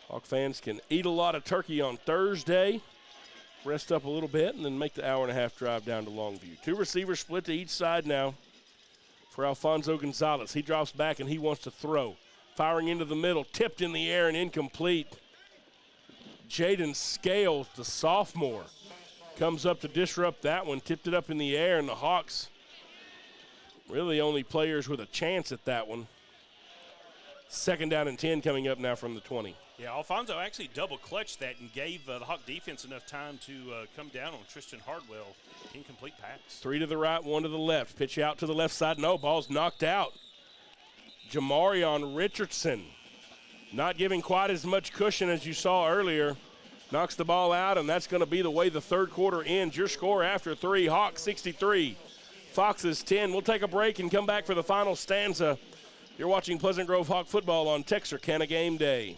Hawk fans can eat a lot of turkey on Thursday, rest up a little bit, and then make the hour-and-a-half drive down to Longview. 2 receivers split to each side now for Alfonso Gonzalez. He drops back and he wants to throw. Firing into the middle, tipped in the air and incomplete. Jaden Scales, the sophomore, comes up to disrupt that one, tipped it up in the air, and the Hawks really only players with a chance at that one. 2nd down and 10 coming up now from the 20. Yeah, Alfonso actually double-clutched that and gave the Hawk defense enough time to come down on Tristan Hardwell. Incomplete pass. 3 to the right, 1 to the left. Pitch out to the left side. No, ball's knocked out. Jamarion Richardson, not giving quite as much cushion as you saw earlier, knocks the ball out, and that's going to be the way the third quarter ends. Your score after 3, Hawks 63, Foxes 10. We'll take a break and come back for the final stanza. You're watching Pleasant Grove Hawk football on Texarkana Game Day.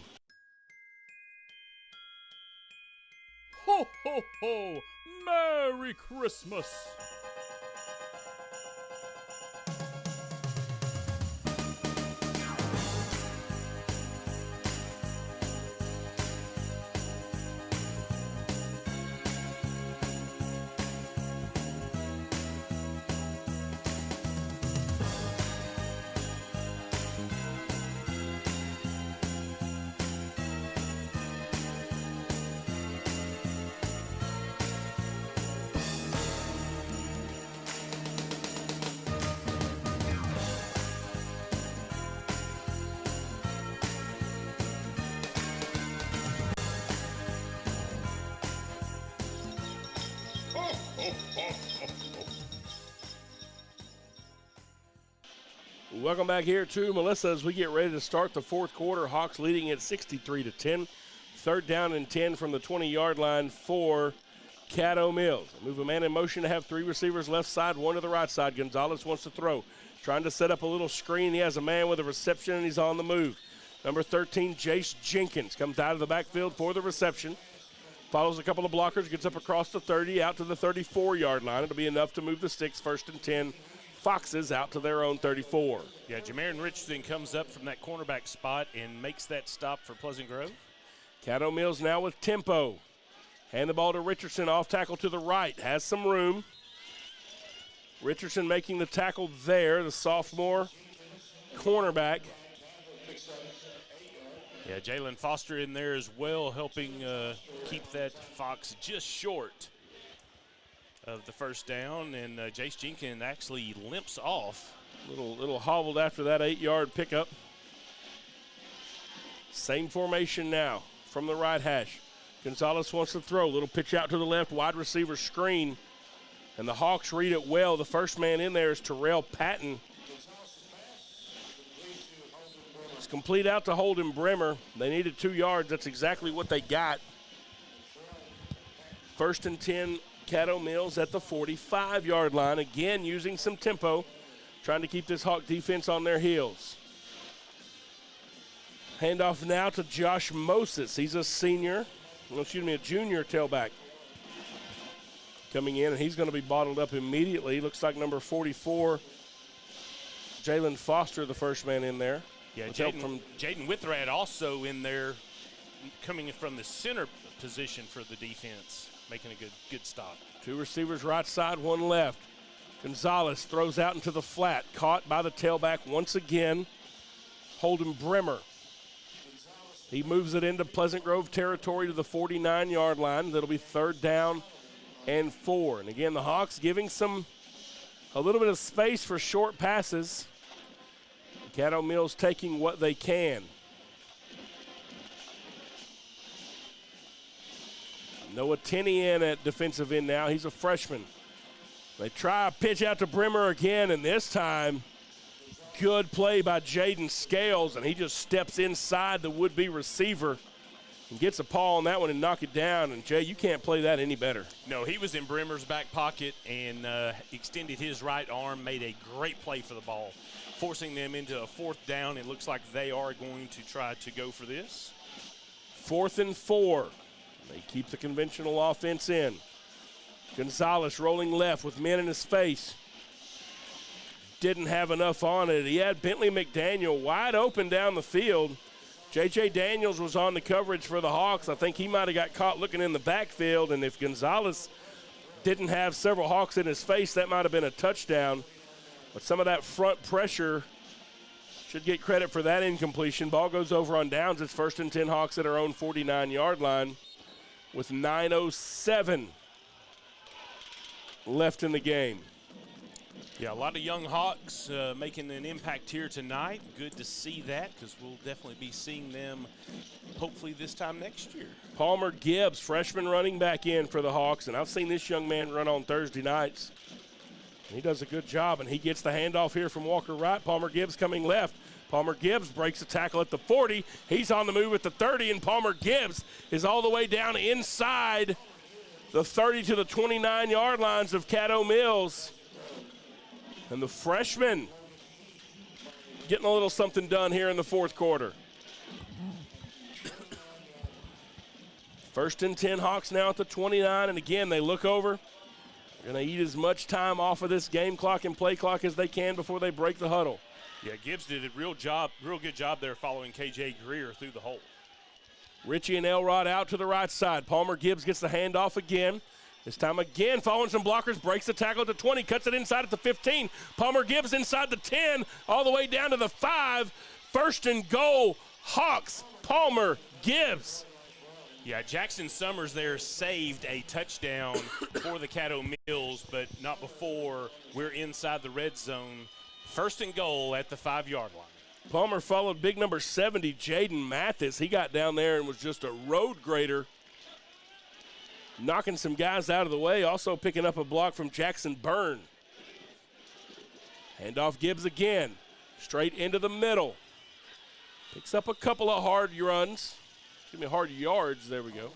Ho, ho, ho! Merry Christmas! Welcome back here to Melissa as we get ready to start the fourth quarter. Hawks leading at 63-10. 3rd down and 10 from the 20-yard line for Caddo Mills. Move a man in motion to have 3 receivers left side, 1 to the right side. Gonzalez wants to throw. Trying to set up a little screen. He has a man with a reception, and he's on the move. Number 13, Jace Jenkins, comes out of the backfield for the reception. Follows a couple of blockers, gets up across the 30, out to the 34-yard line. It'll be enough to move the sticks. 1st and 10. Foxes out to their own 34. Yeah, Jamarion Richardson comes up from that cornerback spot and makes that stop for Pleasant Grove. Caddo Mills now with tempo. Hand the ball to Richardson, off tackle to the right. Has some room. Richardson making the tackle there, the sophomore cornerback. Yeah, Jalen Foster in there as well, helping keep that Fox just short of the 1st down, and Jace Jenkins actually limps off. Little hobbled after that 8-yard pickup. Same formation now from the right hash. Gonzalez wants to throw. Little pitch out to the left, wide receiver screen. And the Hawks read it well. The first man in there is Terrell Patton. It's complete out to Holden Bremer. They needed 2 yards. That's exactly what they got. 1st and 10, Caddo Mills at the 45-yard line. Again, using some tempo, trying to keep this Hawk defense on their heels. Handoff now to Josh Moses. He's a junior tailback. Coming in, and he's going to be bottled up immediately. Looks like number 44, Jalen Foster, the first man in there. Yeah, Jaden Withrad also in there, coming from the center position for the defense, making a good stop. 2 receivers right side, 1 left. Gonzalez throws out into the flat, caught by the tailback once again, Holden Bremer. He moves it into Pleasant Grove territory to the 49-yard line. That'll be 3rd down and 4. And again, the Hawks giving a little bit of space for short passes. Caddo Mills taking what they can. Noah Tenney in at defensive end now. He's a freshman. They try a pitch out to Bremer again, and this time, good play by Jaden Scales, and he just steps inside the would-be receiver and gets a paw on that one and knock it down. And, Jay, you can't play that any better. No, he was in Bremer's back pocket and extended his right arm, made a great play for the ball, forcing them into a 4th down. It looks like they are going to try to go for this. 4th and 4. They keep the conventional offense in. Gonzalez rolling left with men in his face. didn't have enough on it. He had Bentley McDaniel wide open down the field. J.J. Daniels was on the coverage for the Hawks. I think he might have got caught looking in the backfield, and if Gonzalez didn't have several Hawks in his face, that might have been a touchdown. But some of that front pressure should get credit for that incompletion. Ball goes over on downs. It's 1st and 10 Hawks at our own 49-yard line with 9:07 left in the game. Yeah, a lot of young Hawks making an impact here tonight. Good to see that because we'll definitely be seeing them hopefully this time next year. Palmer Gibbs, freshman running back in for the Hawks, and I've seen this young man run on Thursday nights. He does a good job, and he gets the handoff here from Walker Wright. Palmer Gibbs coming left. Palmer Gibbs breaks a tackle at the 40. He's on the move at the 30, and Palmer Gibbs is all the way down inside the 30 to the 29-yard lines of Caddo Mills. And the freshman getting a little something done here in the fourth quarter. 1st and 10 Hawks now at the 29, and again, they look over. They're going to eat as much time off of this game clock and play clock as they can before they break the huddle. Yeah, Gibbs did a real good job there following K.J. Greer through the hole. Ritchie and Elrod out to the right side. Palmer Gibbs gets the handoff again. This time again, following some blockers, breaks the tackle at the 20, cuts it inside at the 15. Palmer Gibbs inside the 10, all the way down to the 5. 1st and goal, Hawks, Palmer Gibbs. Yeah, Jackson Summers there saved a touchdown for the Caddo Mills, but not before we're inside the red zone. 1st and goal at the 5-yard line. Palmer followed big number 70, Jaden Mathis. He got down there and was just a road grader, knocking some guys out of the way, also picking up a block from Jackson Byrne. Handoff Gibbs again, straight into the middle. Picks up a couple of hard yards, there we go.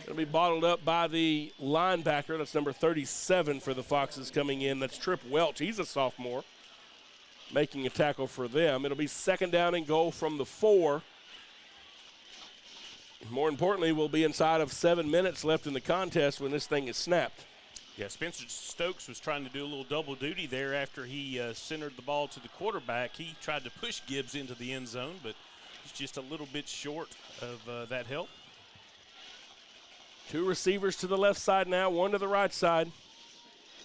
Going to be bottled up by the linebacker. That's number 37 for the Foxes coming in. That's Tripp Welch. He's a sophomore, making a tackle for them. It'll be 2nd down and goal from the 4. More importantly, we'll be inside of 7 minutes left in the contest when this thing is snapped. Yeah, Spencer Stokes was trying to do a little double duty there after he centered the ball to the quarterback. He tried to push Gibbs into the end zone, but he's just a little bit short of that help. 2 receivers to the left side now, 1 to the right side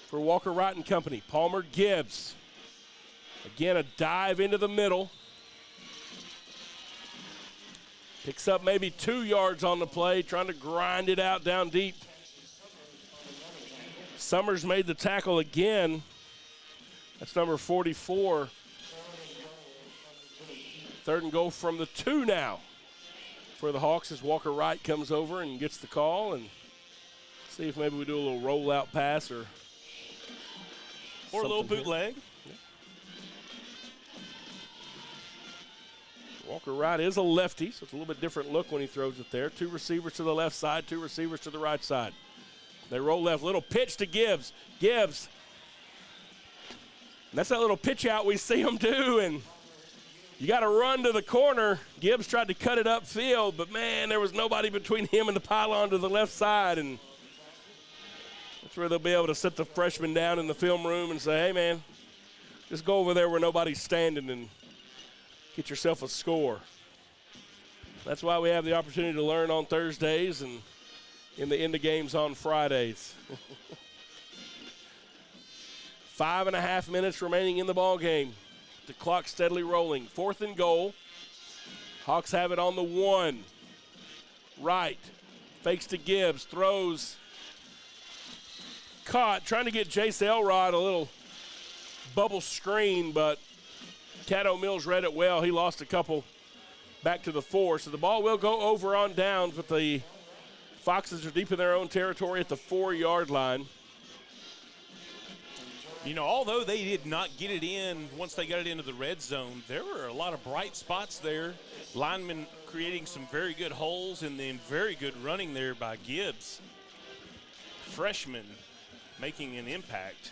for Walker Wright and company. Palmer Gibbs. Again, a dive into the middle. Picks up maybe 2 yards on the play, trying to grind it out down deep. Summers made the tackle again. That's number 44. 3rd and goal from the 2 now for the Hawks as Walker Wright comes over and gets the call, and see if maybe we do a little rollout pass or a little bootleg. Yeah. Walker Wright is a lefty, so it's a little bit different look when he throws it there. 2 receivers to the left side, 2 receivers to the right side. They roll left, little pitch to Gibbs. Gibbs. And that's that little pitch out we see him do, and you got to run to the corner. Gibbs tried to cut it upfield, but, man, there was nobody between him and the pylon to the left side, and that's where they'll be able to sit the freshman down in the film room and say, hey, man, just go over there where nobody's standing and get yourself a score. That's why we have the opportunity to learn on Thursdays and in the end of games on Fridays. 5.5 minutes remaining in the ball game. The clock steadily rolling. 4th and goal. Hawks have it on the 1. Right. Fakes to Gibbs. Throws. Caught. Trying to get Jace Elrod a little bubble screen, but Caddo Mills read it well. He lost a couple back to the 4. So the ball will go over on downs, but the Foxes are deep in their own territory at the 4-yard line. You know, although they did not get it in once they got it into the red zone, there were a lot of bright spots there. Linemen creating some very good holes and then very good running there by Gibbs. Freshman making an impact.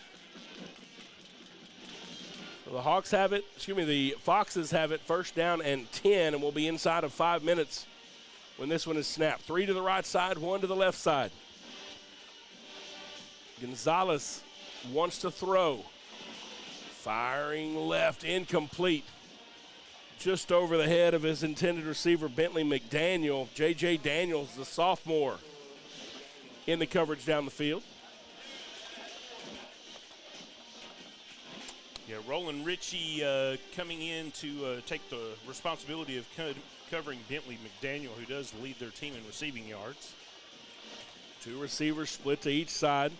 So the Hawks have it, the Foxes have it 1st down and 10, and we'll be inside of 5 minutes when this one is snapped. 3 to the right side, 1 to the left side. Gonzalez wants to throw. Firing left, incomplete. Just over the head of his intended receiver, Bentley McDaniel. J.J. Daniels, the sophomore, in the coverage down the field. Yeah, Roland Ritchie coming in to take the responsibility of covering Bentley McDaniel, who does lead their team in receiving yards. 2 receivers split to each side.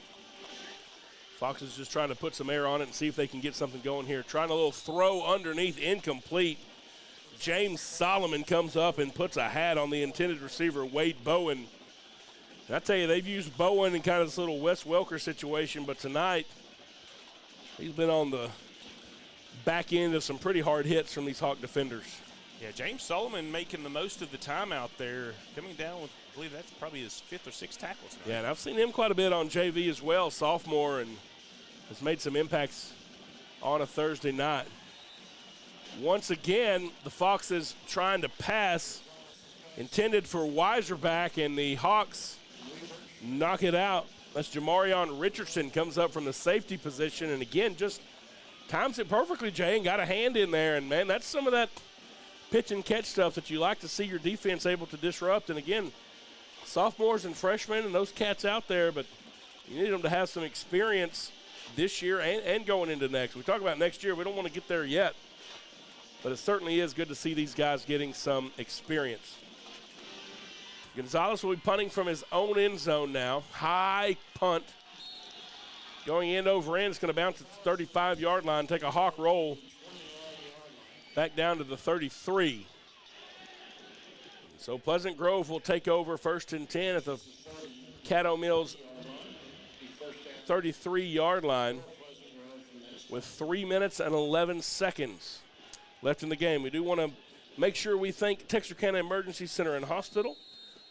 Fox is just trying to put some air on it and see if they can get something going here. Trying a little throw underneath, incomplete. James Solomon comes up and puts a hat on the intended receiver, Wade Bowen. And I tell you, they've used Bowen in kind of this little Wes Welker situation, but tonight he's been on the back end of some pretty hard hits from these Hawk defenders. Yeah, James Solomon making the most of the time out there, coming down with, I believe that's probably his 5th or 6th tackles now. Yeah, and I've seen him quite a bit on JV as well, sophomore, and has made some impacts on a Thursday night. Once again, the Foxes trying to pass, intended for Weiserback, and the Hawks knock it out. That's Jamarion Richardson, comes up from the safety position, and again, just times it perfectly, Jay, and got a hand in there. And, man, that's some of that pitch and catch stuff that you like to see your defense able to disrupt. And, again, sophomores and freshmen and those cats out there, but you need them to have some experience this year and going into next. We talk about next year. We don't want to get there yet, but it certainly is good to see these guys getting some experience. Gonzalez will be punting from his own end zone now. High punt. Going end over end. It's going to bounce at the 35-yard line, take a Hawk roll back down to the 33. So Pleasant Grove will take over 1st and 10 at the Caddo Mills 33-yard line with 3 minutes and 11 seconds left in the game. We do want to make sure we thank Texarkana Emergency Center and Hospital,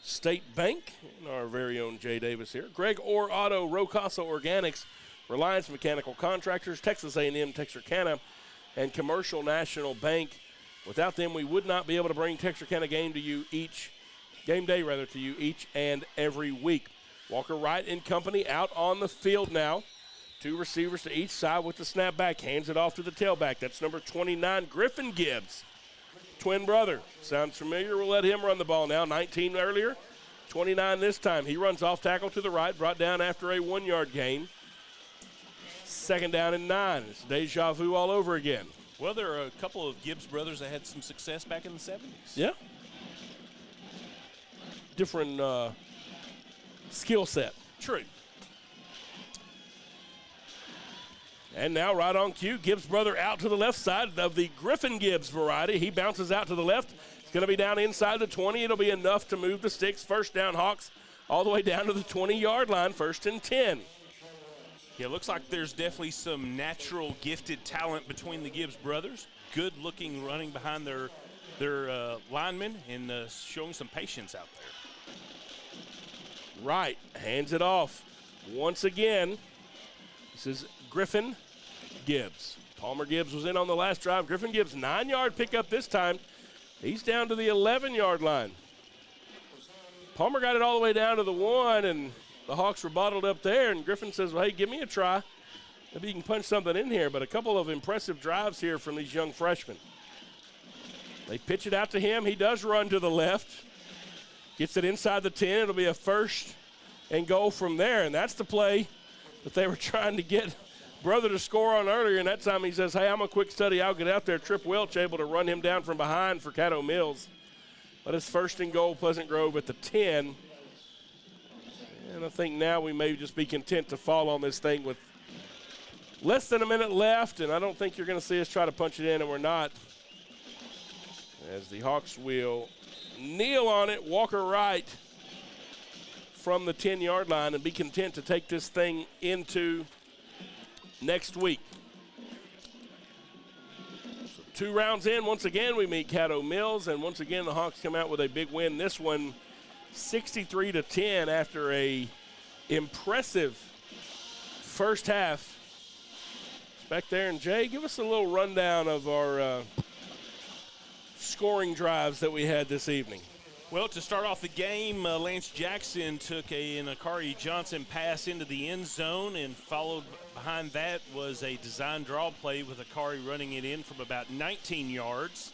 State Bank, and our very own Jay Davis here, Greg Orr Auto, Rocasa Organics, Reliance Mechanical Contractors, Texas A&M Texarkana, and Commercial National Bank. Without them, we would not be able to bring Texarkana game day to you each and every week. Walker Wright and company out on the field now. 2 receivers to each side with the snap back. Hands it off to the tailback. That's number 29, Griffin Gibbs. Twin brother. Sounds familiar. We'll let him run the ball now. 19 earlier, 29 this time. He runs off tackle to the right, brought down after a 1-yard gain. 2nd down and 9. It's deja vu all over again. Well, there are a couple of Gibbs brothers that had some success back in the 70s. Yeah. Different skill set. True. And now right on cue, Gibbs brother out to the left side of the Griffin Gibbs variety. He bounces out to the left. It's going to be down inside the 20. It'll be enough to move the sticks. 1st down Hawks all the way down to the 20-yard line, 1st and 10. Yeah, it looks like there's definitely some natural gifted talent between the Gibbs brothers. Good looking running behind their linemen and showing some patience out there. Right, hands it off. Once again, this is Griffin Gibbs. Palmer Gibbs was in on the last drive. Griffin Gibbs, 9-yard pickup this time. He's down to the 11-yard line. Palmer got it all the way down to the 1, and the Hawks were bottled up there, and Griffin says, well, hey, give me a try. Maybe you can punch something in here. But a couple of impressive drives here from these young freshmen. They pitch it out to him. He does run to the left. Gets it inside the 10. It'll be a 1st and goal from there, and that's the play that they were trying to get brother to score on earlier, and that time he says, hey, I'm a quick study. I'll get out there. Trip Welch able to run him down from behind for Caddo Mills. But it's 1st and goal, Pleasant Grove at the 10. And I think now we may just be content to fall on this thing with less than a minute left, and I don't think you're going to see us try to punch it in, and we're not. As the Hawks will kneel on it, Walker Wright from the 10-yard line, and be content to take this thing into next week. So 2 rounds in, once again, we meet Caddo Mills, and once again the Hawks come out with a big win. This one 63-10 after a impressive first half. Back there, and Jay, give us a little rundown of our scoring drives that we had this evening. Well, to start off the game, Lance Jackson took an Akari Johnson pass into the end zone, and followed behind that was a design draw play with Akari running it in from about 19 yards.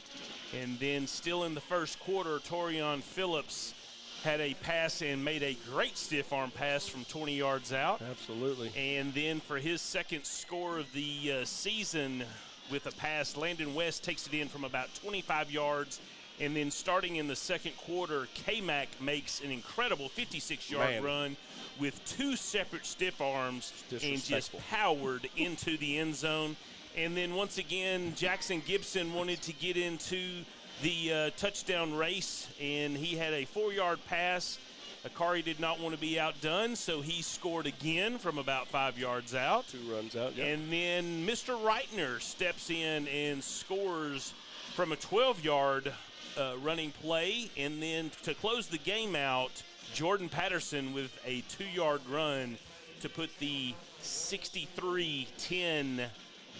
And then still in the first quarter, Torion Phillips had a pass and made a great stiff arm pass from 20 yards out. Absolutely. And then for his second score of the season with a pass, Landon West takes it in from about 25 yards. And then starting in the second quarter, K-Mac makes an incredible 56-yard run with two separate stiff arms and just powered into the end zone. And then once again, Jackson Gibson wanted to get into the touchdown race, and he had a 4-yard pass. Akari did not want to be outdone, so he scored again from about 5 yards out. 2 runs out, yeah. And then Mr. Reitner steps in and scores from a 12-yard running play. And then to close the game out, Jordan Patterson with a 2-yard run to put the 63-10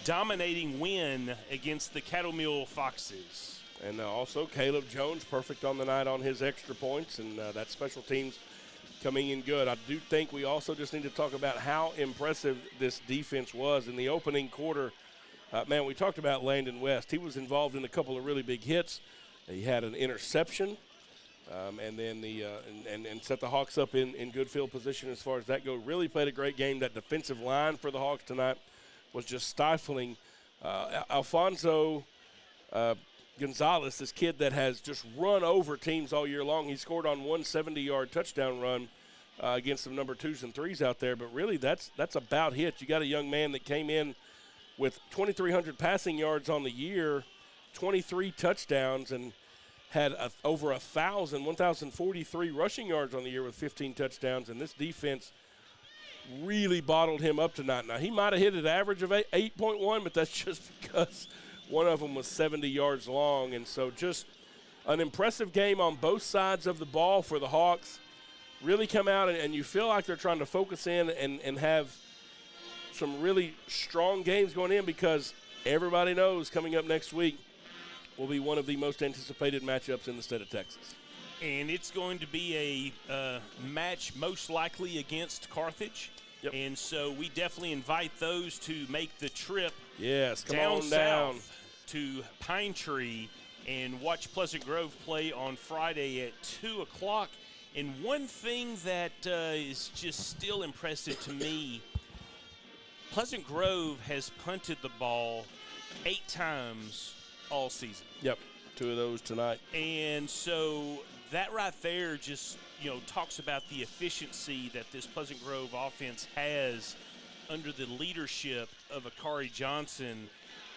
dominating win against the Cattle Mill Foxes. And also Caleb Jones, perfect on the night on his extra points, and that special teams coming in good. I do think we also just need to talk about how impressive this defense was in the opening quarter. Man, we talked about Landon West. He was involved in a couple of really big hits. He had an interception, and then and set the Hawks up in good field position as far as that goes. Really played a great game. That defensive line for the Hawks tonight was just stifling. Alfonso Gonzalez, this kid that has just run over teams all year long, he scored on one 70-yard touchdown run against some number 2s and 3s out there. But really, that's about it. You got a young man that came in with 2,300 passing yards on the year, 23 touchdowns, and had over 1,043 rushing yards on the year with 15 touchdowns. And this defense really bottled him up tonight. Now, he might have hit an average of 8.1, but that's just because one of them was 70 yards long. And so just an impressive game on both sides of the ball for the Hawks. Really come out, and you feel like they're trying to focus in and have some really strong games going in, because everybody knows coming up next week will be one of the most anticipated matchups in the state of Texas. And it's going to be a match most likely against Carthage. Yep. And so we definitely invite those to make the trip come down on south down to Pine Tree and watch Pleasant Grove play on Friday at 2 o'clock. And one thing that is just still impressive to me, Pleasant Grove has punted the ball 8 times all season. Yep, 2 of those tonight. And so that right there just, talks about the efficiency that this Pleasant Grove offense has under the leadership of Akari Johnson.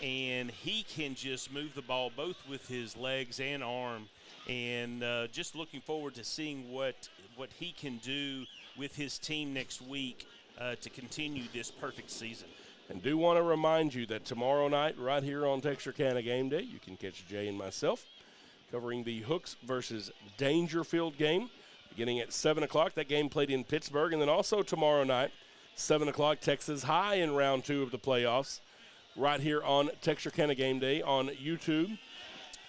And he can just move the ball both with his legs and arm. And just looking forward to seeing what he can do with his team next week to continue this perfect season. And do want to remind you that tomorrow night, right here on Texarkana Game Day, you can catch Jay and myself covering the Hooks versus Dangerfield game, beginning at 7 o'clock. That game played in Pittsburgh. And then also tomorrow night, 7 o'clock, Texas High in round 2 of the playoffs, right here on Texarkana Game Day on YouTube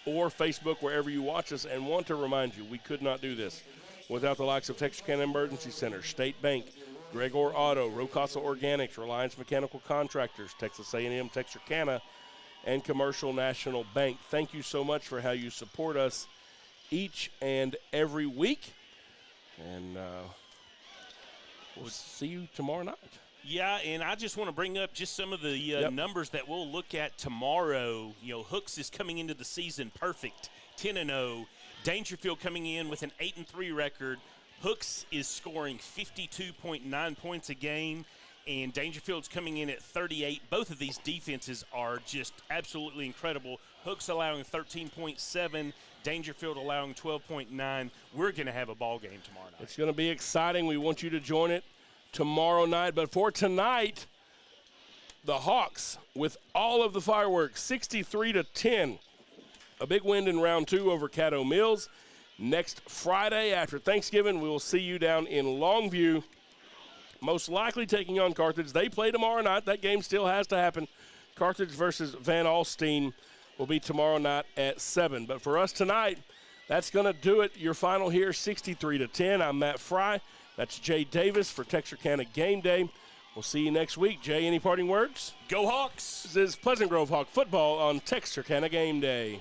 or Facebook, wherever you watch us. And want to remind you, we could not do this without the likes of Texarkana Emergency Center, State Bank, Gregor Auto, Rocasa Organics, Reliance Mechanical Contractors, Texas A&M, Texarkana, and Commercial National Bank. Thank you so much for how you support us each and every week. And we'll see you tomorrow night. Yeah, and I just want to bring up just some of the numbers that we'll look at tomorrow. Hooks is coming into the season perfect, 10-0. Dangerfield coming in with an 8-3 record. Hooks is scoring 52.9 points a game, and Dangerfield's coming in at 38. Both of these defenses are just absolutely incredible. Hooks allowing 13.7, Dangerfield allowing 12.9. We're going to have a ball game tomorrow night. It's going to be exciting. We want you to join it tomorrow night. But for tonight, the Hawks, with all of the fireworks, 63-10. A big win in round 2 over Caddo Mills. Next Friday after Thanksgiving, we will see you down in Longview, most likely taking on Carthage. They play tomorrow night. That game still has to happen. Carthage versus Van Alstyne will be tomorrow night at 7. But for us tonight, That's going to do it. Your final here, 63-10. I'm Matt Fry. That's Jay Davis for Texarkana Game Day. We'll see you next week. Jay, any parting words? Go Hawks! This is Pleasant Grove Hawk football on Texarkana Game Day.